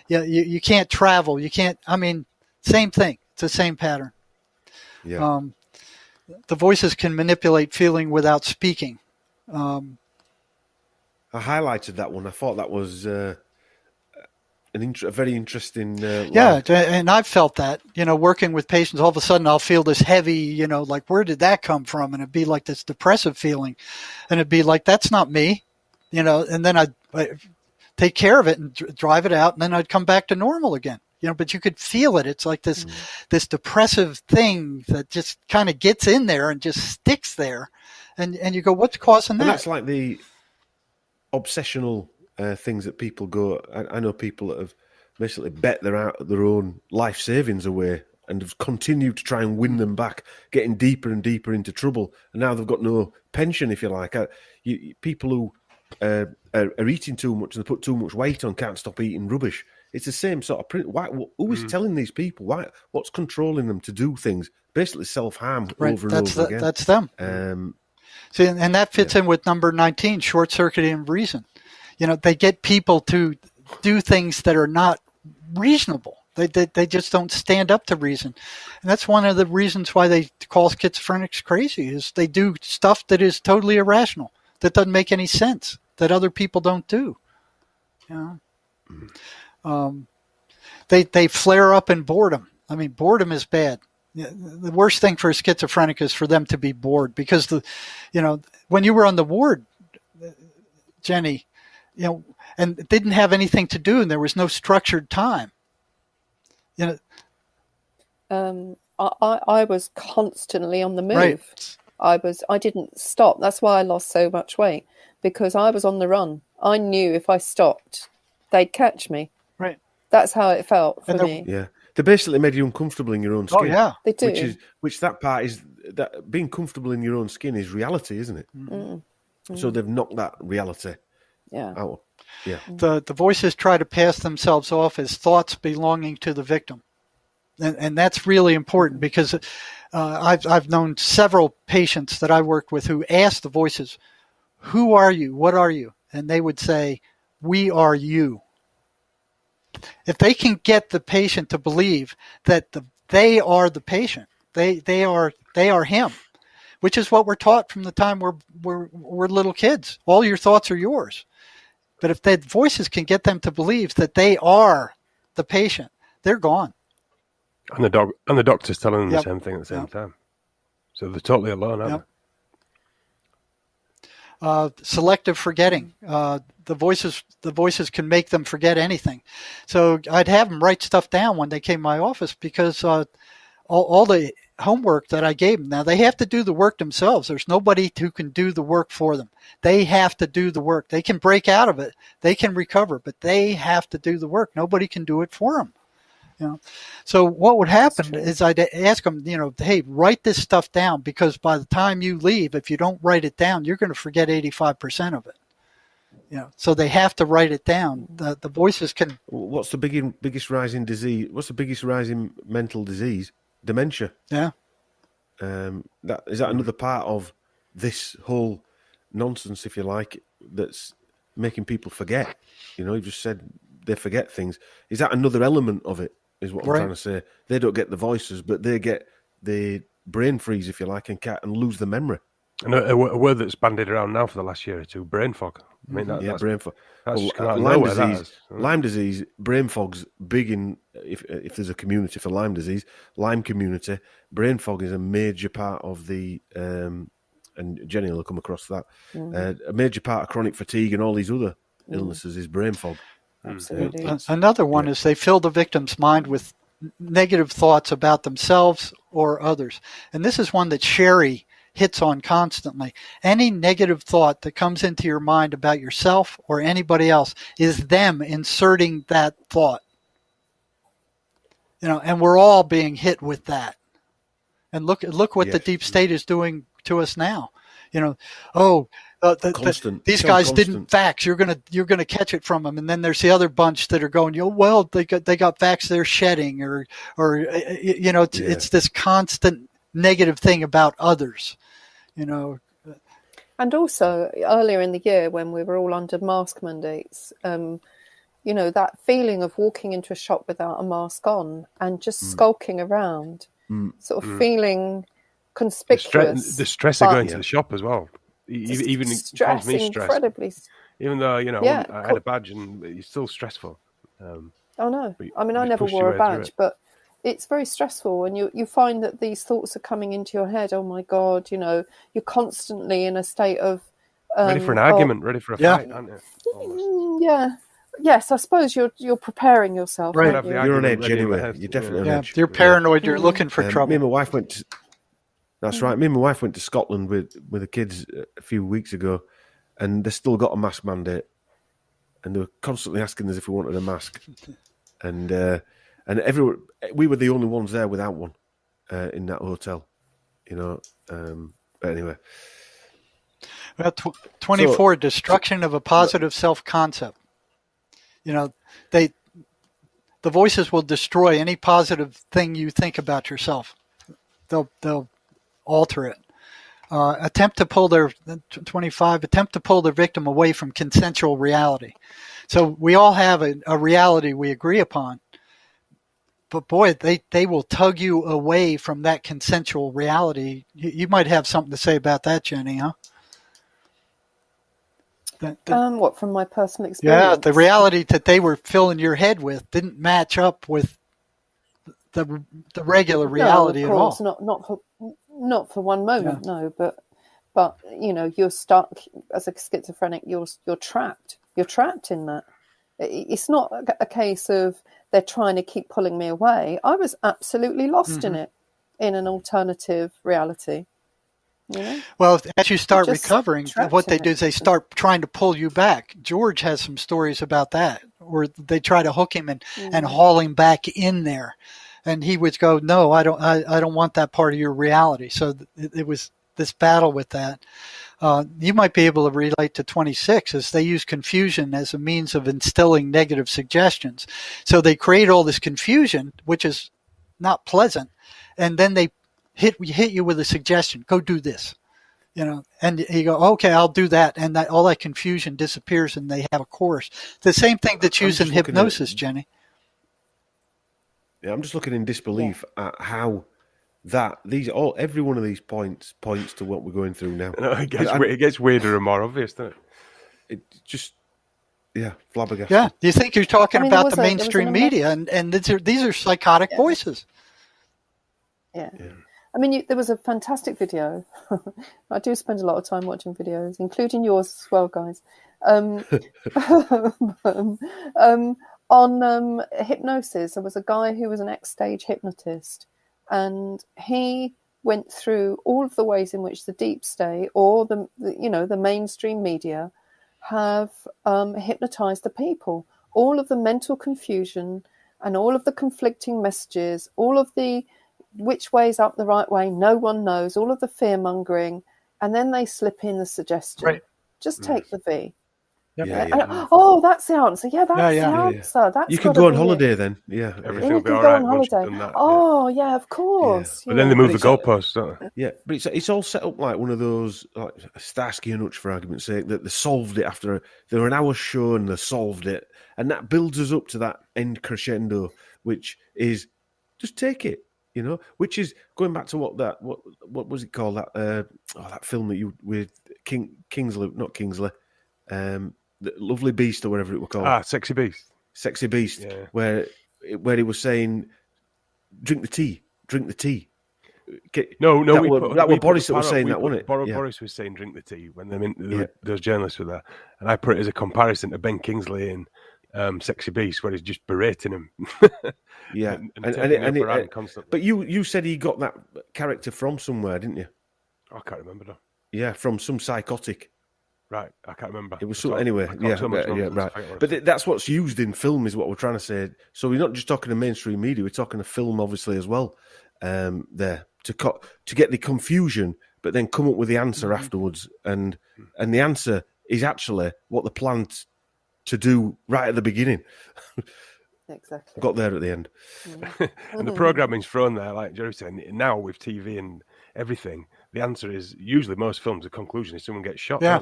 You can't travel. You can't. I mean, same thing. It's the same pattern. Yeah. The voices can manipulate feeling without speaking. I highlighted that one. I thought that was a very interesting. And I've felt that, working with patients, all of a sudden I'll feel this heavy, like, where did that come from? And it'd be like this depressive feeling. And it'd be like, that's not me, and then I'd take care of it and drive it out. And then I'd come back to normal again, but you could feel it. It's like this depressive thing that just kind of gets in there and just sticks there. And you go, what's causing that? And that's like the obsessional things that people go. I know people that have basically bet their own life savings away and have continued to try and win them back, getting deeper and deeper into trouble. And now they've got no pension, if you like. People who are eating too much and they put too much weight on, can't stop eating rubbish. It's the same sort of print. Who is telling these people? What's controlling them to do things? Basically self-harm over and over again. That's them. See, and that fits in with number 19, short-circuiting reason. They get people to do things that are not reasonable. They just don't stand up to reason. And that's one of the reasons why they call schizophrenics crazy, is they do stuff that is totally irrational, that doesn't make any sense, that other people don't do. You know? They flare up in boredom. I mean, boredom is bad. The worst thing for a schizophrenic is for them to be bored, because when you were on the ward, Jenny, and didn't have anything to do, and there was no structured time. I was constantly on the move. Right. I didn't stop. That's why I lost so much weight, because I was on the run. I knew if I stopped, they'd catch me. Right. That's how it felt for me. Yeah. They basically made you uncomfortable in your own skin. Oh, yeah. They do. Which that part is, that being comfortable in your own skin is reality, isn't it? Mm-hmm. So they've knocked that reality out. Yeah. The voices try to pass themselves off as thoughts belonging to the victim. And that's really important, because I've known several patients that I worked with who asked the voices, "Who are you? What are you?" And they would say, "We are you." If they can get the patient to believe that they are the patient, they are him, which is what we're taught from the time we're little kids. All your thoughts are yours. But if the voices can get them to believe that they are the patient, they're gone. And the doctor's telling them the same thing at the same time. So they're totally alone, aren't they? Selective forgetting. The voices can make them forget anything. So I'd have them write stuff down when they came to my office, because all the homework that I gave them, now they have to do the work themselves. There's nobody who can do the work for them. They have to do the work. They can break out of it. They can recover, but they have to do the work. Nobody can do it for them. So what would happen is I'd ask them, hey, write this stuff down, because by the time you leave, if you don't write it down, you're going to forget 85% of it. So they have to write it down. The voices can. What's the biggest rising disease? What's the biggest rising mental disease? Dementia. Yeah. Is that another part of this whole nonsense, if you like, that's making people forget? You just said they forget things. Is that another element of it? Is what I'm trying to say. They don't get the voices, but they get the brain freeze, if you like, and lose the memory. And a word that's bandied around now for the last year or two, brain fog. I mean, that's brain fog. Lyme disease, brain fog's big in, if there's a community for Lyme disease, Lyme community, brain fog is a major part of the, and Jenny will come across that, a major part of chronic fatigue and all these other illnesses is brain fog. Absolutely. Another one is they fill the victim's mind with negative thoughts about themselves or others. And this is one that Sherry hits on constantly. Any negative thought that comes into your mind about yourself or anybody else is them inserting that thought. And we're all being hit with that. And look what the deep state is doing to us now. These guys didn't fax. You're gonna catch it from them, and then there's the other bunch that are going, they got fax. They're shedding, or it's this constant negative thing about others, And also earlier in the year when we were all under mask mandates, that feeling of walking into a shop without a mask on and just skulking around, sort of feeling conspicuous. The stress of going to the shop as well. Even stress, incredibly. Even though I had a badge, and it's still stressful. I know. I mean, I never wore a badge, but it's very stressful, and you find that these thoughts are coming into your head. Oh my God, you're constantly in a state of ready for an argument, ready for a fight, aren't you? Yeah. Yes, I suppose you're preparing yourself. Right, you're on edge anyway. You're definitely on edge. You're paranoid. You're looking for trouble. Me and my wife went. That's right. Me and my wife went to Scotland with the kids a few weeks ago, and they still got a mask mandate, and they were constantly asking us if we wanted a mask, and everyone, we were the only ones there without one in that hotel, But anyway, 24 destruction of a positive self-concept. The voices will destroy any positive thing you think about yourself. They'll alter it. Attempt to pull their victim away from consensual reality. So we all have a reality we agree upon, but boy, they will tug you away from that consensual reality. You might have something to say about that, Jenny, huh? What, from my personal experience? Yeah, the reality that they were filling your head with didn't match up with the regular reality at all. Not for one moment, no. But you're stuck as a schizophrenic. You're trapped. You're trapped in that. It's not a case of they're trying to keep pulling me away. I was absolutely lost in it, in an alternative reality. Well, as you start recovering, what they do is they start trying to pull you back. George has some stories about that, where they try to hook him and haul him back in there, and he would go, "No, I don't want that part of your reality." So it was this battle with that. You might be able to relate to 26, as they use confusion as a means of instilling negative suggestions. So they create all this confusion, which is not pleasant, and then they hit you with a suggestion. Go do this, and you go, okay, I'll do that, and all that confusion disappears, and they have a course. The same thing that's used in hypnosis, Jenny. Yeah, I'm just looking in disbelief at how every one of these points to what we're going through now. It gets weirder and more obvious, doesn't it? It just, flabbergasted. Yeah, you think you're talking about the mainstream media, and these are psychotic voices. Yeah. I mean, there was a fantastic video. I do spend a lot of time watching videos, including yours as well, guys, on hypnosis. There was a guy who was an ex-stage hypnotist, and he went through all of the ways in which the deep state or the mainstream media have hypnotized the people. All of the mental confusion and all of the conflicting messages, all of the which way's up the right way, no one knows, all of the fear-mongering, and then they slip in the suggestion. Right. Just take the V. Oh, that's the answer. Yeah, that's the answer. That's you can go on holiday then. Yeah. Everything will be all right once you've done that. Yeah, of course. Yeah. But then they move the goalposts, don't they? Yeah, but it's all set up like one of those, like Starsky and Hutch, for argument's sake, that they solved it after they were an hour show and they solved it. And that builds us up to that end crescendo, which is just take it. Which is going back to what was it called, that film that with Kingsley, not Kingsley, the Lovely Beast or whatever it was called. Sexy Beast. Sexy Beast, where he was saying, drink the tea. No, that was Boris that was saying that, wasn't it? Boris was saying drink the tea when those journalists were there, and I put it as a comparison to Ben Kingsley in Sexy Beast, where he's just berating him. Yeah, but you said he got that character from somewhere, didn't you? I can't remember though. Yeah, from some psychotic. Right, I can't remember. It was anyway. Right. But that's what's used in film, is what we're trying to say. So we're not just talking to mainstream media; we're talking to film, obviously, as well. There to get the confusion, but then come up with the answer afterwards, and the answer is actually what they planned to do right at the beginning. Exactly. Got there at the end. And the programming's thrown there, like Jerry's saying, now with TV and everything, the answer is usually most films, the conclusion is someone gets shot. Yeah.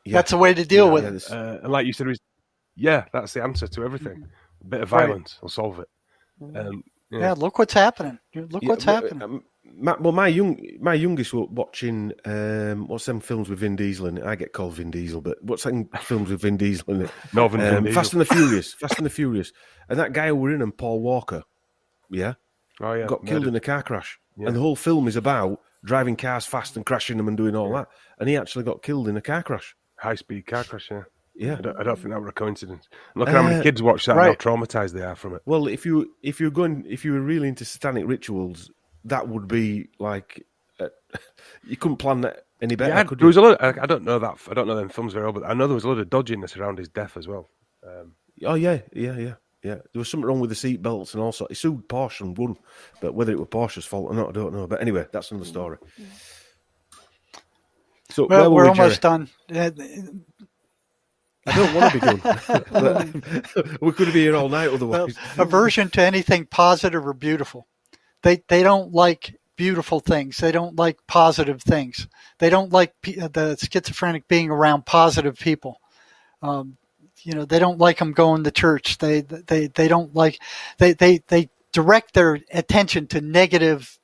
That's a way to deal with it. And like you said, that's the answer to everything. A bit of violence will solve it. Look what's happening. What's happening. My youngest was watching what's them films with Vin Diesel in it? I get called Vin Diesel, but what's them films with Vin Diesel in it? Vin Diesel. Fast and the Furious, and that guy who were in them, Paul Walker, got killed in a car crash, and the whole film is about driving cars fast and crashing them and doing all that, and he actually got killed in a car crash, high-speed car crash. Yeah, I don't think that was a coincidence. Look at how many kids watch that and how traumatized they are from it. Well, if you were really into satanic rituals, that would be like you couldn't plan that any better. There was a lot. I don't know them films very well, but I know there was a lot of dodginess around his death as well. There was something wrong with the seat belts and all sorts. He sued Porsche and won, but whether it was Porsche's fault or not, I don't know. But anyway, that's another story. So we're almost done. I don't want to be done. But we could be here all night otherwise. Aversion to anything positive or beautiful. They don't like beautiful things. They don't like positive things. They don't like the schizophrenic being around positive people. They don't like them going to church. They don't like they direct their attention to negative,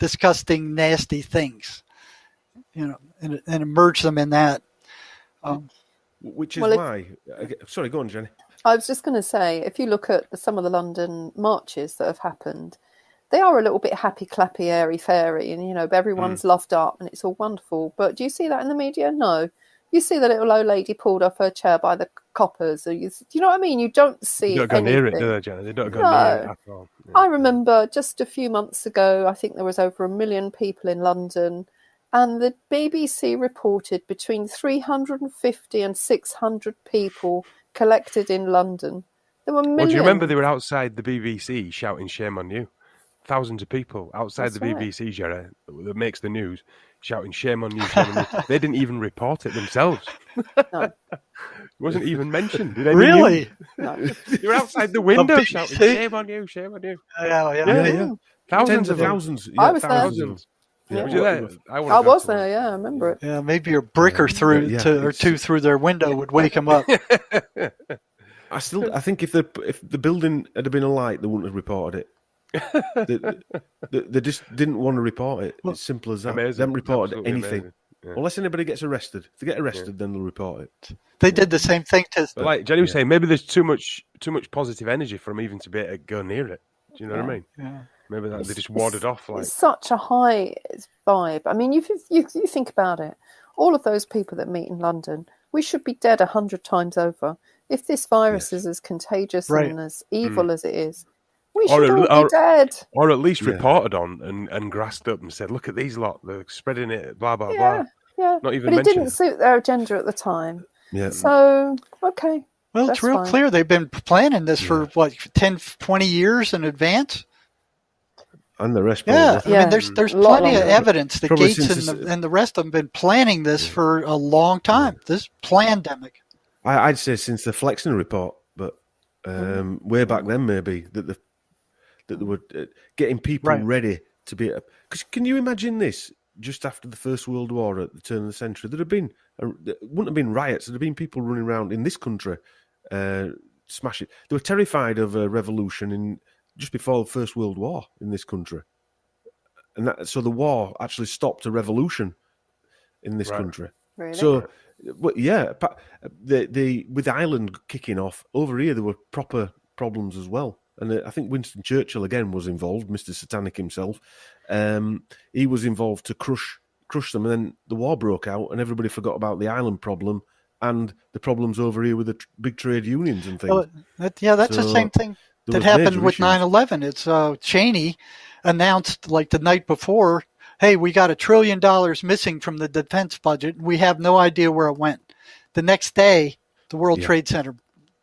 disgusting, nasty things, and immerse them in that. Which is why. Sorry, go on, Jenny. I was just going to say, if you look at some of the London marches that have happened, they are a little bit happy, clappy, airy, fairy, and everyone's loved up and it's all wonderful. But do you see that in the media? No. You see the little old lady pulled off her chair by the coppers. Or do you know what I mean? You don't see. They don't go near it, do they, Jenny? They don't go near it at all. Yeah. I remember just a few months ago, I think there was over 1 million people in London. And the BBC reported between 350 and 600 people collected in London. There were millions. Well, do you remember they were outside the BBC shouting "Shame on you"? Thousands of people outside BBC, Jerry, that makes the news, shouting "Shame on you, shame on you." They didn't even report it themselves. No. It wasn't even mentioned. Did Really? No. They were outside the window shouting "Shame on you, shame on you." Yeah. Thousands of of thousands. I was there. thousands. Yeah. Was you there? I was there, yeah, I remember it. Yeah, maybe a brick or two through their window would wake them up. I think if the building had been alight, they wouldn't have reported it. They just didn't want to report it. It's simple as that. Amazing. They haven't reported anything. Yeah. Unless anybody gets arrested. If they get arrested, then they'll report it. They did the same thing to... But like Jenny was saying, maybe there's too much positive energy for them even to be able to go near it. Do you know what I mean? Yeah. Maybe they just warded off. Like It's such a high vibe. I mean, you think about it. All of those people that meet in London, we should be dead 100 times over. If this virus is as contagious and as evil as it is, we should all be dead. Or at least reported on and grassed up and said, look at these lot, they're spreading it, blah, blah, blah. Yeah, Not even but it didn't mentioned. suit their agenda at the time. Yeah. So, okay. Well, it's real clear. They've been planning this for, 10, 20 years in advance? And the rest. Yeah, I mean, there's plenty of evidence that Probably Gates and the rest of them have been planning this for a long time. This pandemic. I'd say since the Flexner report, but way back then maybe that they were getting people ready to be. Because can you imagine this? Just after the First World War at the turn of the century, there wouldn't have been riots. There'd have been people running around in this country, smashing. They were terrified of a revolution just before the First World War in this country, and so the war actually stopped a revolution in this country. Really? So, with Ireland kicking off over here, there were proper problems as well. And I think Winston Churchill again was involved, Mr. Satanic himself. He was involved to crush them, and then the war broke out, and everybody forgot about the Ireland problem and the problems over here with the big trade unions and things. Well, that's the same thing that happened with 9/11. It's Cheney announced like the night before, hey, we got $1 trillion missing from the defense budget. We have no idea where it went. The next day, the World Trade Center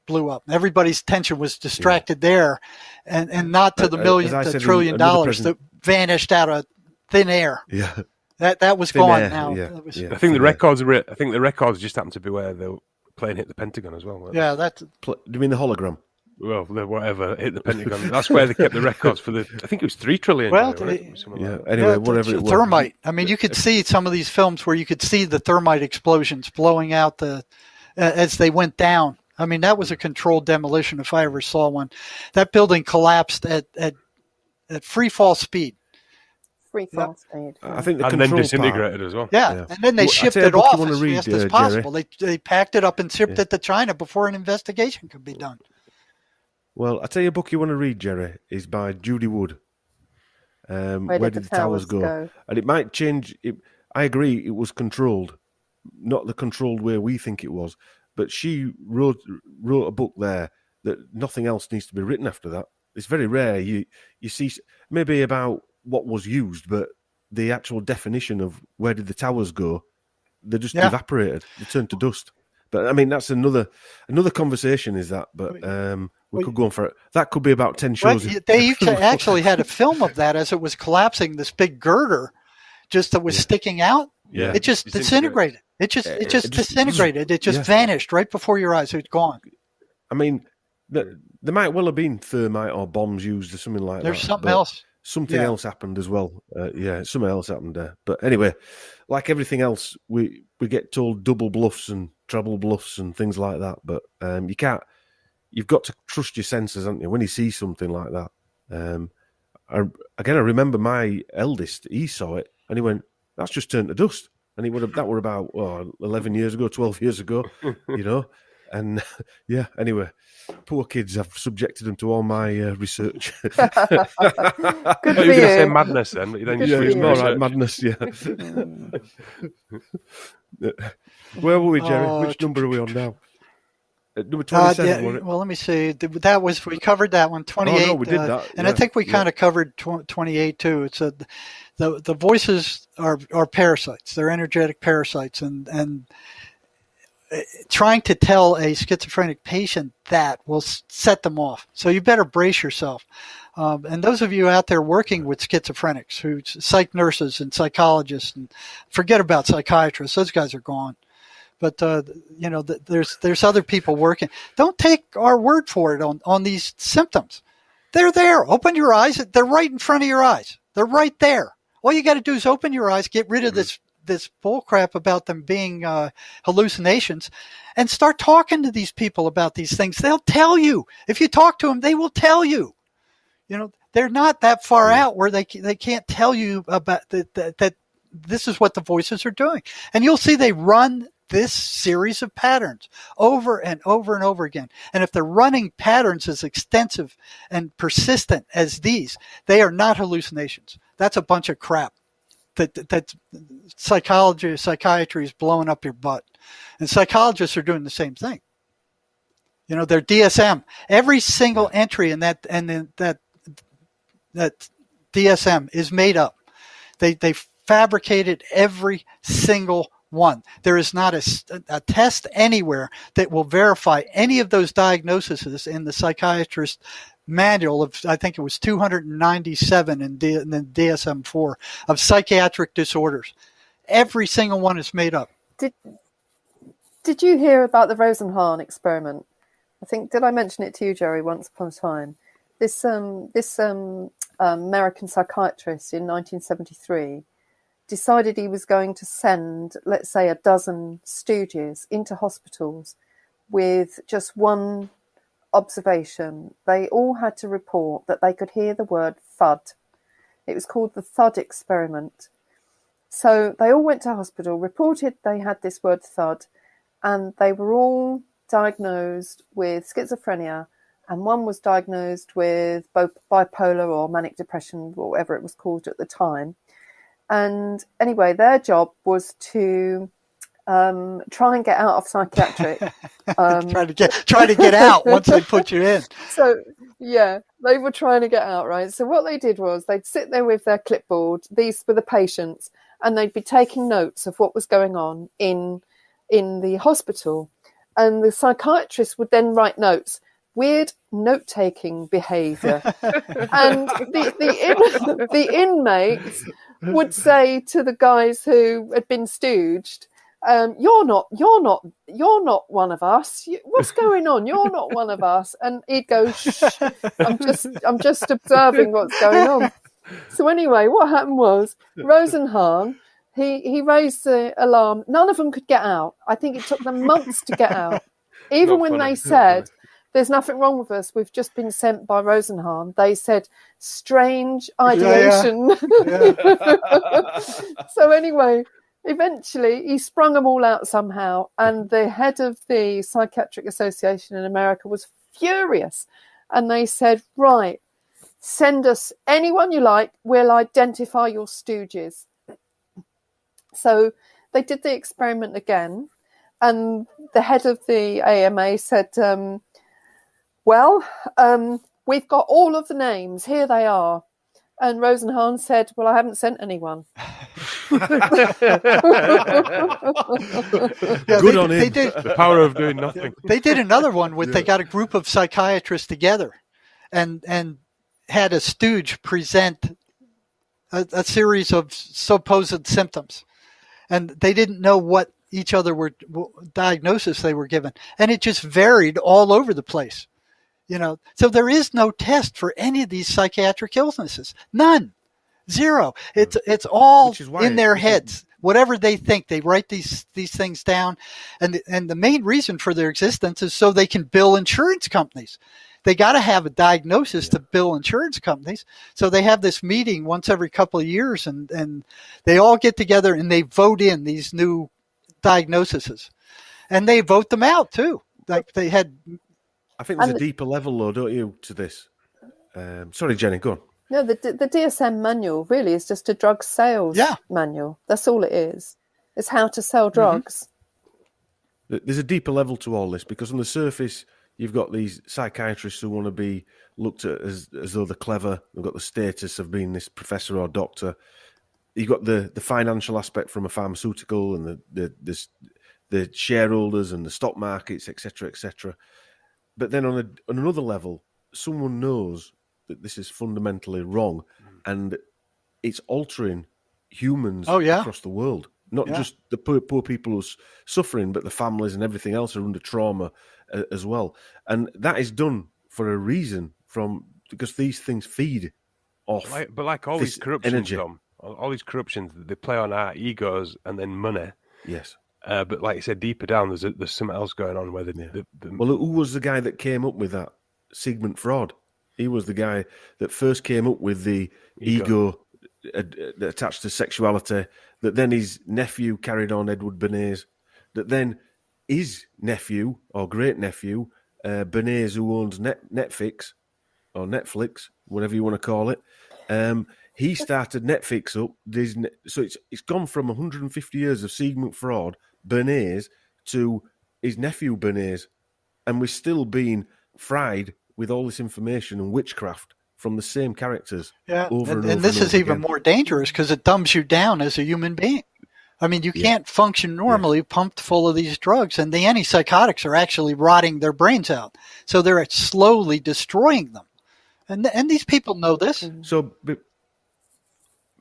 blew up. Everybody's attention was distracted there, and not to the $1 trillion that vanished out of thin air. Yeah, that was gone now. I think the records just happened to be where the plane hit the Pentagon as well. Yeah, that's. Do you mean the hologram? Well, whatever hit the Pentagon. That's where they kept the records for the. I think it was $3 trillion. Well, anyway, whatever it was. Thermite. I mean, you could see some of these films where you could see the thermite explosions blowing out as they went down. I mean, that was a controlled demolition if I ever saw one. That building collapsed at free fall speed. Free fall speed. I think and then disintegrated as well. Yeah, and then they shipped it off as fast as possible. They packed it up and shipped it to China before an investigation could be done. Well, I tell you a book you want to read, Jerry, is by Judy Wood. Where did the towers go? And it might change. I agree, it was controlled, not the controlled way we think it was. But she wrote a book there that nothing else needs to be written after that. It's very rare. You see maybe about what was used, but the actual definition of where did the towers go, they just evaporated. They turned to dust. But I mean, that's another conversation. Is that? But we could go on for it. That could be about 10 shows. Well, they actually had a film of that as it was collapsing. This big girder, just that was sticking out. Yeah, it just disintegrated. It just disintegrated. It just vanished right before your eyes. It's gone. I mean, there might well have been thermite or bombs used or something like that. There's something else. Something else happened as well. Something else happened there. But anyway, like everything else, we get told double bluffs and treble bluffs and things like that. But you can't. You've got to trust your senses, haven't you? When you see something like that, I remember my eldest, he saw it and he went, "That's just turned to dust." And that were about 11 years ago, 12 years ago, you know. And yeah, anyway, poor kids, I've subjected them to all my research. Good for you were going to say madness then, but then Yeah, it's more like madness, yeah. Where were we, Jerry? Which number are we on now? Number 27, wasn't it? Well, let me see. We covered that one, 28. Oh, no, we did that. And I think we kind of covered 28 too. It's the voices are parasites. They're energetic parasites, and trying to tell a schizophrenic patient that will set them off. So you better brace yourself. And those of you out there working with schizophrenics, psych nurses and psychologists, and forget about psychiatrists. Those guys are gone. But there's other people working. Don't take our word for it on these symptoms. They're there. Open your eyes. They're right in front of your eyes. They're right there. All you got to do is open your eyes, get rid of this bull crap about them being hallucinations, and start talking to these people about these things. They'll tell you. If you talk to them, they will tell you. You know, they're not that far out where they can't tell you about that this is what the voices are doing. And you'll see they run this series of patterns over and over and over again. And if they're running patterns as extensive and persistent as these, they are not hallucinations. That's a bunch of crap. That psychiatry is blowing up your butt. And psychologists are doing the same thing. You know, their DSM, every single entry in that DSM is made up. They fabricated every single one. There is not a test anywhere that will verify any of those diagnoses in the psychiatrist manual of, I think it was 297 in the DSM-4 of psychiatric disorders. Every single one is made up. Did you hear about the Rosenhan experiment? Did I mention it to you, Jerry, once upon a time? This American psychiatrist in 1973 decided he was going to send, let's say, a dozen stooges into hospitals with just one observation. They all had to report that they could hear the word thud. It was called the thud experiment. So they all went to hospital, reported they had this word thud, and they were all diagnosed with schizophrenia, and one was diagnosed with both bipolar or manic depression, or whatever it was called at the time. And anyway, their job was to try and get out of psychiatric. Try to get out once they put you in. So, yeah, they were trying to get out, right? So what they did was they'd sit there with their clipboard. These were the patients, and they'd be taking notes of what was going on in the hospital. And the psychiatrist would then write notes. Weird note-taking behaviour. And the inmates would say to the guys who had been stooged, you're not one of us. What's going on? You're not one of us. And he'd go, shh, I'm just observing what's going on. So anyway, what happened was Rosenhan, he raised the alarm. None of them could get out. I think it took them months to get out. Even when they said, there's nothing wrong with us, we've just been sent by Rosenhan, they said, strange ideation. Yeah. So anyway, eventually he sprung them all out somehow, and the head of the Psychiatric Association in America was furious. And they said, right, send us anyone you like, we'll identify your stooges. So they did the experiment again, and the head of the AMA said, we've got all of the names. Here they are. And Rosenhan said, well, I haven't sent anyone. Good on him. The power of doing nothing. They did another one where they got a group of psychiatrists together and had a stooge present a series of supposed symptoms. And they didn't know what each other were diagnosis they were given. And it just varied all over the place. You know, so there is no test for any of these psychiatric illnesses. None. Zero. It's all in their heads. Whatever they think, they write these things down. And the main reason for their existence is so they can bill insurance companies. they got to have a diagnosis to bill insurance companies. So they have this meeting once every couple of years, and they all get together and they vote in these new diagnoses, and they vote them out too. Like they had. I think there's a deeper level, though, don't you, to this? Sorry, Jenny, go on. No, the DSM manual really is just a drug sales manual. That's all it is. It's how to sell drugs. There's a deeper level to all this, because on the surface, you've got these psychiatrists who want to be looked at as though they're clever. They've got the status of being this professor or doctor. You've got the financial aspect from a pharmaceutical, and the shareholders and the stock markets, etc., etc. But then on another level, someone knows that this is fundamentally wrong, and it's altering humans across the world. Not just the poor people who's suffering, but the families and everything else are under trauma as well. And that is done for a reason, because these things feed off. But like all these corruptions, Tom, all these corruptions, they play on our egos and then money. Yes. But like you said, deeper down, there's something else going on. Where Well, who was the guy that came up with that? Sigmund Freud. He was the guy that first came up with the ego attached to sexuality, that then his nephew carried on, Edward Bernays, that then his nephew or great-nephew, Bernays, who owns Netflix, or Netflix, whatever you want to call it, he started Netflix up. So it's gone from 150 years of Sigmund Freud, Bernays, to his nephew Bernays, and we're still being fried with all this information and witchcraft from the same characters. Over and this is even more dangerous because it dumbs you down as a human being. I mean, you can't function normally pumped full of these drugs, and the antipsychotics are actually rotting their brains out. So they're slowly destroying them. And these people know this. So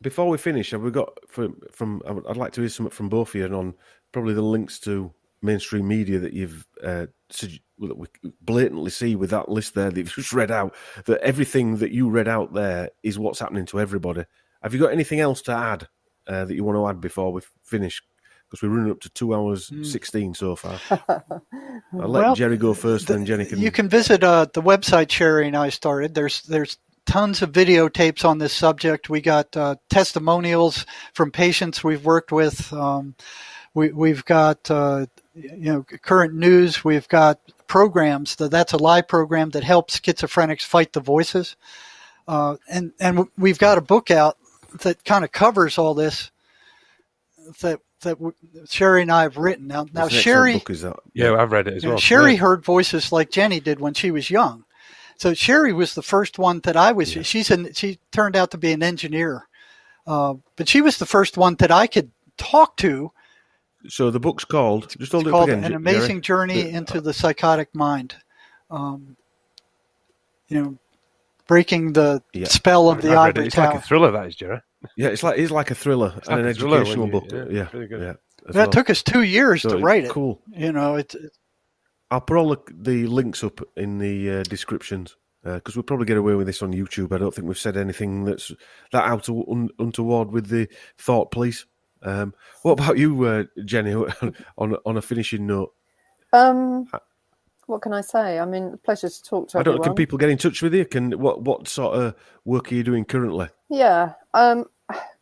before we finish, have we got I'd like to hear something from both of you on probably the links to mainstream media that you've that we blatantly see with that list there that you've just read out, that everything that you read out there is what's happening to everybody. Have you got anything else to add that you want to add before we finish? Because we're running up to 2 hours 16 so far. I'll let Jerry go first, then Jenny can... You can visit the website Sherry and I started. There's tons of videotapes on this subject. We got testimonials from patients we've worked with. We've got current news. We've got programs. That's a live program that helps schizophrenics fight the voices. And we've got a book out that kind of covers all this that Sherry and I have written. Now Sherry, book is that? Yeah, I've read it as well. Sherry heard voices like Jenny did when she was young. So Sherry was the first one that I was. Yeah. She turned out to be an engineer, but she was the first one that I could talk to. So the book's called, just hold it up again, An Amazing Journey into the Psychotic Mind. Breaking the spell of the ivory tower. It's like a thriller, that is, Jerry. Yeah, it's like a thriller and an educational book. Yeah, really good. That took us 2 years to write it. Cool. I'll put all the links up in the descriptions because we'll probably get away with this on YouTube. I don't think we've said anything that's that out untoward with the thought police. What about you, Jenny? On a finishing note. What can I say? I mean, pleasure to talk to everyone. Can people get in touch with you? What sort of work are you doing currently? Yeah,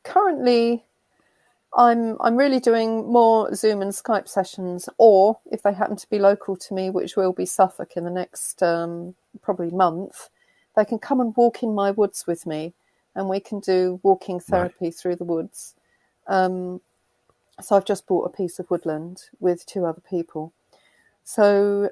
currently, I'm really doing more Zoom and Skype sessions, or if they happen to be local to me, which will be Suffolk in the next probably month, they can come and walk in my woods with me, and we can do walking therapy through the woods. So I've just bought a piece of woodland with 2 other people. So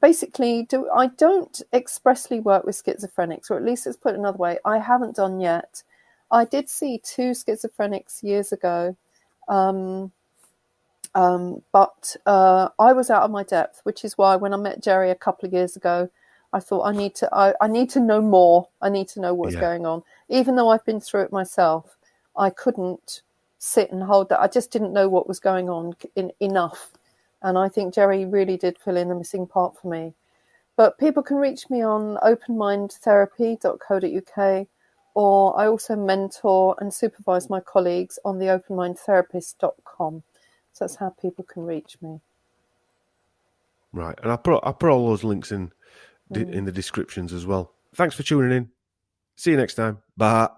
basically, I don't expressly work with schizophrenics, or at least let's put it another way, I haven't done yet. I did see 2 schizophrenics years ago, but I was out of my depth, which is why when I met Jerry a couple of years ago, I thought I need to know more. I need to know what's going on. Even though I've been through it myself, I couldn't sit and hold that. I just didn't know what was going on enough. And I think Jerry really did fill in the missing part for me. But people can reach me on openmindtherapy.co.uk, or I also mentor and supervise my colleagues on the openmindtherapist.com. So that's how people can reach me. Right. And I'll put all those links in in the descriptions as well. Thanks for tuning in. See you next time. Bye.